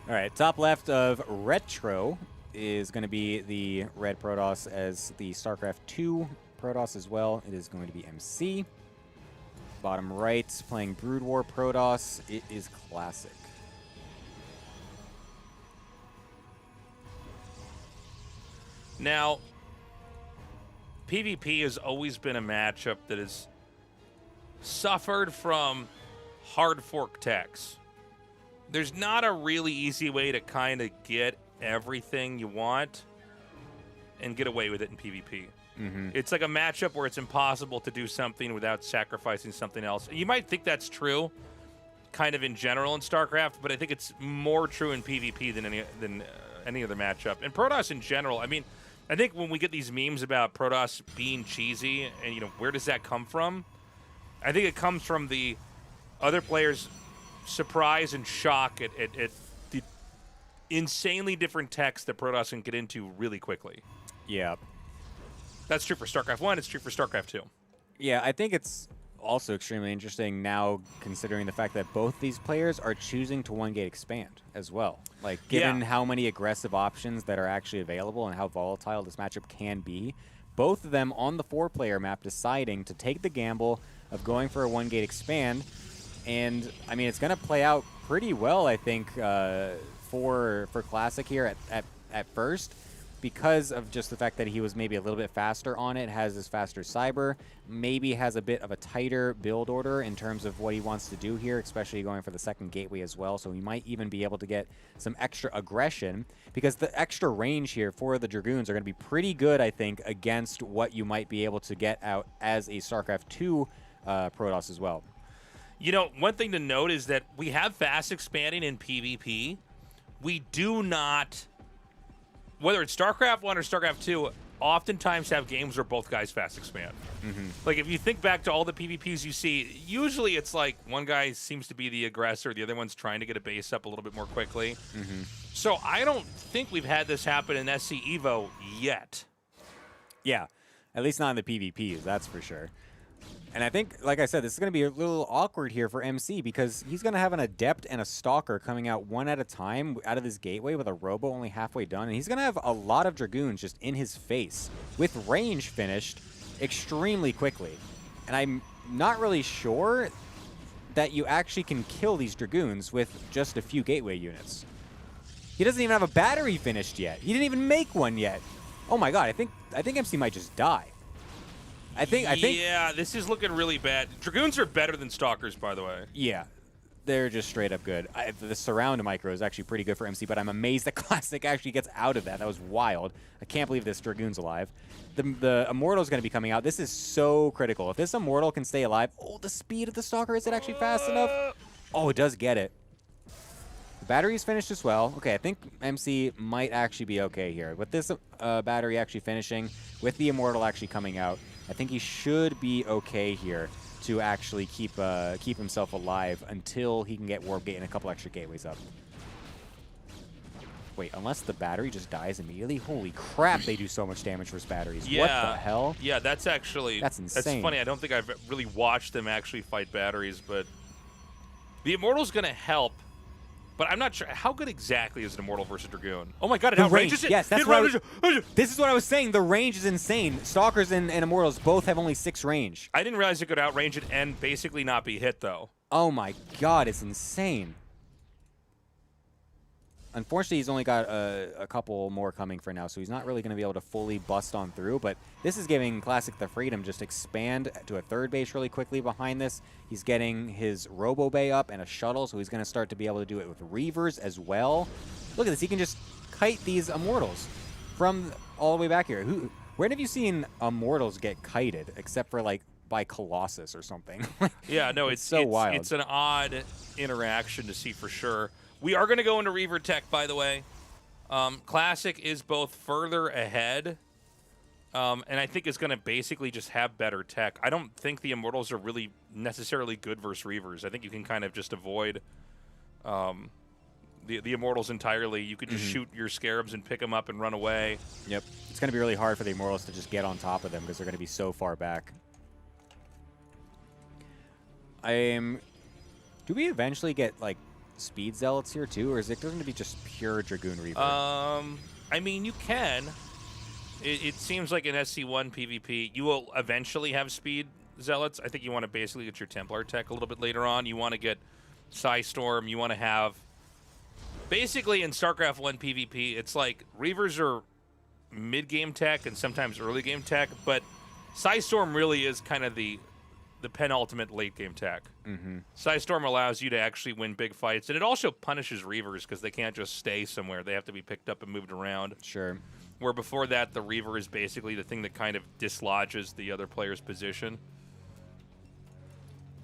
All right, top left of Retro is going to be the red Protoss as the StarCraft 2 Protoss as well. It is going to be MC. Bottom right, playing Brood War Protoss, it is Classic. Now, PvP has always been a matchup that has suffered from hard fork techs. There's not a really easy way to kind of get everything you want and get away with it in PvP. It's like a matchup where it's impossible to do something without sacrificing something else. You might think that's true kind of in general in StarCraft, but I think it's more true in PvP than any other matchup. And Protoss in general, I mean, I think when we get these memes about Protoss being cheesy and, you know, where does that come from? I think it comes from the other players' surprise and shock at the insanely different techs that Protoss can get into really quickly. Yeah. That's true for StarCraft 1. It's true for StarCraft 2. Yeah, I think it's also extremely interesting now considering the fact that both these players are choosing to one-gate expand as well. Like, given how many aggressive options that are actually available and how volatile this matchup can be, both of them on the 4-player map deciding to take the gamble of going for a one-gate expand. And, I mean, it's going to play out pretty well, I think, for Classic here at first. because of just the fact that he was maybe a little bit faster on it, has this faster cyber, maybe has a bit of a tighter build order in terms of what he wants to do here, especially going for the second gateway as well. So he might even be able to get some extra aggression, because the extra range here for the Dragoons are going to be pretty good, I think, against what you might be able to get out as a StarCraft 2 Protoss as well. You know, one thing to note is that we have fast expanding in PvP. We do not, whether it's StarCraft 1 or StarCraft 2, oftentimes have games where both guys fast expand. Like, if you think back to all the PvPs you see, usually it's like one guy seems to be the aggressor, the other one's trying to get a base up a little bit more quickly. So I don't think we've had this happen in SC EVO yet. Yeah, at least not in the PvPs, that's for sure. And I think, like I said, this is going to be a little awkward here for MC, because he's going to have an Adept and a Stalker coming out one at a time out of this gateway with a Robo only halfway done. And he's going to have a lot of Dragoons just in his face with range finished extremely quickly. And I'm not really sure that you actually can kill these Dragoons with just a few gateway units. He doesn't even have a battery finished yet. He didn't even make one yet. Oh my god, I think MC might just die. I think yeah, this is looking really bad. Dragoons are better than Stalkers, by the way. Yeah, they're just straight up good. The surround micro is actually pretty good for MC, but I'm amazed that Classic actually gets out of that. That was wild. I can't believe this Dragoon's alive. The Immortal's going to be coming out. This is so critical. If this Immortal can stay alive... Oh, the speed of the Stalker, is it actually fast enough? Oh, it does get it. The battery's finished as well. Okay, I think MC might actually be okay here. With this battery actually finishing, with the Immortal actually coming out, I think he should be okay here to actually keep himself alive until he can get Warp Gate and a couple extra gateways up. Wait, unless the battery just dies immediately? Holy crap, they do so much damage versus batteries. Yeah. What the hell? Yeah, that's insane. That's funny. I don't think I've really watched them actually fight batteries, but the Immortal's going to help. But I'm not sure. How good exactly is an Immortal versus Dragoon? Oh my god, it outranges it! Yes, that's what this is what I was saying. The range is insane. Stalkers and Immortals both have only 6 range. I didn't realize it could outrange it and basically not be hit, though. Oh my god, it's insane. Unfortunately, he's only got a couple more coming for now, so he's not really going to be able to fully bust on through. But this is giving Classic the freedom just expand to a third base really quickly behind this. He's getting his Robo Bay up and a shuttle, so he's going to start to be able to do it with Reavers as well. Look at this. He can just kite these Immortals from all the way back here. Where have you seen Immortals get kited, except for, like, by Colossus or something? Yeah, no, it's so wild. It's an odd interaction to see for sure. We are going to go into Reaver Tech, by the way. Classic is both further ahead, and I think it's going to basically just have better tech. I don't think the Immortals are really necessarily good versus Reavers. I think you can kind of just avoid the Immortals entirely. You could just shoot your Scarabs and pick them up and run away. Yep. It's going to be really hard for the Immortals to just get on top of them because they're going to be so far back. Do we eventually get, like, Speed Zealots here too, or is it going to be just pure Dragoon Reaver? I mean, you can. It seems like in SC1 PvP, you will eventually have Speed Zealots. I think you want to basically get your Templar tech a little bit later on. You want to get Psystorm. You want to have... Basically, in StarCraft 1 PvP, it's like Reavers are mid-game tech and sometimes early-game tech, but Psystorm really is kind of the penultimate late-game tech. Psystorm allows you to actually win big fights, and it also punishes Reavers because they can't just stay somewhere. They have to be picked up and moved around. Sure. Where before that, the Reaver is basically the thing that kind of dislodges the other player's position.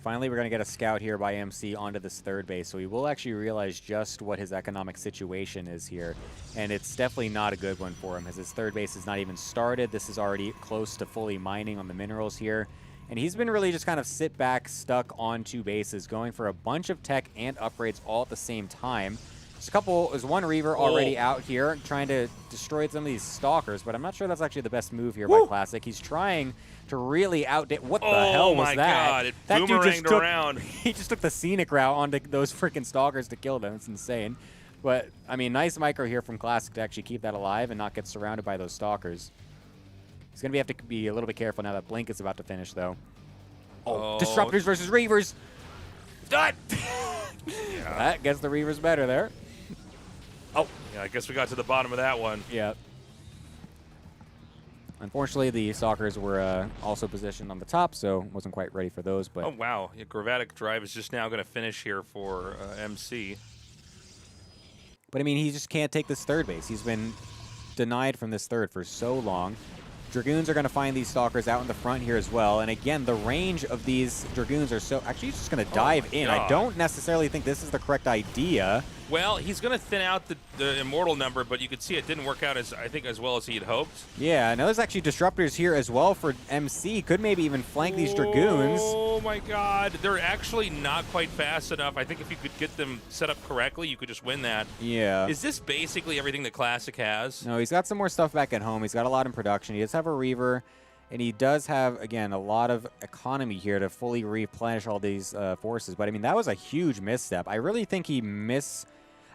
Finally, we're going to get a scout here by MC onto this third base, so we will actually realize just what his economic situation is here. And it's definitely not a good one for him, as his third base is not even started. This is already close to fully mining on the minerals here. And he's been really just kind of sit back, stuck on 2 bases, going for a bunch of tech and upgrades all at the same time. There's one Reaver already out here trying to destroy some of these Stalkers, but I'm not sure that's actually the best move here by Classic. He's trying to really outdit. What the hell was that? Oh my god, it boomeranged around. He just took the scenic route onto those freaking Stalkers to kill them. It's insane. But, I mean, nice micro here from Classic to actually keep that alive and not get surrounded by those Stalkers. He's going to have to be a little bit careful now that Blink is about to finish, though. Oh. Disruptors versus Reavers. Done! That gets the Reavers better there. Oh, yeah, I guess we got to the bottom of that one. Yeah. Unfortunately, the Stalkers were also positioned on the top, so wasn't quite ready for those. But oh, wow. Yeah, Gravatic Drive is just now going to finish here for MC. But, I mean, he just can't take this third base. He's been denied from this third for so long. Dragoons are going to find these Stalkers out in the front here as well. And again, the range of these Dragoons are so... Actually, he's just going to dive in. God. I don't necessarily think this is the correct idea. Well, he's going to thin out the Immortal number, but you could see it didn't work out, I think, as well as he had hoped. Yeah, now there's actually Disruptors here as well for MC. Could maybe even flank these Dragoons. Oh, my God. They're actually not quite fast enough. I think if you could get them set up correctly, you could just win that. Yeah. Is this basically everything that Classic has? No, he's got some more stuff back at home. He's got a lot in production. He does have a Reaver, and he does have, again, a lot of economy here to fully replenish all these forces. But, I mean, that was a huge misstep. I really think he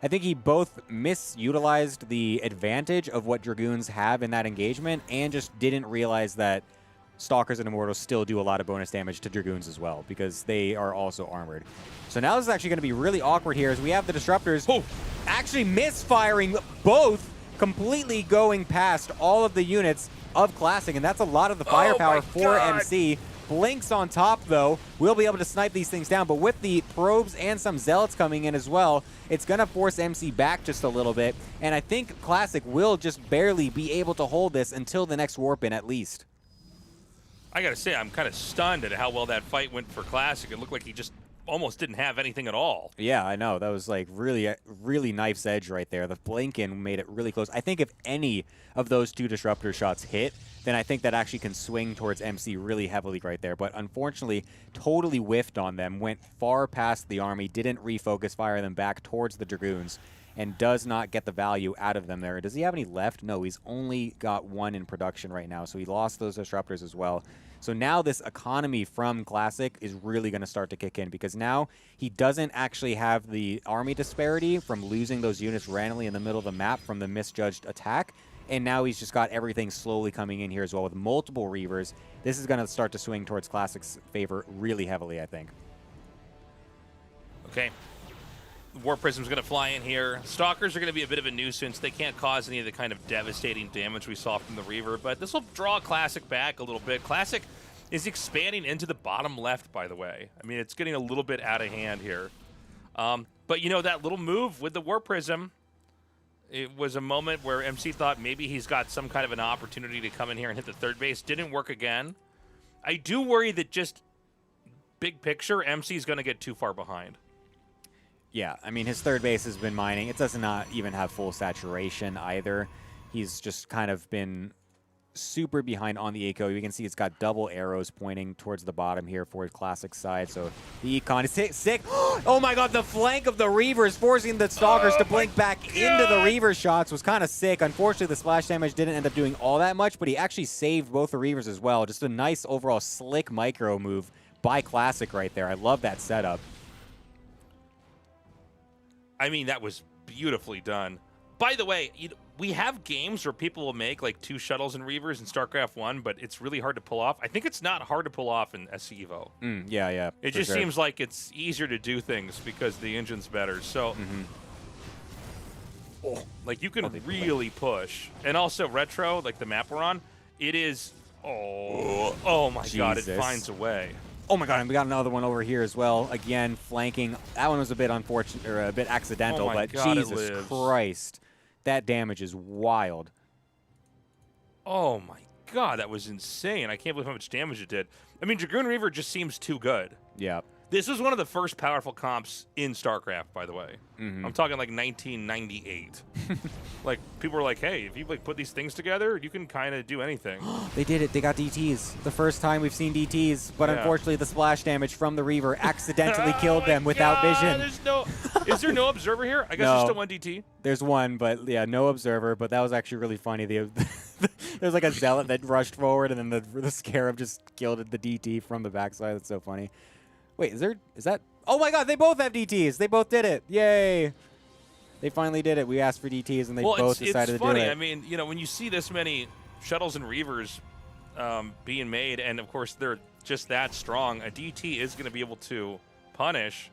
I think he both misutilized the advantage of what Dragoons have in that engagement and just didn't realize that Stalkers and Immortals still do a lot of bonus damage to Dragoons as well because they are also armored. So now this is actually going to be really awkward here as we have the Disruptors actually misfiring both, completely going past all of the units of Classic, and that's a lot of the firepower for MC. Blinks on top, though, will be able to snipe these things down, but with the probes and some zealots coming in as well, it's going to force MC back just a little bit, and I think Classic will just barely be able to hold this until the next warp in at least. I got to say, I'm kind of stunned at how well that fight went for Classic. It looked like he just almost didn't have anything at all. Yeah, I know. That was like really knife's edge right there. The blink-in made it really close. I think if any of those two Disruptor shots hit, then I think that actually can swing towards MC really heavily right there. But unfortunately, totally whiffed on them, went far past the army, didn't refocus, fire them back towards the Dragoons, and does not get the value out of them there. Does he have any left? No, he's only got one in production right now, so he lost those Disruptors as well. So now this economy from Classic is really going to start to kick in because now he doesn't actually have the army disparity from losing those units randomly in the middle of the map from the misjudged attack. And now he's just got everything slowly coming in here as well with multiple Reavers. This is going to start to swing towards Classic's favor really heavily, I think. Okay. War Prism's going to fly in here. Stalkers are going to be a bit of a nuisance. They can't cause any of the kind of devastating damage we saw from the Reaver, but this will draw Classic back a little bit. Classic is expanding into the bottom left, by the way. I mean, it's getting a little bit out of hand here. But, you know, that little move with the War Prism, it was a moment where MC thought maybe he's got some kind of an opportunity to come in here and hit the third base. Didn't work again. I do worry that just big picture, MC's going to get too far behind. Yeah, I mean, his third base has been mining. It does not even have full saturation either. He's just kind of been super behind on the eco. You can see it's got double arrows pointing towards the bottom here for Classic side. So the econ is sick. Oh my god, the flank of the Reavers forcing the Stalkers to blink back into the Reaver shots was kind of sick. Unfortunately, the splash damage didn't end up doing all that much, but he actually saved both the Reavers as well. Just a nice overall slick micro move by Classic right there. I love that setup. I mean, that was beautifully done. By the way, we have games where people will make like 2 shuttles and Reavers in StarCraft 1, but it's really hard to pull off. I think it's not hard to pull off in SC EVO. Yeah. It just seems like it's easier to do things because the engine's better. So, like, you can really push. And also, Retro, like the map we're on, it is, oh my God, it finds a way. Oh my god, and we got another one over here as well. Again, flanking. That one was a bit unfortunate, or a bit accidental, but God, Jesus Christ. That damage is wild. Oh my God, that was insane. I can't believe how much damage it did. I mean, Dragoon Reaver just seems too good. Yeah. This was one of the first powerful comps in StarCraft, by the way. I'm talking like 1998. Like, people were like, hey, if you like put these things together, you can kind of do anything. They did it. They got DTs. The first time we've seen DTs, but unfortunately the splash damage from the Reaver accidentally killed them without vision. Is there no observer here? I guess there's still one DT. There's one, but yeah, no observer, but that was actually really funny. There's like a zealot that rushed forward, and then the Scarab just killed the DT from the backside. That's so funny. Wait, is that? Oh my God, they both have DTs. They both did it. Yay. They finally did it. We asked for DTs, and they both decided to do it. It's funny. I mean, you know, when you see this many shuttles and Reavers being made, and of course they're just that strong, a DT is going to be able to punish.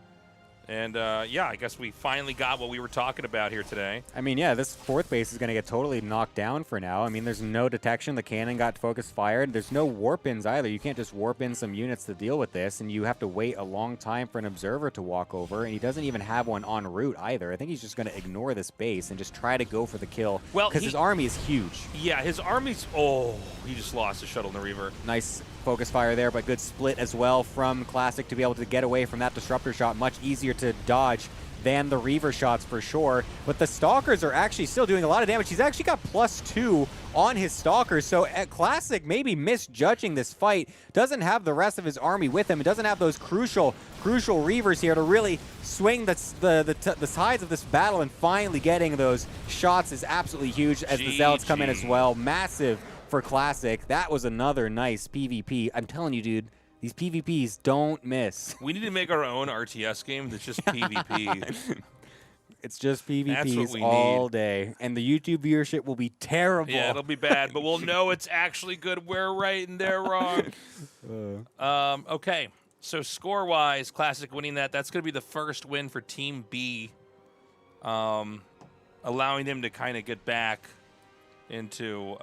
And, yeah, I guess we finally got what we were talking about here today. I mean, yeah, this fourth base is going to get totally knocked down for now. I mean, there's no detection. The cannon got focus fired. There's no warp-ins either. You can't just warp in some units to deal with this, and you have to wait a long time for an observer to walk over, and he doesn't even have one en route either. I think he's just going to ignore this base and just try to go for the kill, because his army is huge. Yeah, his army's... Oh, he just lost his shuttle and the Reaver. Nice focus fire there, but good split as well from Classic to be able to get away from that disruptor shot. Much easier to dodge than the Reaver shots for sure. But the Stalkers are actually still doing a lot of damage. He's actually got +2 on his Stalkers. So at Classic, maybe misjudging this fight, doesn't have the rest of his army with him. It doesn't have those crucial Reavers here to really swing the sides of this battle, and finally getting those shots is absolutely huge as the Zealots come in as well. Massive for Classic. That was another nice PvP. I'm telling you, dude, these PvPs don't miss. We need to make our own RTS game that's just PvP. It's just PvPs all day. And the YouTube viewership will be terrible. Yeah, it'll be bad, but we'll know it's actually good. We're right and they're wrong. Okay, so score-wise, Classic winning that. That's going to be the first win for Team B, allowing them to kind of get back into...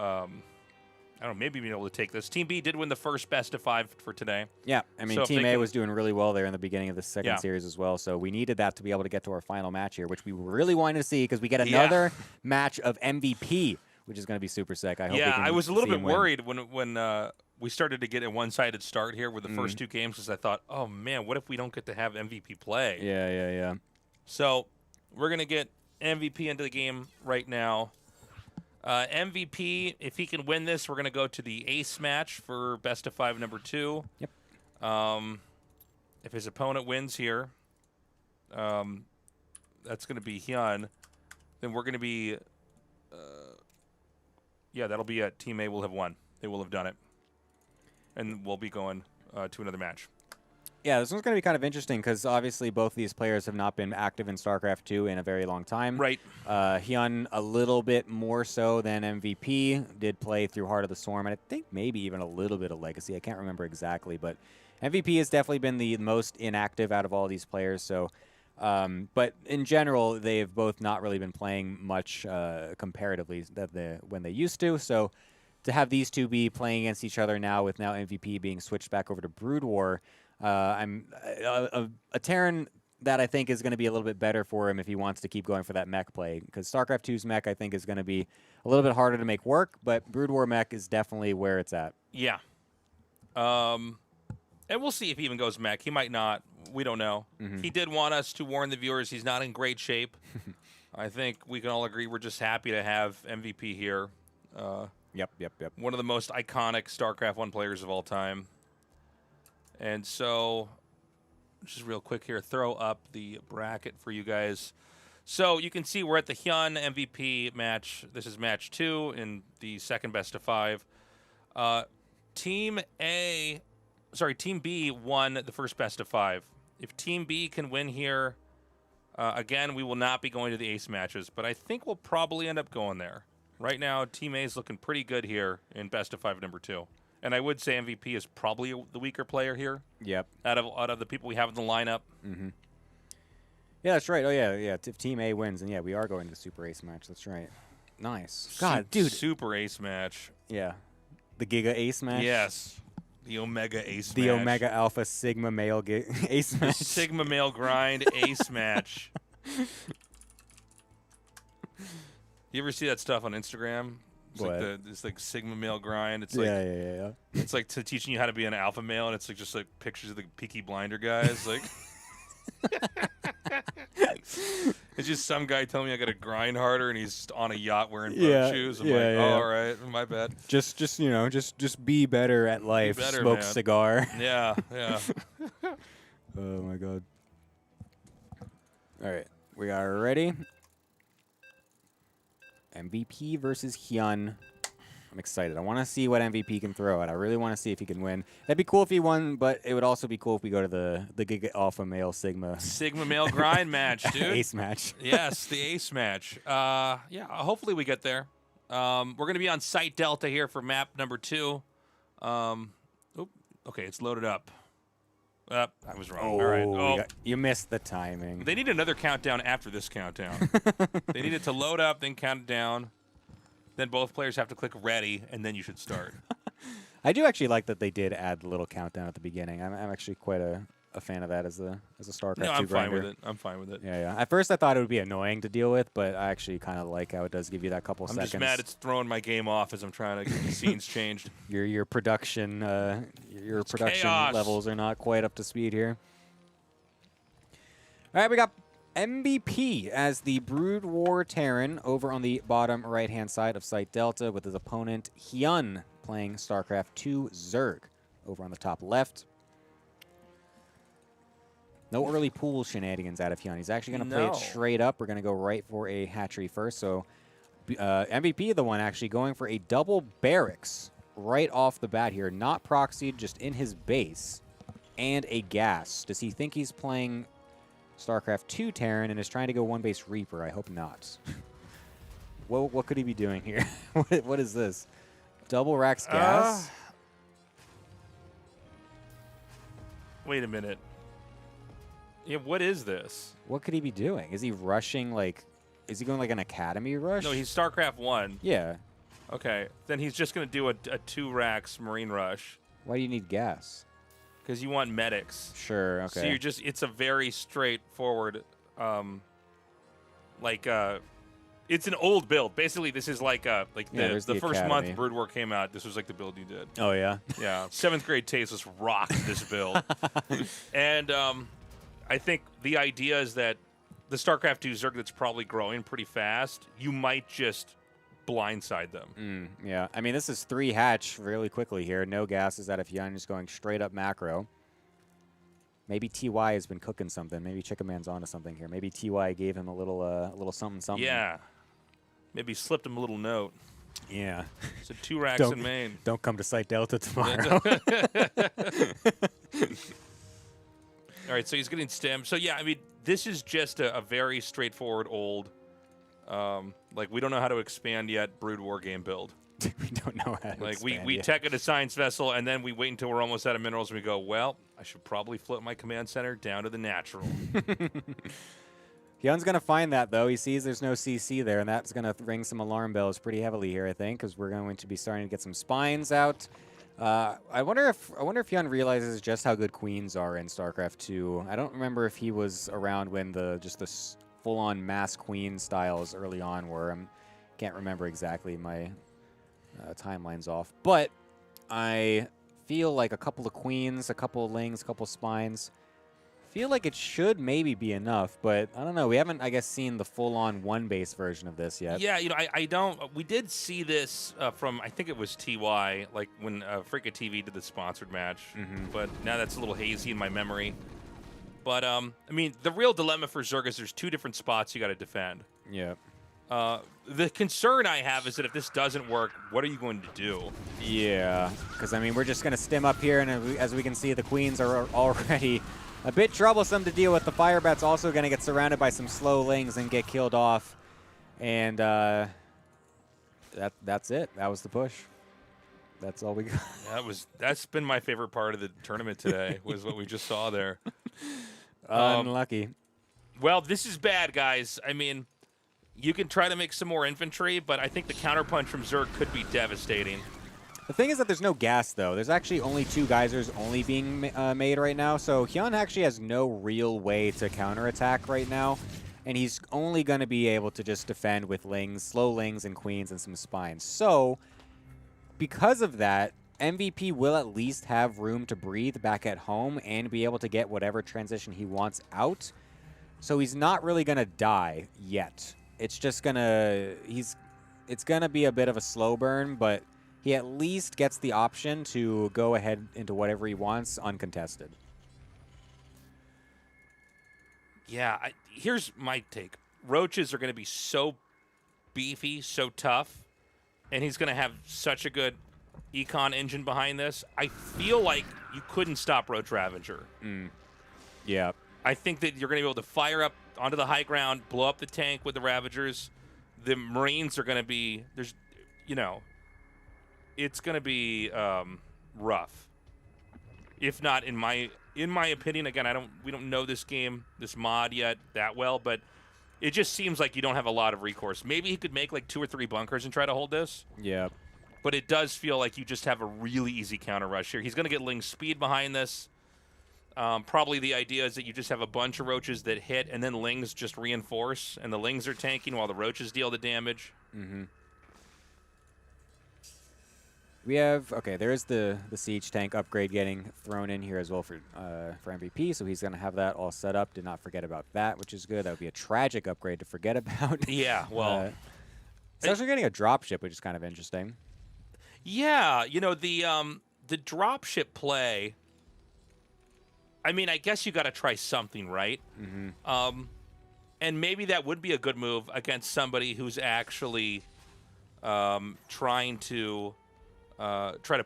I don't know, maybe being able to take this. Team B did win the first best-of-5 for today. Yeah, I mean, so Team A was doing really well there in the beginning of the second series as well, so we needed that to be able to get to our final match here, which we really wanted to see because we get another match of MVP, which is going to be super sick. I hope I was a little bit worried when we started to get a one-sided start here with the first two games, because I thought, oh, man, what if we don't get to have MVP play? Yeah. So we're going to get MVP into the game right now. MVP, if he can win this, we're going to go to the ace match for best-of-5 number 2. Yep. If his opponent wins here, that's going to be Hyun. Then we're going to be, that'll be it. Team A will have won. They will have done it. And we'll be going to another match. Yeah, this one's going to be kind of interesting because obviously both of these players have not been active in StarCraft 2 in a very long time. Right. Hyun a little bit more so than MVP. Did play through Heart of the Storm, and I think maybe even a little bit of Legacy. I can't remember exactly, but MVP has definitely been the most inactive out of all these players. So, but in general, they've both not really been playing much comparatively when they used to. So to have these two be playing against each other now, with now MVP being switched back over to Brood War, I'm a Terran that I think is going to be a little bit better for him if he wants to keep going for that mech play, because StarCraft 2's mech I think is going to be a little bit harder to make work, but Brood War mech is definitely where it's at. Yeah. And we'll see if he even goes mech. He might not. We don't know. He did want us to warn the viewers he's not in great shape. I think we can all agree we're just happy to have MVP here. Yep. One of the most iconic StarCraft 1 players of all time. And so, just real quick here, throw up the bracket for you guys. So you can see we're at the Hyun MVP match. This is match 2 in the second best-of-5. Team B won the first best-of-5. If Team B can win here, again, we will not be going to the ace matches, but I think we'll probably end up going there. Right now, Team A is looking pretty good here in best-of-5 number 2. And I would say MVP is probably the weaker player here. Yep. Out of the people we have in the lineup. Yeah, that's right. Oh, yeah. If Team A wins, then, yeah, we are going to the Super Ace match. That's right. Nice. God, dude. Super Ace match. Yeah. The Giga Ace match? Yes. The Omega Ace match. The Omega Alpha Sigma Male Ace match. The Sigma Male Grind Ace match. You ever see that stuff on Instagram? It's like Sigma Male Grind. It's like yeah. It's like teaching you how to be an alpha male, and it's like just like pictures of the Peaky Blinder guys. Like it's just some guy telling me I got to grind harder, and he's on a yacht wearing boat shoes. I'm like, oh, all right, my bad. Just be better at life. Smoke man. Cigar. Yeah. Oh my God. All right, we are ready. MVP versus Hyun. I'm excited. I want to see what MVP can throw at. I really want to see if he can win. That'd be cool if he won, but it would also be cool if we go to the Giga Alpha Male Sigma Male Grind match, dude. Ace match. Yes, the Ace match. Hopefully we get there. We're going to be on Site Delta here for map number 2. Okay, it's loaded up. I was wrong. Oh, All right. Oh, you missed the timing. they need another countdown after this countdown. They need it to load up, then count it down. Then both players have to click ready, and then you should start. I do actually like that they did add the little countdown at the beginning. I'm actually quite a fan of that as a StarCraft 2 No, I'm fine grinder. with it. I'm fine with it. Yeah. At first, I thought it would be annoying to deal with, but I actually kind of like how it does give you that couple I'm seconds. just mad it's throwing my game off as I'm trying to get the scenes changed. Your production chaos. levels are not quite up to speed here. All right, we got MVP as the Brood War Terran over on the bottom right-hand side of Site Delta with his opponent Hyun playing StarCraft 2 Zerg over on the top left. No early pool shenanigans out of Hyun. He's actually going to play it straight up. We're going to go right for a hatchery first. So MVP, the one actually going for a double barracks right off the bat here. Not proxied, just in his base. And a gas. Does he think he's playing StarCraft 2 Terran and is trying to go one base Reaper? I hope not. What could he be doing here? What is this? Double racks gas? Wait a minute. Yeah, what is this? What could he be doing? Is he rushing like... Is he going like an academy rush? No, he's StarCraft 1. Yeah. Okay. Then he's just going to do a 2 racks Marine rush. Why do you need gas? Because you want medics. Sure, okay. So you're just... It's a very straightforward... it's an old build. Basically, this is like the first month Brood War came out, this was like the build you did. Oh, yeah? Yeah. 7th grade Tasteless rocked this build. And I think the idea is that the StarCraft 2 Zerg that's probably growing pretty fast, you might just blindside them. Yeah. I mean, this is 3 hatch really quickly here. No gases out of Hyun, just going straight up macro. Maybe TY has been cooking something. Maybe Chicken Man's onto something here. Maybe TY gave him a little something. Yeah. Maybe slipped him a little note. Yeah. So 2 racks in main. Don't come to Site Delta tomorrow. All right, so he's getting stem. So, yeah, I mean, this is just a very straightforward old, we don't know how to expand yet, Brood War game build. We don't know how to expand we tech it a science vessel, and then we wait until we're almost out of minerals, and we go, well, I should probably float my command center down to the natural. Hyun's going to find that, though. He sees there's no CC there, and that's going to ring some alarm bells pretty heavily here, I think, because we're going to be starting to get some spines out. I wonder if Hyun realizes just how good queens are in StarCraft 2. I don't remember if he was around when the full-on mass queen styles early on were. I can't remember exactly. My timeline's off. But I feel like a couple of queens, a couple of lings, a couple of spines. Feel like it should maybe be enough, but I don't know. We haven't, I guess, seen the full-on one-base version of this yet. Yeah, I don't. We did see this from, I think it was TY, like when Freaka TV did the sponsored match, but now that's a little hazy in my memory. But, I mean, the real dilemma for Zerg is there's 2 different spots you got to defend. Yeah. The concern I have is that if this doesn't work, what are you going to do? Yeah, because, I mean, we're just going to stim up here, and as we can see, the queens are already a bit troublesome to deal with. The Firebat's also going to get surrounded by some slow lings and get killed off. And that's it. That was the push. That's all we got. That's been my favorite part of the tournament today, was what we just saw there. Unlucky. Well, this is bad, guys. I mean, you can try to make some more infantry, but I think the counterpunch from Zerg could be devastating. The thing is that there's no gas, though. There's actually only 2 geysers only being made right now, so Hyun actually has no real way to counterattack right now, and he's only going to be able to just defend with lings, slow lings and queens and some spines. So, because of that, MVP will at least have room to breathe back at home and be able to get whatever transition he wants out. So he's not really going to die yet. It's just going to... It's going to be a bit of a slow burn, but he at least gets the option to go ahead into whatever he wants uncontested. Yeah, here's my take. Roaches are going to be so beefy, so tough, and he's going to have such a good econ engine behind this. I feel like you couldn't stop Roach Ravager. Yeah. I think that you're going to be able to fire up onto the high ground, blow up the tank with the Ravagers. The Marines are going to be, it's going to be rough. If not, in my in my opinion, again, we don't know this game, this mod yet that well, but it just seems like you don't have a lot of recourse. Maybe he could make like 2 or 3 bunkers and try to hold this. Yeah. But it does feel like you just have a really easy counter rush here. He's going to get Ling's speed behind this. Probably the idea is that you just have a bunch of roaches that hit, and then Lings just reinforce, and the Lings are tanking while the roaches deal the damage. Mm-hmm. We have, okay, there's the siege tank upgrade getting thrown in here as well for MVP, so he's going to have that all set up. Did not forget about that, which is good. That would be a tragic upgrade to forget about. Yeah, well. It's actually getting a dropship, which is kind of interesting. Yeah, you know, the dropship play, I mean, I guess you got to try something, right? Mm-hmm. And maybe that would be a good move against somebody who's actually trying to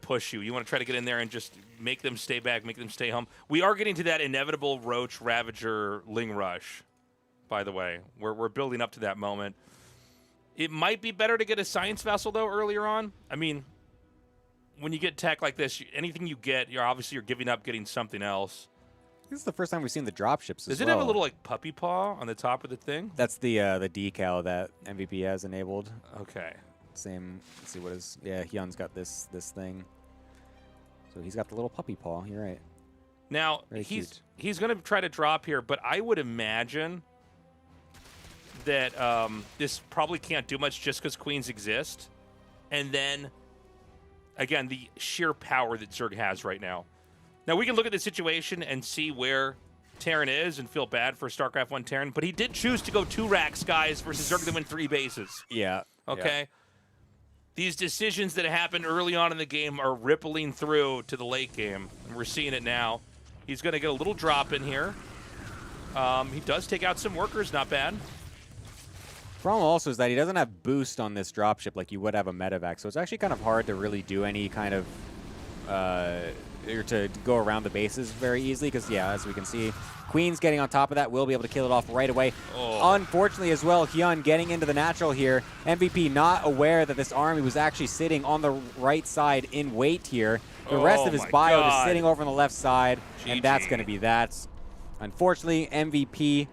push you. You want to try to get in there and just make them stay back, make them stay home. We are getting to that inevitable Roach Ravager Ling rush, by the way. We're building up to that moment. It might be better to get a Science Vessel, though, earlier on. I mean, when you get tech like this, anything you get, you're giving up getting something else. This is the first time we've seen the dropships as well. Does it have a little, like, puppy paw on the top of the thing? That's the decal that MVP has enabled. Okay. Same. Let's see what is. Yeah, Hyun's got this thing. So he's got the little puppy paw. You're right. Now, he's going to try to drop here, but I would imagine that this probably can't do much just because queens exist. And then, again, the sheer power that Zerg has right now. Now, we can look at the situation and see where Terran is and feel bad for StarCraft 1 Terran, but he did choose to go 2 racks, guys, versus Zerg that win 3 bases. Yeah. Okay? Yeah. These decisions that happened early on in the game are rippling through to the late game, and we're seeing it now. He's going to get a little drop in here. He does take out some workers, not bad. Problem also is that he doesn't have boost on this dropship like you would have a medevac, so it's actually kind of hard to really do any kind of or to go around the bases very easily because, yeah, as we can see, Queen's getting on top of that, will be able to kill it off right away. Oh. Unfortunately as well, Hyun getting into the natural here. MVP not aware that this army was actually sitting on the right side in wait here. The rest of his bio is sitting over on the left side, and that's going to be that. Unfortunately, MVP,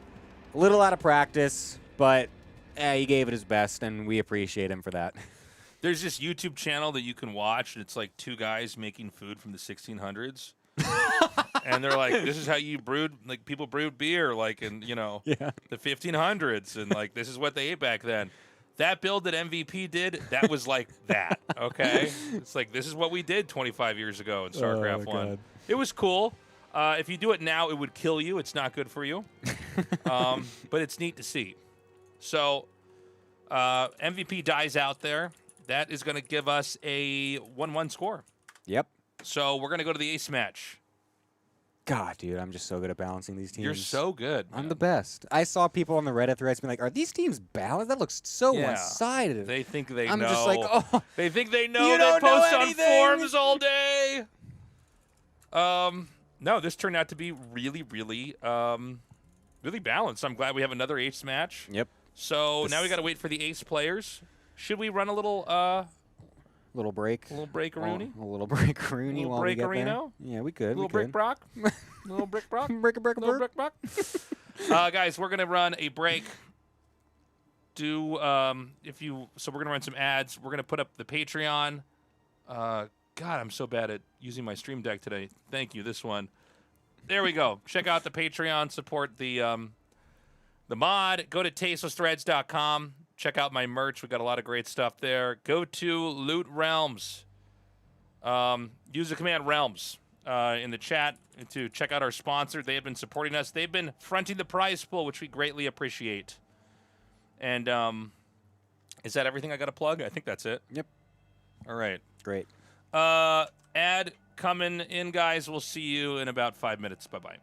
a little out of practice, but he gave it his best, and we appreciate him for that. There's this YouTube channel that you can watch, and it's like 2 guys making food from the 1600s. And they're like, this is how you brewed, like people brewed beer, like in, you know, the 1500s. And like, this is what they ate back then. That build that MVP did, that was like that, okay? It's like, this is what we did 25 years ago in StarCraft 1. It was cool. If you do it now, it would kill you. It's not good for you. But it's neat to see. So MVP dies out there. That is going to give us a 1-1 score. Yep. So we're going to go to the ace match. God, dude, I'm just so good at balancing these teams. You're so good, man. I'm the best. I saw people on the Reddit threads being like, are these teams balanced? That looks so one-sided. They think they know. I'm just like, oh. They think they know. You they don't post know on anything. forums all day. No, this turned out to be really, really, really balanced. I'm glad we have another ace match. Yep. So now we got to wait for the ace players. Should we run a little little break? A little break-a-rooney? A little break-a-rooney while we get there? Yeah, we could. A little brick Brock? A little brick Brock? Brick Brock? Guys, we're going to run a break. So we're going to run some ads. We're going to put up the Patreon. God, I'm so bad at using my stream deck today. Thank you, this one. There we go. Check out the Patreon. Support the mod. Go to tastelessthreads.com. Check out my merch. We've got a lot of great stuff there. Go to Loot Realms. Use the command Realms in the chat to check out our sponsor. They have been supporting us. They've been fronting the prize pool, which we greatly appreciate. And is that everything I got to plug? I think that's it. Yep. All right. Great. Ad coming in, guys. We'll see you in about 5 minutes. Bye-bye.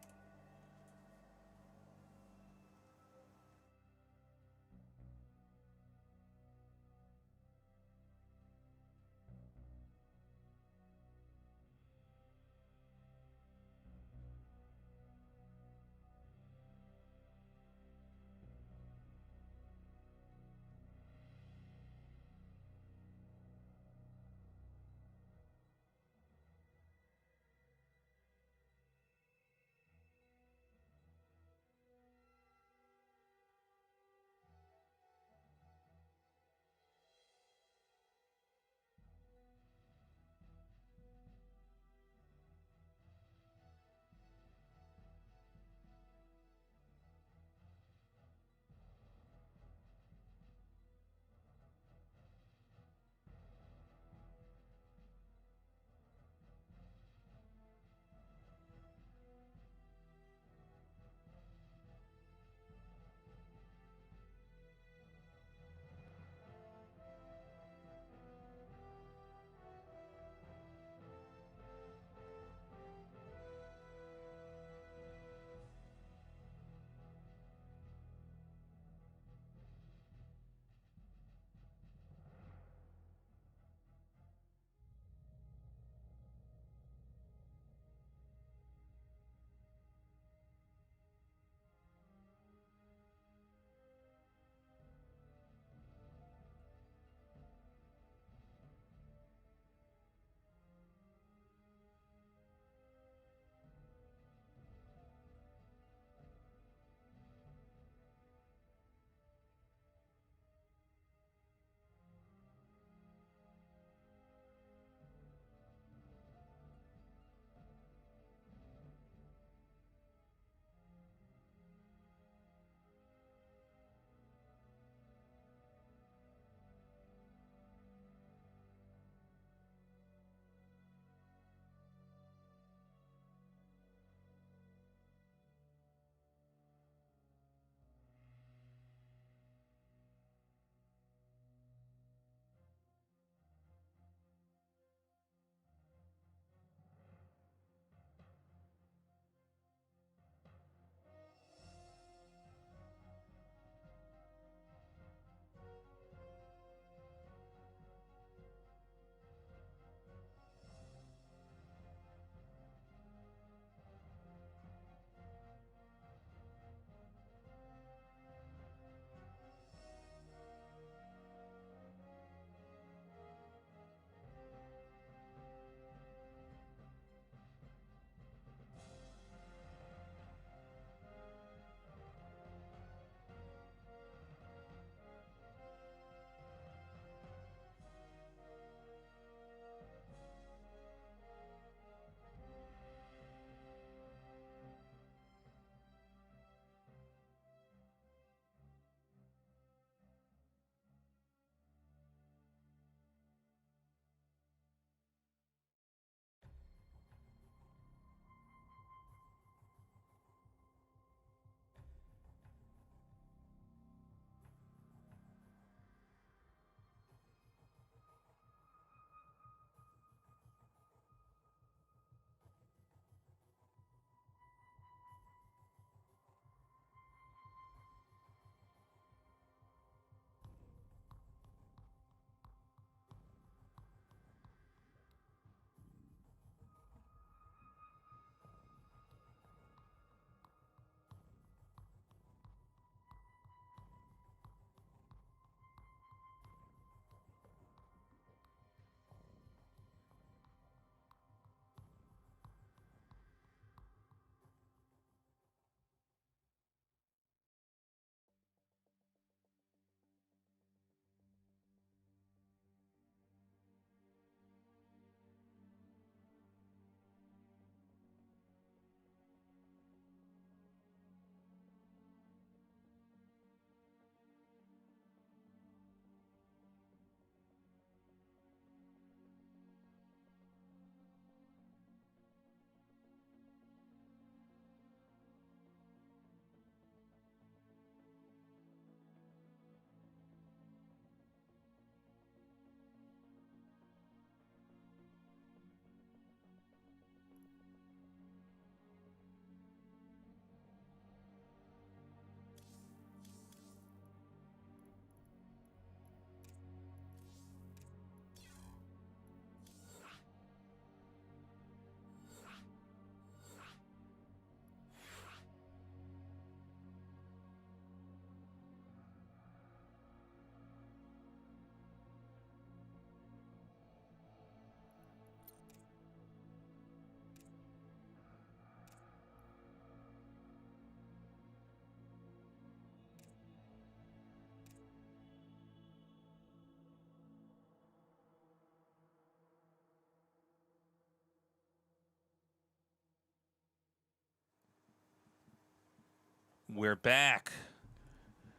We're back.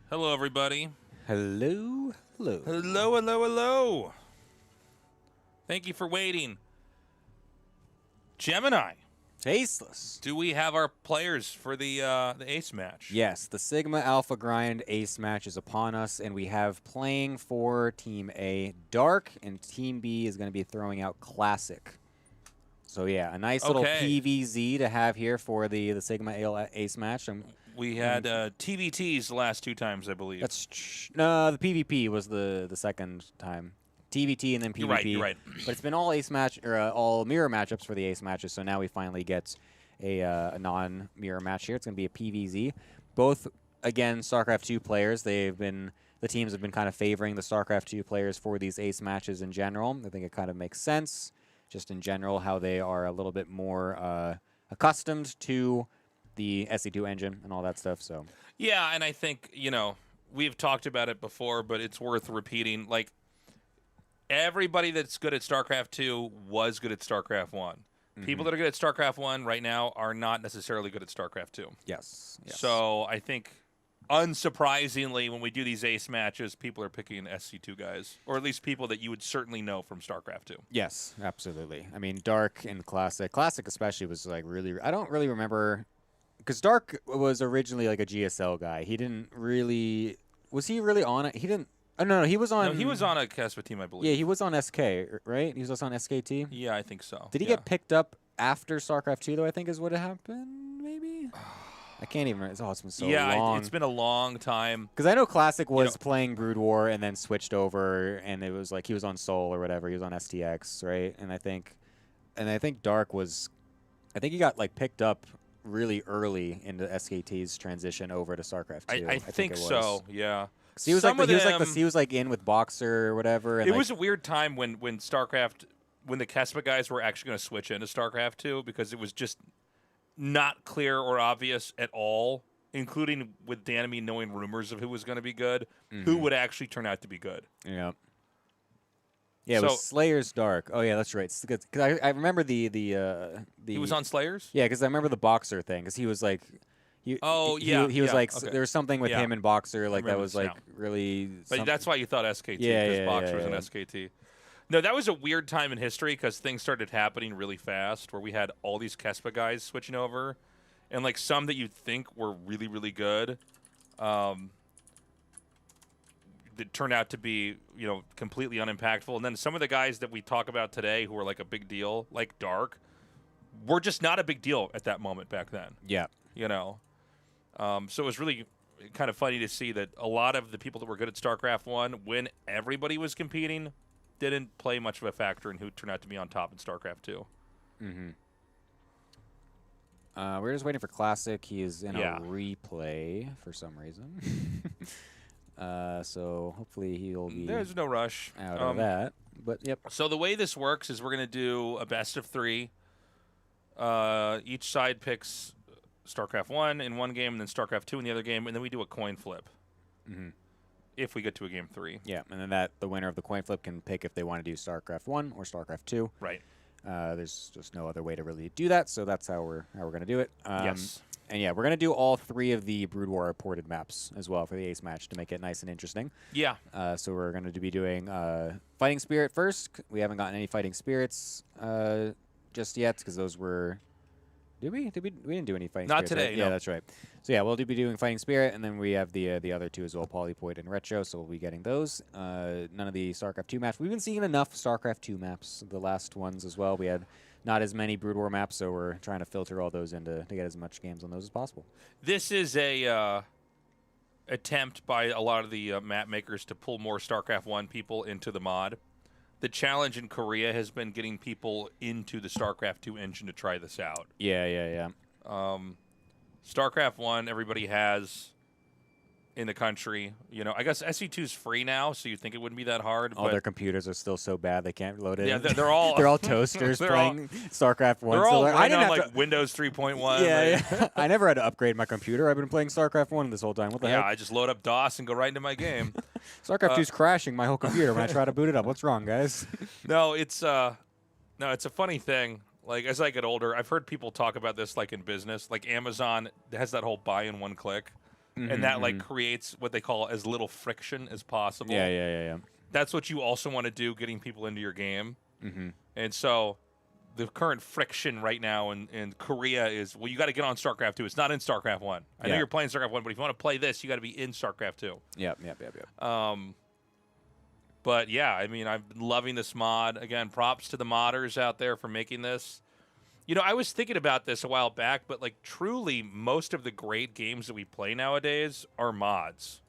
Hello, everybody. Hello. Hello. Hello, hello, hello. Thank you for waiting. Gemini. Tasteless. Do we have our players for the ace match? Yes, the Sigma Alpha Grind ace match is upon us, and we have playing for Team A Dark, and Team B is going to be throwing out Classic. So yeah, a nice little PVZ to have here for the Sigma ace match. We had TBTs the last 2 times, I believe. No, the PvP was the second time. TBT and then PvP. You're right. But it's been all ace match or all mirror matchups for the ace matches. So now we finally get a non-mirror match here. It's going to be a PVZ. Both again StarCraft 2 players. The teams have been kind of favoring the StarCraft 2 players for these ace matches in general. I think it kind of makes sense, just in general, how they are a little bit more accustomed to the SC2 engine and all that stuff. So yeah, and I think we've talked about it before, but it's worth repeating. Like, everybody that's good at StarCraft 2 was good at StarCraft 1. People that are good at StarCraft 1 right now are not necessarily good at StarCraft 2. Yes. So I think, unsurprisingly, when we do these ace matches, people are picking SC2 guys, or at least people that you would certainly know from StarCraft 2. Yes, absolutely. I mean, Dark and Classic especially was like really. I don't really remember, because Dark was originally like a GSL guy. He didn't really. Was he really on it? He didn't. Oh, no, he was on... No, he was on a Caspa team, I believe. Yeah, he was on SK, right? He was also on SKT? Yeah, I think so. Did he get picked up after StarCraft 2, though, I think is what happened, maybe? I can't even remember. It's been so long. Yeah, it's been a long time. Because I know Classic was playing Brood War and then switched over, and it was like he was on Sol or whatever. He was on STX, right? And I think Dark was... I think he got, like, picked up really early into SKT's transition over to StarCraft 2. I think so, yeah. He was like in with Boxer or whatever. And it was a weird time when StarCraft, when the Kespa guys were actually going to switch into StarCraft 2, because it was just not clear or obvious at all, including with Danamy knowing rumors of who was going to be good, who would actually turn out to be good. Yeah. Yeah, it was Slayer's Dark. Oh yeah, that's right. Because I remember the he was on Slayers. Yeah, because I remember the Boxer thing. Because he was like. He was like there was something with him and Boxer like that was like really. But that's why you thought SKT, because Boxer was an SKT. No, that was a weird time in history because things started happening really fast, where we had all these Kespa guys switching over, and like some that you'd think were really really good, that turned out to be completely unimpactful, and then some of the guys that we talk about today who are like a big deal, like Dark, were just not a big deal at that moment back then. Yeah. So it was really kind of funny to see that a lot of the people that were good at StarCraft 1, when everybody was competing, didn't play much of a factor in who turned out to be on top in StarCraft 2. We're just waiting for Classic. He is in a replay for some reason. So hopefully he'll be There's no rush out of that. But yep. So the way this works is we're going to do a best of 3. Each side picks StarCraft 1 in one game, and then StarCraft 2 in the other game, and then we do a coin flip. If we get to a game 3. Yeah, and then the winner of the coin flip can pick if they want to do StarCraft 1 or StarCraft 2. Right. There's just no other way to really do that, so that's how we're going to do it. Yes. And yeah, we're going to do all 3 of the Brood War reported maps as well for the ace match to make it nice and interesting. Yeah. So we're going to be doing Fighting Spirit first. We haven't gotten any Fighting Spirits just yet because those were... Did we? We didn't do any Fighting Spirit. Not today, right? no. Yeah, that's right. So yeah, we'll be doing Fighting Spirit, and then we have the other 2 as well, Polypoid and Retro, so we'll be getting those. None of the StarCraft 2 maps. We've been seeing enough StarCraft 2 maps, the last ones as well. We had not as many Brood War maps, so we're trying to filter all those in to get as much games on those as possible. This is a attempt by a lot of the map makers to pull more StarCraft 1 people into the mod. The challenge in Korea has been getting people into the StarCraft 2 engine to try this out. Yeah. StarCraft 1, everybody has in the country. I guess SC2 is free now, so you'd think it wouldn't be that hard. All their computers are still so bad they can't load it. Yeah, they're all they're all toasters playing StarCraft 1. They're all I didn't have Windows 3.1. Yeah. I never had to upgrade my computer. I've been playing StarCraft 1 this whole time. What the heck? Yeah, I just load up DOS and go right into my game. StarCraft 2's crashing my whole computer when I try to boot it up. What's wrong, guys? No, it's a funny thing. Like, as I get older, I've heard people talk about this like in business. Like Amazon has that whole buy in one click. and that like creates what they call as little friction as possible. Yeah. That's what you also want to do, getting people into your game. Mm-hmm. And so the current friction right now in Korea is, well, you got to get on StarCraft 2. It's not in StarCraft 1. I know you're playing StarCraft 1, but if you want to play this, you got to be in StarCraft 2. Yep. But yeah, I mean, I've been loving this mod. Again, props to the modders out there for making this. You know, I was thinking about this a while back, but like truly most of the great games that we play nowadays are mods.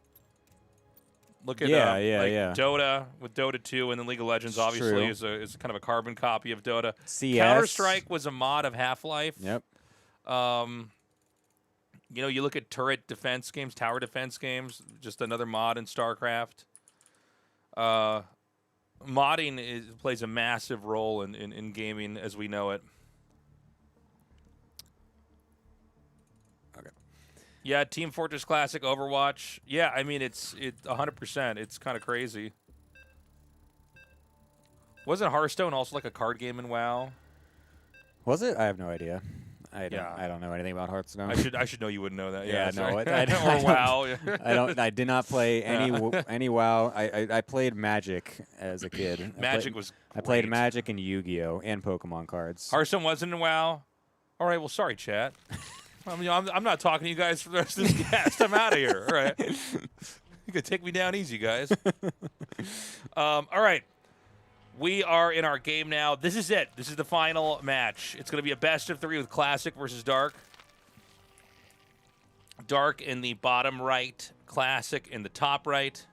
Look at Dota with Dota 2, and then League of Legends obviously is kind of a carbon copy of Dota. CS. Counter-Strike was a mod of Half-Life. Yep. You know, you look at turret defense games, tower defense games, just another mod in StarCraft. Modding plays a massive role in gaming as we know it. Okay. Yeah, Team Fortress Classic, Overwatch. Yeah, I mean, it's 100%. It's kind of crazy. Wasn't Hearthstone also like a card game in WoW? Was it? I have no idea. I don't know anything about Hearthstone. I should know you wouldn't know that. Yeah, no. Or WoW. I did not play any WoW. I played Magic as a kid. I played Magic and Yu-Gi-Oh and Pokemon cards. Hearthstone wasn't in WoW. All right. Well, sorry, chat. I mean, I'm not talking to you guys for the rest of this cast. I'm out of here. All right. You can take me down easy, guys. All right. We are in our game now. This is it. This is the final match. It's going to be a best of 3 with Classic versus Dark. Dark in the bottom right, Classic in the top right.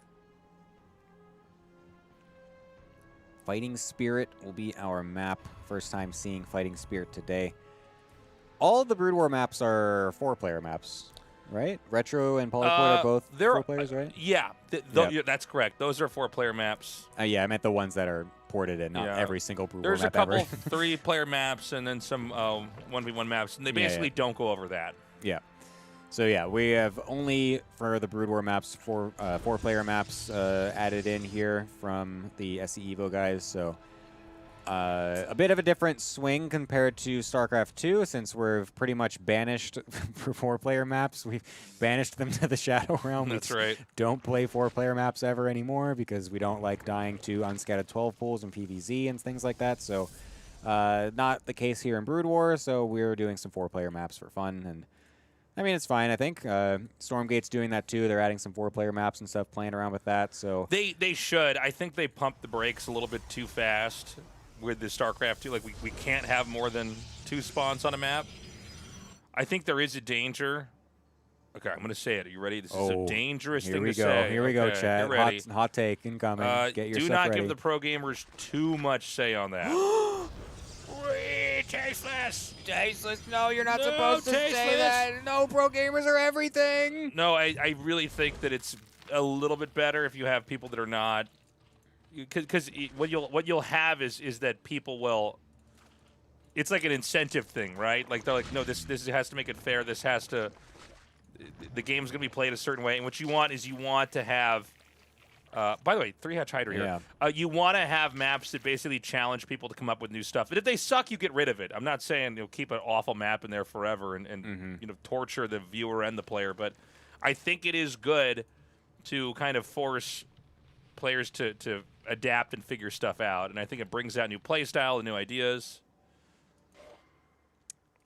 Fighting Spirit will be our map. First time seeing Fighting Spirit today. All of the Brood War maps are 4-player maps, right? Retro and Polyport are both 4 players, right? Yeah, that's correct. Those are 4-player maps. Yeah, I meant the ones that are ported in, not every single Brood War There's map a couple ever. 3-player maps and then some 1v1 maps, and they basically don't go over that. Yeah. So yeah, we have only for the Brood War maps 4-player maps added in here from the SE EVO guys. So a bit of a different swing compared to StarCraft 2, since we've pretty much banished for 4-player maps. We've banished them to the Shadow Realm. That's right. Don't play 4-player maps ever anymore because we don't like dying to unscattered 12 pools and PvZ and things like that. So not the case here in Brood War. So we're doing some 4-player maps for fun, and I mean, it's fine, I think. Stormgate's doing that, too. They're adding some 4-player maps and stuff, playing around with that. So They should. I think they pumped the brakes a little bit too fast with the StarCraft 2. Like, we can't have more than 2 spawns on a map. I think there is a danger. Okay, I'm going to say it. Are you ready? This is a dangerous thing to say. Here we go, chat. Hot take incoming. Get your do stuff not ready. give the pro gamers too much say on that. Tasteless! Tasteless? No, you're not supposed to say that. No, pro gamers are everything. No, I really think that it's a little bit better if you have people that are not. Because what you'll have is that people will. It's like an incentive thing, right? Like they're like, no, this has to make it fair. This has to. The game's gonna be played a certain way, and what you want is to have. By the way, 3-hatch Hydra here. Yeah. You want to have maps that basically challenge people to come up with new stuff. And if they suck, you get rid of it. I'm not saying keep an awful map in there forever and torture the viewer and the player, but I think it is good to kind of force players to adapt and figure stuff out. And I think it brings out new play style and new ideas.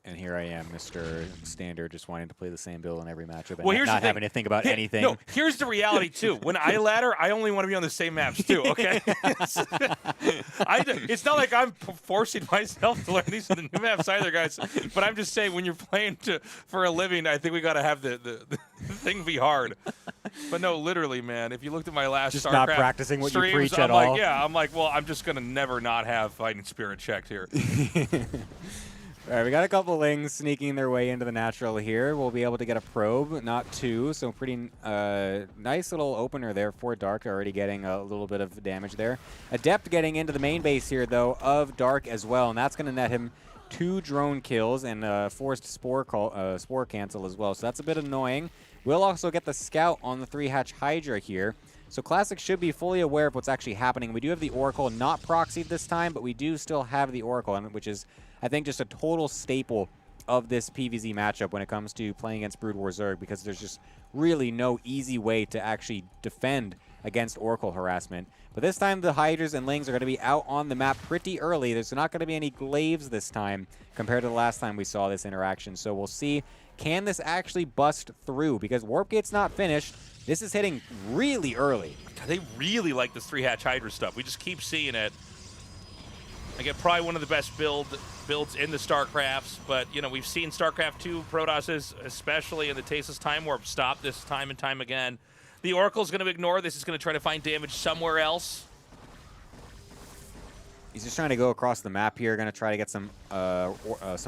And here I am, Mr. Standard, just wanting to play the same build in every matchup and well, not having to think about anything. No, here's the reality, too. When I ladder, I only want to be on the same maps, too, okay? It's not like I'm forcing myself to learn these new maps either, guys. But I'm just saying, when you're playing for a living, I think we got to have the thing be hard. But no, literally, man, if you looked at my last just StarCraft not practicing what streams, you preach I'm at like, all. yeah, I'm like, well, I'm just going to never not have Fighting Spirit checked here. All right, we got a couple Lings sneaking their way into the natural here. We'll be able to get a probe, not 2, so pretty nice little opener there for Dark, already getting a little bit of damage there. Adept getting into the main base here, though, of Dark as well, and that's going to net him 2 drone kills and forced spore cancel as well, so that's a bit annoying. We'll also get the scout on the 3-hatch Hydra here. So Classic should be fully aware of what's actually happening. We do have the Oracle, not proxied this time, but we do still have the Oracle, which is, I think, just a total staple of this PvZ matchup when it comes to playing against Brood War Zerg, because there's just really no easy way to actually defend against Oracle harassment. But this time the Hydras and Lings are going to be out on the map pretty early. There's not going to be any glaives this time compared to the last time we saw this interaction. So we'll see, can this actually bust through? Because Warp Gate's not finished. This is hitting really early. They really like this 3-hatch Hydra stuff. We just keep seeing it. Again, probably one of the best builds in the StarCrafts, but you know, we've seen StarCraft 2 Protosses, especially in the Tasteless Time Warp, stop this time and time again. The Oracle's going to ignore this. He's going to try to find damage somewhere else. He's just trying to go across the map here, going to try to get some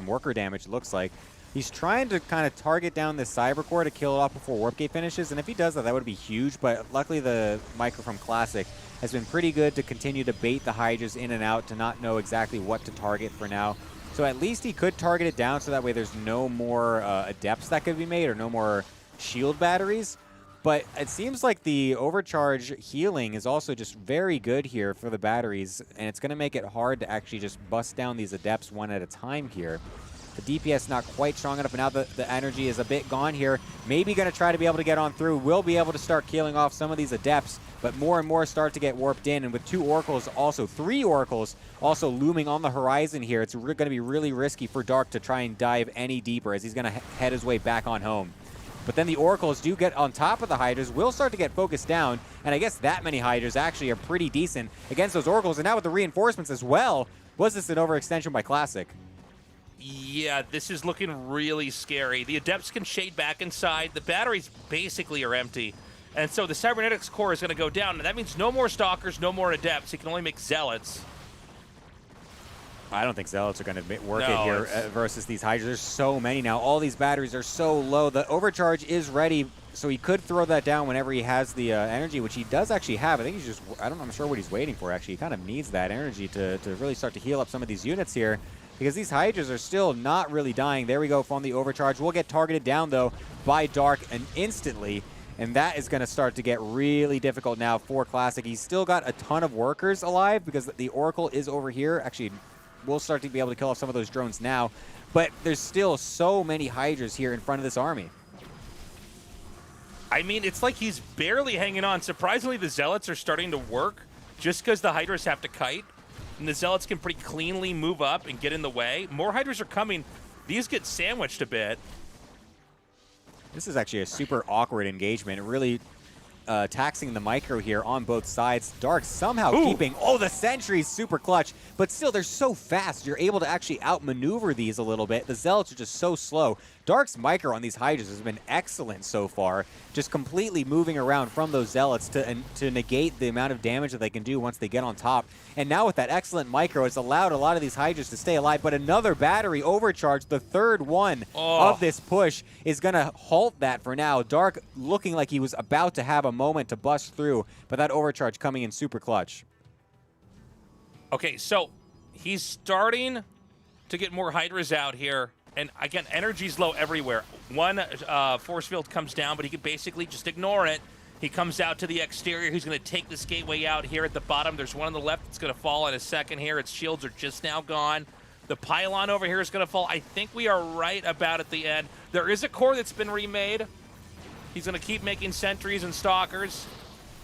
worker damage, it looks like. He's trying to kind of target down this Cyber Core to kill it off before Warp Gate finishes, and if he does that, that would be huge, but luckily the Micro from Classic has been pretty good to continue to bait the Hydras in and out to not know exactly what to target for now. So at least he could target it down so that way there's no more Adepts that could be made or no more shield batteries. But it seems like the overcharge healing is also just very good here for the batteries, and it's going to make it hard to actually just bust down these Adepts one at a time here. The DPS not quite strong enough, but now the energy is a bit gone here. Maybe going to try to be able to get on through. Will be able to start killing off some of these Adepts, but more and more start to get warped in. And with 2 Oracles, also 3 Oracles, also looming on the horizon here, it's going to be really risky for Dark to try and dive any deeper as he's going to head his way back on home. But then the Oracles do get on top of the Hydras, will start to get focused down, and I guess that many Hydras actually are pretty decent against those Oracles. And now with the reinforcements as well, was this an overextension by Classic? Yeah, this is looking really scary. The Adepts can shade back inside. The batteries basically are empty. And so the Cybernetics core is going to go down. And that means no more Stalkers, no more Adepts. He can only make Zealots. I don't think Zealots are going to work it here versus these Hydras. There's so many now. All these batteries are so low. The overcharge is ready, so he could throw that down whenever he has the energy, which he does actually have. I think he's just, I'm sure what he's waiting for, actually. He kind of needs that energy to really start to heal up some of these units here, because these Hydras are still not really dying. There we go from the overcharge. We'll get targeted down, though, by Dark and instantly, and that is going to start to get really difficult now for Classic. He's still got a ton of workers alive because the Oracle is over here. Actually, we'll start to be able to kill off some of those drones now, but there's still so many Hydras here in front of this army. I mean, it's like he's barely hanging on. Surprisingly, the Zealots are starting to work just because the Hydras have to kite. And the Zealots can pretty cleanly move up and get in the way. More Hydras are coming. These get sandwiched a bit. This is actually a super awkward engagement. Really taxing the Micro here on both sides. Dark somehow keeping... Oh, the Sentry's super clutch. But still, they're so fast. You're able to actually outmaneuver these a little bit. The Zealots are just so slow. Dark's Micro on these Hydras has been excellent so far. Just completely moving around from those Zealots to negate the amount of damage that they can do once they get on top. And now with that excellent Micro, it's allowed a lot of these Hydras to stay alive. But another battery overcharge, the third one of this push, is going to halt that for now. Dark looking like he was about to have a moment to bust through, but that overcharge coming in super clutch. Okay, so he's starting to get more Hydras out here. And again, energy's low everywhere. One force field comes down, but he can basically just ignore it. He comes out to the exterior. He's going to take this gateway out here at the bottom. There's one on the left that's going to fall in a second here. Its shields are just now gone. The pylon over here is going to fall. I think we are right about at the end. There is a core that's been remade. He's going to keep making sentries and stalkers.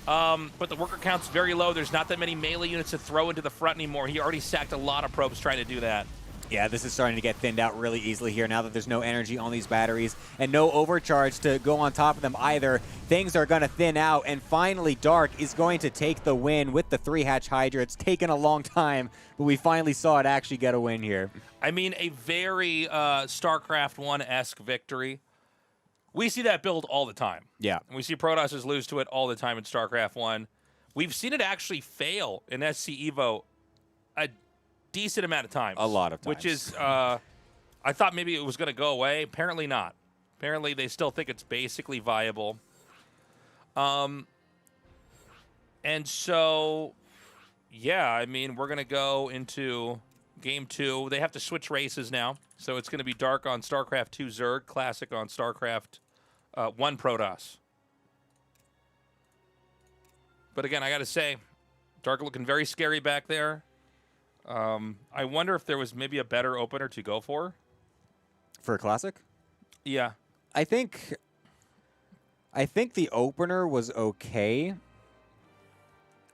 But the worker count's very low. There's not that many melee units to throw into the front anymore. He already sacked a lot of probes trying to do that. Yeah, this is starting to get thinned out really easily here now that there's no energy on these batteries and no overcharge to go on top of them either. Things are going to thin out, and finally Dark is going to take the win with the 3-hatch Hydra. It's taken a long time, but we finally saw it actually get a win here. I mean, a very StarCraft 1-esque victory. We see that build all the time. Yeah. And we see Protosses lose to it all the time in StarCraft 1. We've seen it actually fail in SC EVO a decent amount of times. A lot of times. Which is, I thought maybe it was going to go away. Apparently not. Apparently they still think it's basically viable. And so, yeah, I mean, we're going to go into Game 2. They have to switch races now. So it's going to be Dark on StarCraft 2 Zerg, Classic on StarCraft 1 Protoss. But again, I got to say, Dark looking very scary back there. I wonder if there was maybe a better opener to go for. For a Classic? Yeah. I think the opener was okay.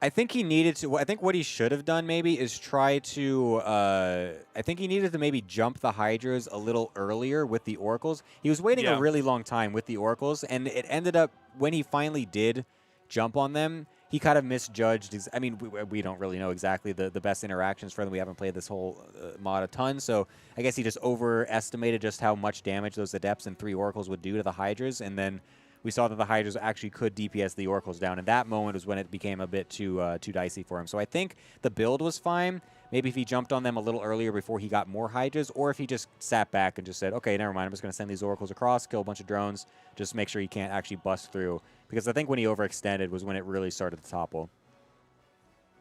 I think he needed to. I think what he should have done maybe is try to. I think he needed to maybe jump the Hydras a little earlier with the Oracles. He was waiting a really long time with the Oracles, and it ended up when he finally did jump on them, he kind of misjudged. I mean, we don't really know exactly the best interactions for them. We haven't played this whole mod a ton, so I guess he just overestimated just how much damage those Adepts and 3 Oracles would do to the Hydras, and then we saw that the Hydras actually could DPS the Oracles down, and that moment was when it became a bit too dicey for him. So I think the build was fine. Maybe if he jumped on them a little earlier before he got more Hydras, or if he just sat back and just said, okay, never mind, I'm just going to send these Oracles across, kill a bunch of drones, just make sure he can't actually bust through. Because I think when he overextended was when it really started to topple.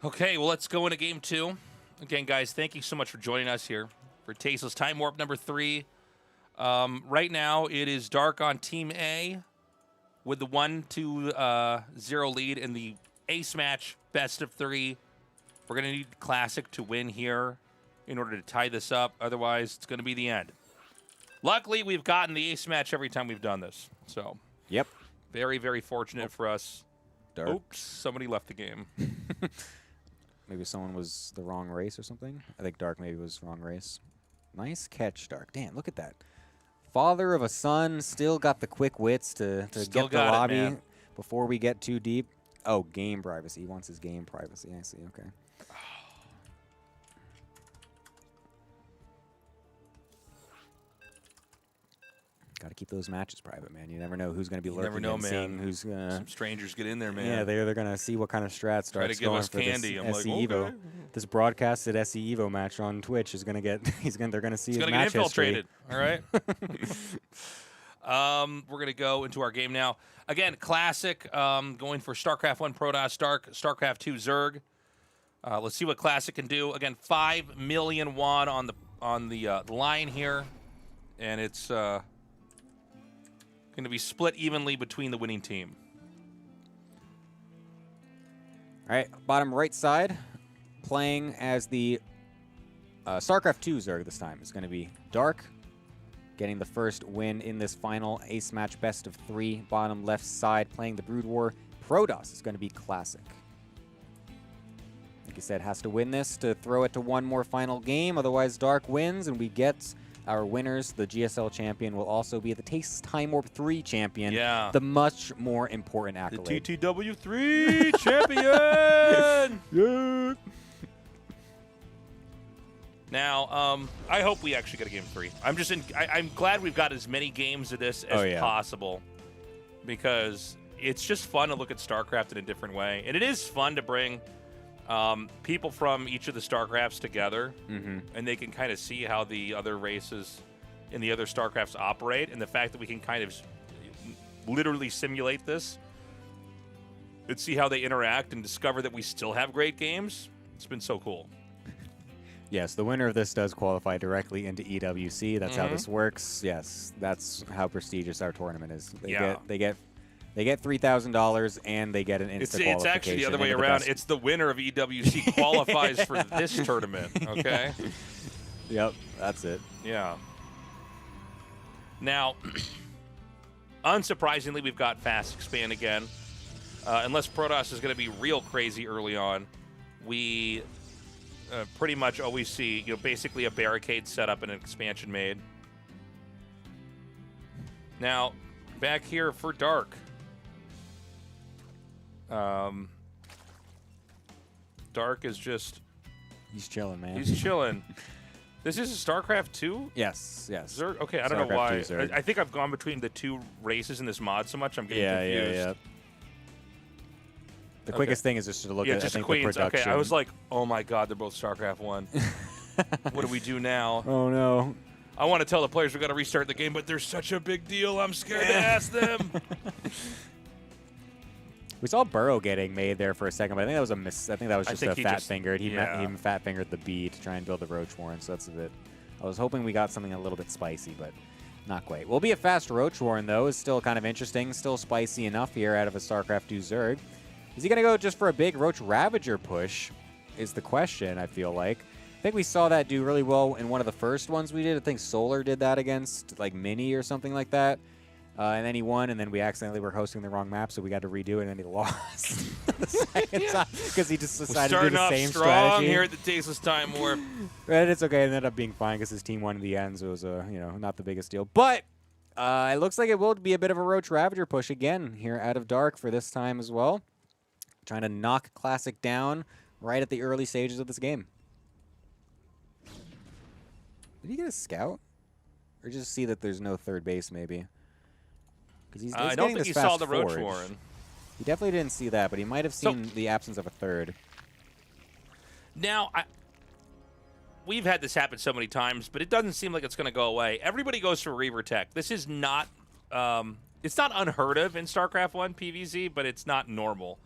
Okay, well, let's go into game 2. Again, guys, thank you so much for joining us here for Tasteless Time Warp number 3. Right now, it is Dark on Team A, with the 1-0 lead in the ace match, best of 3. We're going to need Classic to win here in order to tie this up. Otherwise, it's going to be the end. Luckily, we've gotten the ace match every time we've done this. So, yep. Very, very fortunate for us. Dark. Oops, somebody left the game. Maybe someone was the wrong race or something. I think Dark maybe was the wrong race. Nice catch, Dark. Damn, look at that. Father of a son, still got the quick wits to get the lobby before we get too deep. Oh, game privacy. He wants his game privacy. I see. Okay. Got to keep those matches private, man. You never know who's going to be lurking. You never know, man. Seeing who's gonna, some strangers get in there, man. Yeah, they're going to see what kind of strat starts Try to give us candy. This I'm SC like, EVO. okay. This broadcasted SC EVO match on Twitch is going to get. They're going to see his match get infiltrated. history. All right. We're gonna go into our game now. Again, Classic. Going for StarCraft 1 Protoss, StarCraft 2 Zerg. Let's see what Classic can do. Again, 5 million won on the line here, and it's going to be split evenly between the winning team. All right, bottom right side, playing as the StarCraft 2 Zerg this time is going to be Dark, getting the first win in this final ace match, best of 3. Bottom left side, playing the Brood War Protoss is going to be Classic. Like I said, has to win this to throw it to one more final game. Otherwise, Dark wins, and we get our winners. The GSL champion will also be the Tasteless Time Warp 3 champion. Yeah. The much more important accolade. The TTW3 champion! Yeah. Now, I hope we actually get a game 3. I'm glad we've got as many games of this as possible, because it's just fun to look at StarCraft in a different way. And it is fun to bring people from each of the StarCrafts together, and they can kind of see how the other races in the other StarCrafts operate, and the fact that we can kind of literally simulate this and see how they interact and discover that we still have great games. It's been so cool. Yes, the winner of this does qualify directly into EWC. That's how this works. Yes, that's how prestigious our tournament is. They get $3,000 and they get an instant qualification. It's actually the other way around. It's the winner of EWC qualifies for this tournament. Okay. Yep, that's it. Yeah. Now, unsurprisingly, we've got fast expand again. Unless Protoss is going to be real crazy early on, we pretty much always see, basically a barricade set up and an expansion made. Now, back here for Dark. Dark is just... He's chilling, man. He's chilling. This is a StarCraft 2? Yes. Zerg? Okay, I don't know why. I think I've gone between the two races in this mod so much, I'm getting confused. Yeah. The quickest thing is just to look at just the Queens. production. Okay, I was like, oh my god, they're both StarCraft 1. What do we do now? Oh, no. I want to tell the players we got to restart the game, but there's such a big deal. I'm scared to ask them. We saw Burrow getting made there for a second, but I think that was a miss. I think that was just a fat-fingered. He fat-fingered the B to try and build the Roach Warren, so that's a bit... I was hoping we got something a little bit spicy, but not quite. Will be a fast Roach Warren, though. Is still kind of interesting. Still spicy enough here out of a StarCraft 2 Zerg. Is he going to go just for a big Roach Ravager push is the question, I feel like. I think we saw that do really well in one of the first ones we did. I think Solar did that against like Mini or something like that. And then he won, and then we accidentally were hosting the wrong map, so we got to redo it, and then he lost the second time because he just decided to do the same strategy. Here at the Tasteless Time Warp. But it's okay. It ended up being fine because his team won in the end, so it was not the biggest deal. But it looks like it will be a bit of a Roach Ravager push again here out of Dark for this time as well. Trying to knock Classic down right at the early stages of this game. Did he get a scout? Or just see that there's no third base, maybe? Because he's I don't think he saw the Roach Warren. He definitely didn't see that, but he might have seen the absence of a third. Now, we've had this happen so many times, but it doesn't seem like it's going to go away. Everybody goes for Reaver Tech. This is not, it's not unheard of in StarCraft 1 PvZ, but it's not normal.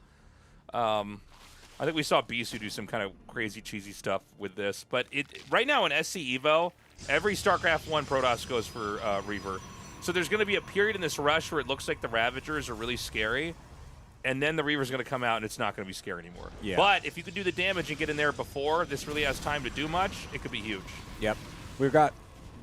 I think we saw Bisu do some kind of crazy, cheesy stuff with this. But right now in SC EVO, every StarCraft 1 Protoss goes for Reaver. So there's going to be a period in this rush where it looks like the Ravagers are really scary, and then the Reaver's going to come out and it's not going to be scary anymore. Yeah. But if you could do the damage and get in there before this really has time to do much, it could be huge. Yep. We've got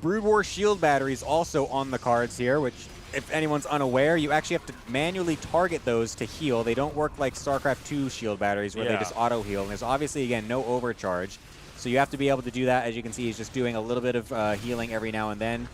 Brood War shield batteries also on the cards here, which, if anyone's unaware, you actually have to manually target those to heal. They don't work like StarCraft 2 shield batteries where they just auto-heal. And there's obviously, again, no overcharge. So you have to be able to do that. As you can see, he's just doing a little bit of healing every now and then.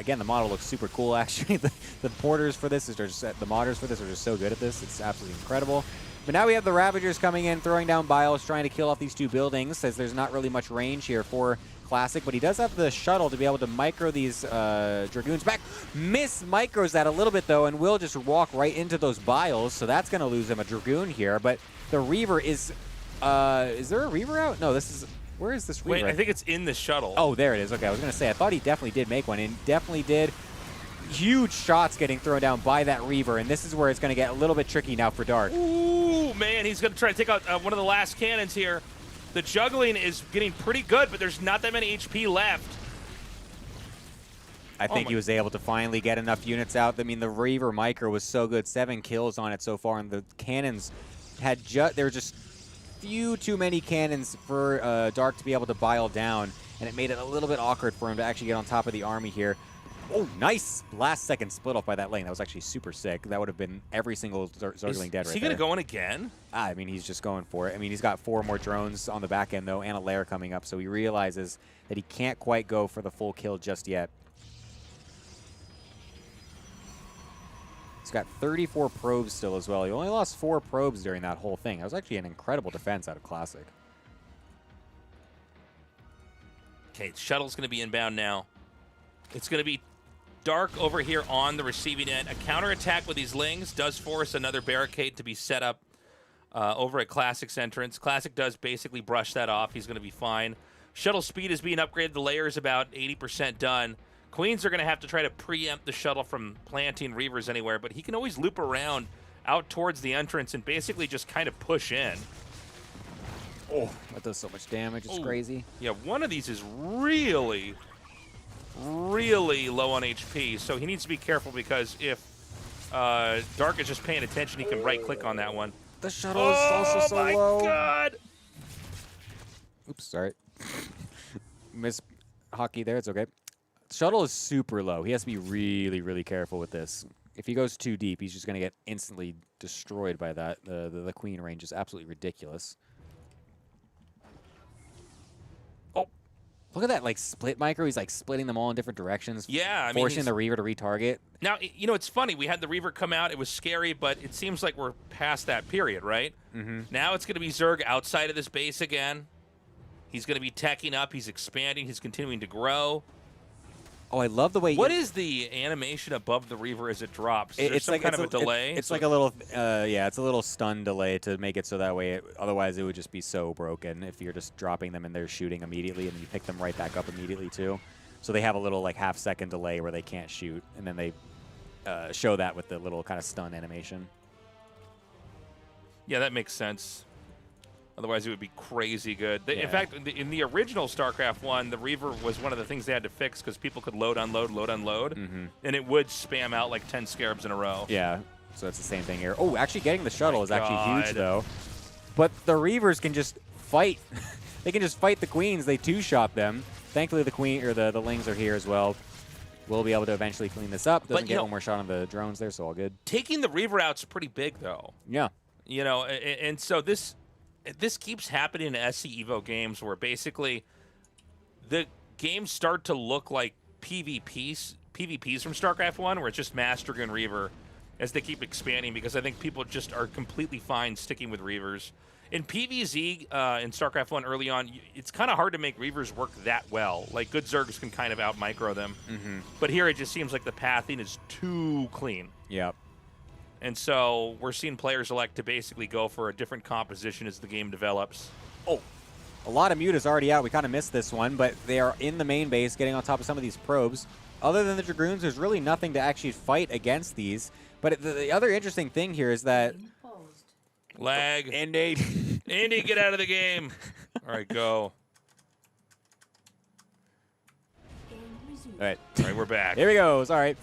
Again, the model looks super cool, actually. the porters for this, the modders for this are just so good at this. It's absolutely incredible. But now we have the Ravagers coming in, throwing down bios, trying to kill off these two buildings, as there's not really much range here for Classic. But he does have the shuttle to be able to micro these Dragoons back. Miss micros that a little bit, though, and will just walk right into those bios. So that's going to lose him a Dragoon here. But the Reaver is there a Reaver out? No, this is... Where is this Reaver? Wait, I think it's in the shuttle. Oh, there it is. Okay, I was going to say, I thought he definitely did make one, and definitely did. Huge shots getting thrown down by that Reaver, and this is where it's going to get a little bit tricky now for Dark. Ooh, man, he's going to try to take out one of the last cannons here. The juggling is getting pretty good, but there's not that many HP left. I think he was able to finally get enough units out. I mean, the Reaver micro was so good. 7 kills on it so far, and the cannons had they were just few too many cannons for Dark to be able to bile down, and it made it a little bit awkward for him to actually get on top of the army here. Oh, nice last second split off by that lane. That was actually super sick. That would have been every single Zergling dead right there. Is he going to go in again? I mean, he's just going for it. I mean, he's got 4 more drones on the back end, though, and a lair coming up, so he realizes that he can't quite go for the full kill just yet. He's got 34 probes still as well. He only lost 4 probes during that whole thing. That was actually an incredible defense out of Classic. Okay, shuttle's going to be inbound now. It's going to be Dark over here on the receiving end. A counterattack with these Lings does force another barricade to be set up over at Classic's entrance. Classic does basically brush that off. He's going to be fine. Shuttle speed is being upgraded. The layer is about 80% done. Queens are going to have to try to preempt the shuttle from planting Reavers anywhere, but he can always loop around out towards the entrance and basically just kind of push in. Oh, that does so much damage. It's crazy. Yeah, one of these is really, really low on HP, so he needs to be careful because if Dark is just paying attention, he can right-click on that one. The shuttle is also so low. Oh, my God! Oops, sorry. Miss hockey there. It's okay. Shuttle is super low. He has to be really, really careful with this. If he goes too deep, he's just going to get instantly destroyed by that. The Queen range is absolutely ridiculous. Oh, look at that, like, split micro. He's, like, splitting them all in different directions. Yeah, I mean, forcing the Reaver to retarget. Now, you know, it's funny. We had the Reaver come out. It was scary, but it seems like we're past that period, right? Mm-hmm. Now it's going to be Zerg outside of this base again. He's going to be teching up. He's expanding. He's continuing to grow. Oh, I love the way. What is the animation above the Reaver as it drops? Is there some kind of a delay? It's like a little, yeah, it's a little stun delay to make it so that way. Otherwise, it would just be so broken if you're just dropping them and they're shooting immediately, and then you pick them right back up immediately too. So they have a little like half-second delay where they can't shoot, and then they show that with the little kind of stun animation. Yeah, that makes sense. Otherwise, it would be crazy good. In fact, in the original StarCraft 1, the Reaver was one of the things they had to fix because people could load, unload, and it would spam out like 10 Scarabs in a row. Yeah, so it's the same thing here. Oh, actually getting the shuttle is actually huge, though. But the Reavers can just fight. they can just fight the queens. They two-shot them. Thankfully, the queen or the lings are here as well. We'll be able to eventually clean this up. Doesn't get one more shot on the drones there, so all good. Taking the Reaver out's pretty big, though. Yeah. You know, and so this keeps happening in SC EVO games where basically the games start to look like PvPs from StarCraft 1, where it's just Master Dragoon Reaver as they keep expanding, because I think people just are completely fine sticking with Reavers. In PvZ in StarCraft 1 early on, it's kind of hard to make Reavers work that well. Like, good Zergs can kind of out-micro them. But here it just seems like the pathing is too clean. Yep. And so we're seeing players elect to basically go for a different composition as the game develops. Oh, a lot of Mutas already out. We kind of missed this one, but they are in the main base getting on top of some of these probes. Other than the Dragoons, there's really nothing to actually fight against these. But the other interesting thing here is that... Lag. Indy. Indy, get out of the game. All right, go. All right, we're back. Here we go. All right.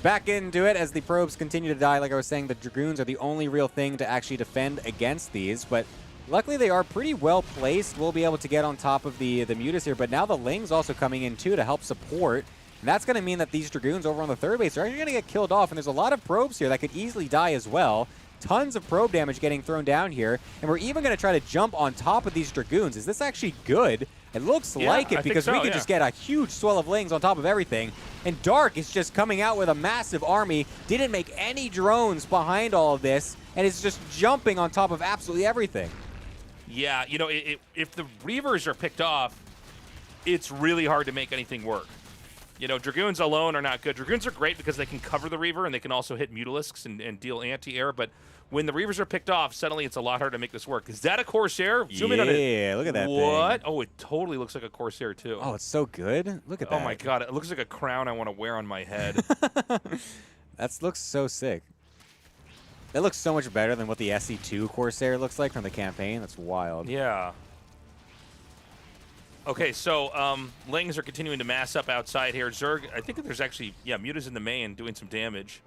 Back into it as the probes continue to die. Like I was saying, the Dragoons are the only real thing to actually defend against these. But luckily, they are pretty well placed. We'll be able to get on top of the Mutas here. But now the Lings also coming in, too, to help support. And that's going to mean that these Dragoons over on the third base are actually going to get killed off. And there's a lot of probes here that could easily die as well. Tons of probe damage getting thrown down here. And we're even going to try to jump on top of these Dragoons. Is this actually good? It looks like it, because we could just get a huge swell of Lings on top of everything. And Dark is just coming out with a massive army. Didn't make any drones behind all of this. And is just jumping on top of absolutely everything. Yeah, you know, if the Reavers are picked off, it's really hard to make anything work. You know, Dragoons alone are not good. Dragoons are great because they can cover the Reaver and they can also hit Mutalisks and deal anti-air. But when the Reavers are picked off, suddenly it's a lot harder to make this work. Is that a Corsair? Zoom in on it. Yeah, look at that What? thing. Oh, it totally looks like a Corsair, too. Oh, it's so good. Look at that. Oh, my God. It looks like a crown I want to wear on my head. That looks so sick. That looks so much better than what the SC2 Corsair looks like from the campaign. That's wild. Yeah. Okay, so Lings are continuing to mass up outside here. Zerg, I think there's actually, Mutas in the main doing some damage.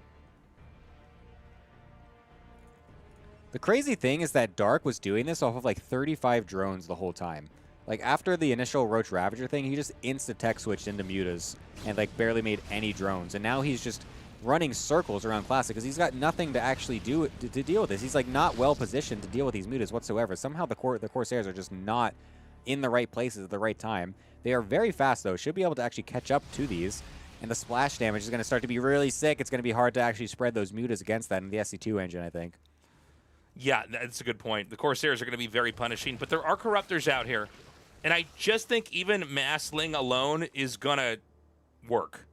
The crazy thing is that Dark was doing this off of like 35 drones the whole time. Like after the initial Roach Ravager thing, he just insta-tech switched into Mutas and like barely made any drones. And now he's just running circles around Classic because he's got nothing to actually do to deal with this. He's like not well positioned to deal with these Mutas whatsoever. Somehow the Corsairs are just not in the right places at the right time. They are very fast though. Should be able to actually catch up to these. And the splash damage is going to start to be really sick. It's going to be hard to actually spread those Mutas against that in the SC2 engine, I think. Yeah, that's a good point. The Corsairs are going to be very punishing, but there are Corruptors out here. And I just think even Massling alone is going to work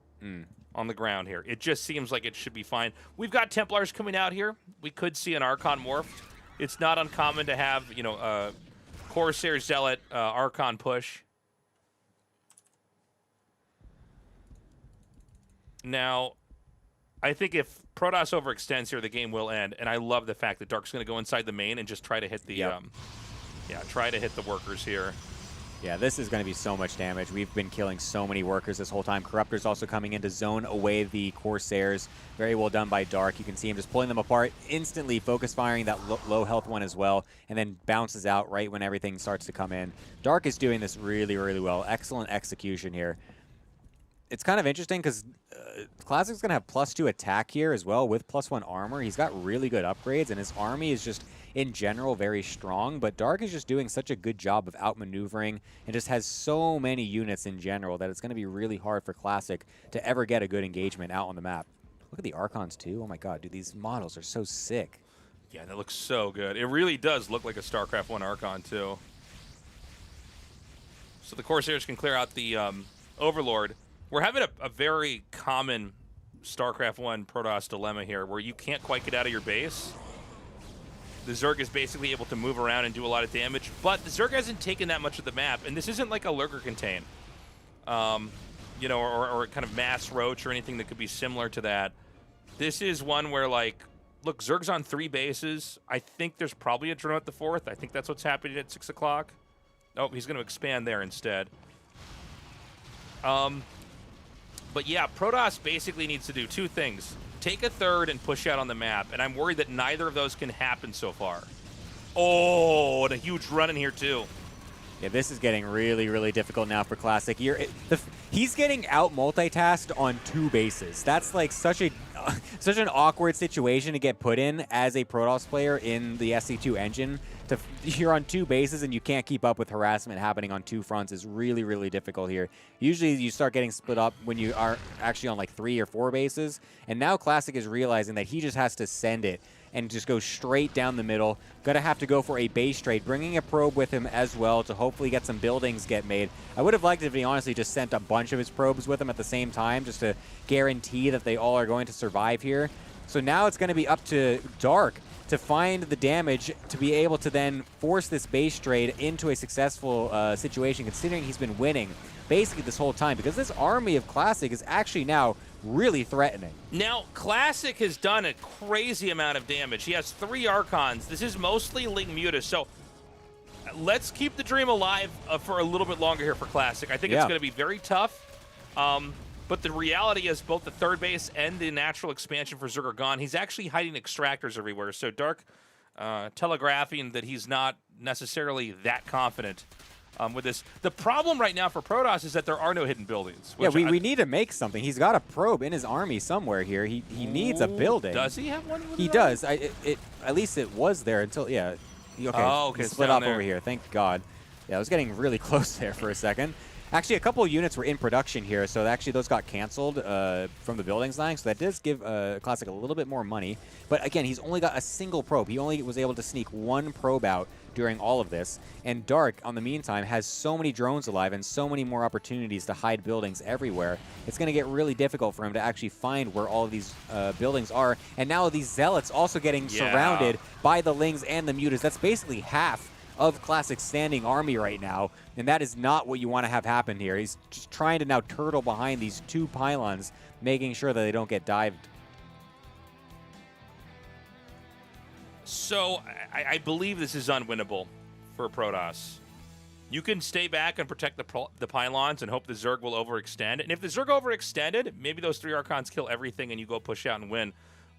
on the ground here. It just seems like it should be fine. We've got Templars coming out here. We could see an Archon morphed. It's not uncommon to have, you know, Corsair Zealot Archon push. Now, I think if Protoss overextends here, the game will end. And I love the fact that Dark's going to go inside the main and just try to hit the, try to hit the workers here. Yeah, this is going to be so much damage. We've been killing so many workers this whole time. Corruptor's also coming in to zone away the Corsairs. Very well done by Dark. You can see him just pulling them apart, instantly focus firing that low health one as well, and then bounces out right when everything starts to come in. Dark is doing this really, really well. Excellent execution here. It's kind of interesting because Classic's going to have +2 attack here as well with +1 armor. He's got really good upgrades, and his army is just, in general, very strong. But Dark is just doing such a good job of outmaneuvering and just has so many units in general that it's going to be really hard for Classic to ever get a good engagement out on the map. Look at the Archons, too. Oh, my God, dude, these models are so sick. Yeah, that looks so good. It really does look like a StarCraft 1 Archon, too. So the Corsairs can clear out the Overlord. We're having a very common StarCraft 1 Protoss dilemma here where you can't quite get out of your base. The Zerg is basically able to move around and do a lot of damage, but the Zerg hasn't taken that much of the map, and this isn't like a Lurker Contain, you know, or kind of Mass Roach or anything that could be similar to that. This is one where, like, look, Zerg's on 3 bases. I think there's probably a drone at the 4th. I think that's what's happening at 6 o'clock. Oh, he's going to expand there instead. But yeah, Protoss basically needs to do 2 things. Take a 3rd and push out on the map, and I'm worried that neither of those can happen so far. Oh, and a huge run in here too. Yeah, this is getting really, really difficult now for Classic. He's getting out multitasked on 2 bases. That's like such an awkward situation to get put in as a Protoss player in the SC2 engine. You're on 2 bases and you can't keep up with harassment happening on 2 fronts is really, really difficult here. Usually you start getting split up when you are actually on like 3 or 4 bases. And now Classic is realizing that he just has to send it and just go straight down the middle. Gonna have to go for a base trade, bringing a probe with him as well to hopefully get some buildings get made. I would have liked it if he honestly just sent a bunch of his probes with him at the same time just to guarantee that they all are going to survive here. So now it's gonna be up to Dark to find the damage to be able to then force this base trade into a successful situation, considering he's been winning basically this whole time, because this army of Classic is actually now really threatening. Now, Classic has done a crazy amount of damage. He has 3 Archons. This is mostly Ling Mutas, so let's keep the dream alive for a little bit longer here for Classic. I think it's going to be very tough, but the reality is both the third base and the natural expansion for Zerg are gone. He's actually hiding extractors everywhere, so Dark telegraphing that he's not necessarily that confident with this. The problem right now for Protoss is that there are no hidden buildings. Yeah, we need to make something. He's got a probe in his army somewhere here. He needs a building. Does he have one? He does. At least it was there until, okay. Oh, okay. Split up over here. Thank God. Yeah, I was getting really close there for a second. Actually, a couple of units were in production here, so actually those got canceled from the buildings line, so that does give Classic a little bit more money. But again, he's only got a single probe. He only was able to sneak 1 probe out during all of this. And Dark, on the meantime, has so many drones alive and so many more opportunities to hide buildings everywhere. It's going to get really difficult for him to actually find where all of these buildings are. And now these Zealots also getting surrounded by the Lings and the Mutas. That's basically half of Classic's standing army right now, and that is not what you want to have happen here. He's just trying to now turtle behind these 2 pylons, making sure that they don't get dived. So I believe this is unwinnable for Protoss. You can stay back and protect the pylons and hope the Zerg will overextend. And if the Zerg overextended, maybe those 3 Archons kill everything and you go push out and win.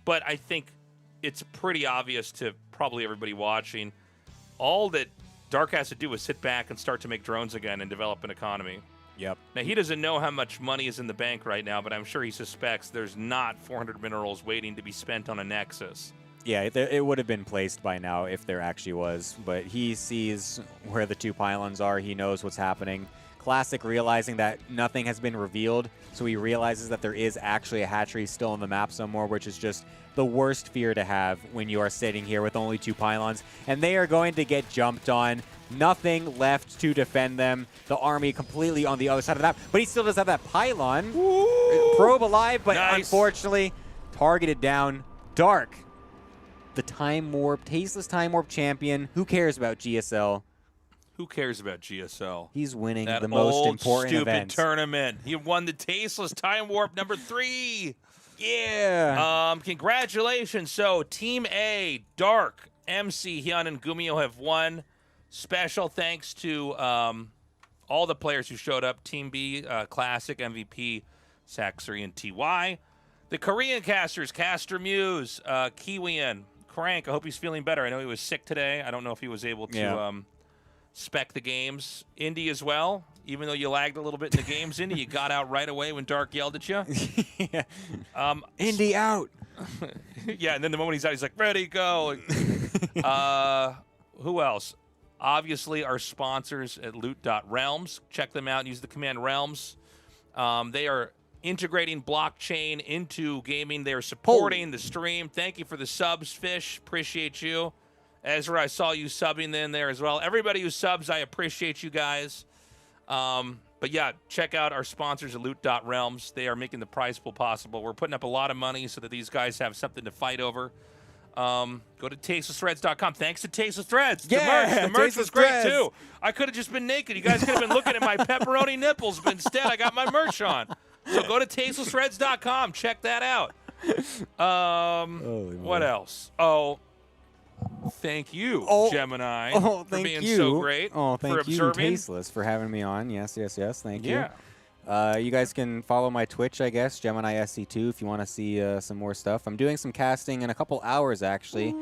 But I think it's pretty obvious to probably everybody watching, all that Dark has to do is sit back and start to make drones again and develop an economy. Yep. Now, he doesn't know how much money is in the bank right now, but I'm sure he suspects there's not 400 minerals waiting to be spent on a Nexus. Yeah, it would have been placed by now if there actually was, but he sees where the 2 pylons are. He knows what's happening. Classic realizing that nothing has been revealed, so he realizes that there is actually a hatchery still on the map somewhere, which is just the worst fear to have when you are sitting here with only 2 pylons, and they are going to get jumped on. Nothing left to defend them. The army completely on the other side of that, but he still does have that pylon. Ooh. Probe alive, but unfortunately targeted down. Dark, the Time Warp, Tasteless Time Warp champion. Who cares about GSL? Who cares about GSL? He's winning that the most important stupid event. Tournament. He won the Tasteless Time Warp number 3. Yeah. Congratulations. So Team A, Dark, MC, Hyun, and Gumiho have won. Special thanks to all the players who showed up. Team B, Classic, MVP, Saxer, and TY. The Korean casters, Caster Muse, Kiwian, Crank. I hope he's feeling better. I know he was sick today. I don't know if he was able to spec the games. Indy as well. Even though you lagged a little bit in the games, Indy, you got out right away when Dark yelled at you. Yeah. Indy out. Yeah, and then the moment he's out, he's like, ready, go. Who else? Obviously, our sponsors at loot.realms. Check them out and use the command realms. They are integrating blockchain into gaming. They are supporting the stream. Thank you for the subs, Fish. Appreciate you. Ezra, I saw you subbing in there as well. Everybody who subs, I appreciate you guys. But yeah, check out our sponsors at loot.realms. They are making the prize pool possible. We're putting up a lot of money so that these guys have something to fight over. Go to tastelessthreads.com. Thanks to Tasteless Threads. Yeah, the merch was great too. I could have just been naked. You guys could have been looking at my pepperoni nipples, but instead I got my merch on. So go to tastelessthreads.com. Check that out. What else? Oh, thank you, Gemini, for being so great. Oh, thank for you, observing. Tasteless, for having me on. Yes. Thank you. Yeah. You guys can follow my Twitch, I guess, Gemini SC2, if you want to see some more stuff. I'm doing some casting in a couple hours, actually.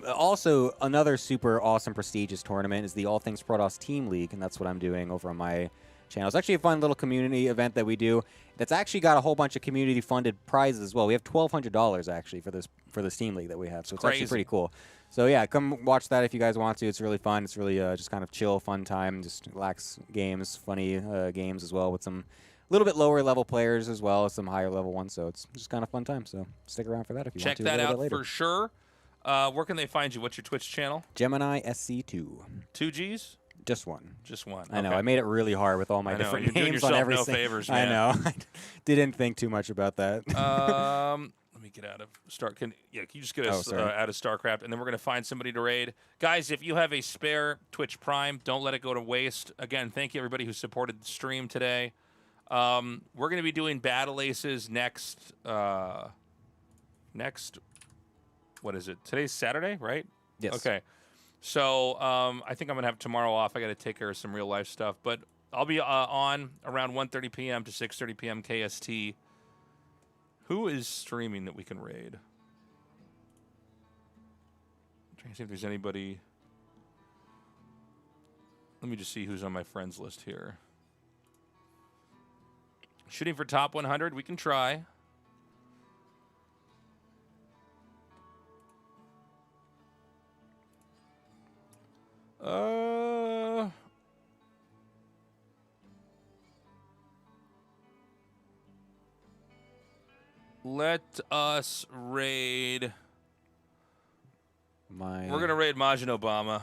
Also, another super awesome, prestigious tournament is the All Things Protoss Team League, and that's what I'm doing over on my channel. It's actually a fun little community event that we do that's actually got a whole bunch of community-funded prizes as well. We have $1,200, actually, for this Team League that we have, so it's actually pretty cool. So, yeah, come watch that if you guys want to. It's really fun. It's really just kind of chill, fun time, just relax games, funny games as well with some little bit lower level players as well as some higher level ones. So it's just kind of fun time. So stick around for that if you want to. Check that out for sure. Where can they find you? What's your Twitch channel? Gemini SC2. 2 Gs? Just one. Just one. I know. I made it really hard with all my different names on every favors, man. I know. I didn't think too much about that. Let me get out of Star. Can you just get us out of StarCraft, and then we're going to find somebody to raid. Guys, if you have a spare Twitch Prime, don't let it go to waste. Again, thank you everybody who supported the stream today. We're going to be doing Battle Aces next. What is it? Today's Saturday, right? Yes. Okay. So I think I'm going to have tomorrow off. I got to take care of some real life stuff. But I'll be on around 1:30 p.m. to 6:30 p.m. KST. Who is streaming that we can raid? I'm trying to see if there's anybody. Let me just see who's on my friends list here. Shooting for top 100, we can try. Let us raid. We're going to raid Majin Obama.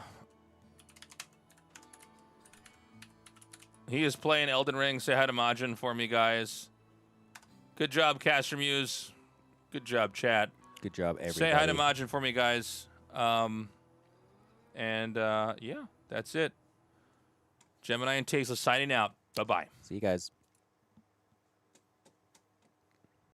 He is playing Elden Ring. Say hi to Majin for me, guys. Good job, Caster Muse. Good job, chat. Good job, everybody. Say hi to Majin for me, guys. Yeah, that's it. Gemini and Tasteless signing out. Bye-bye. See you guys.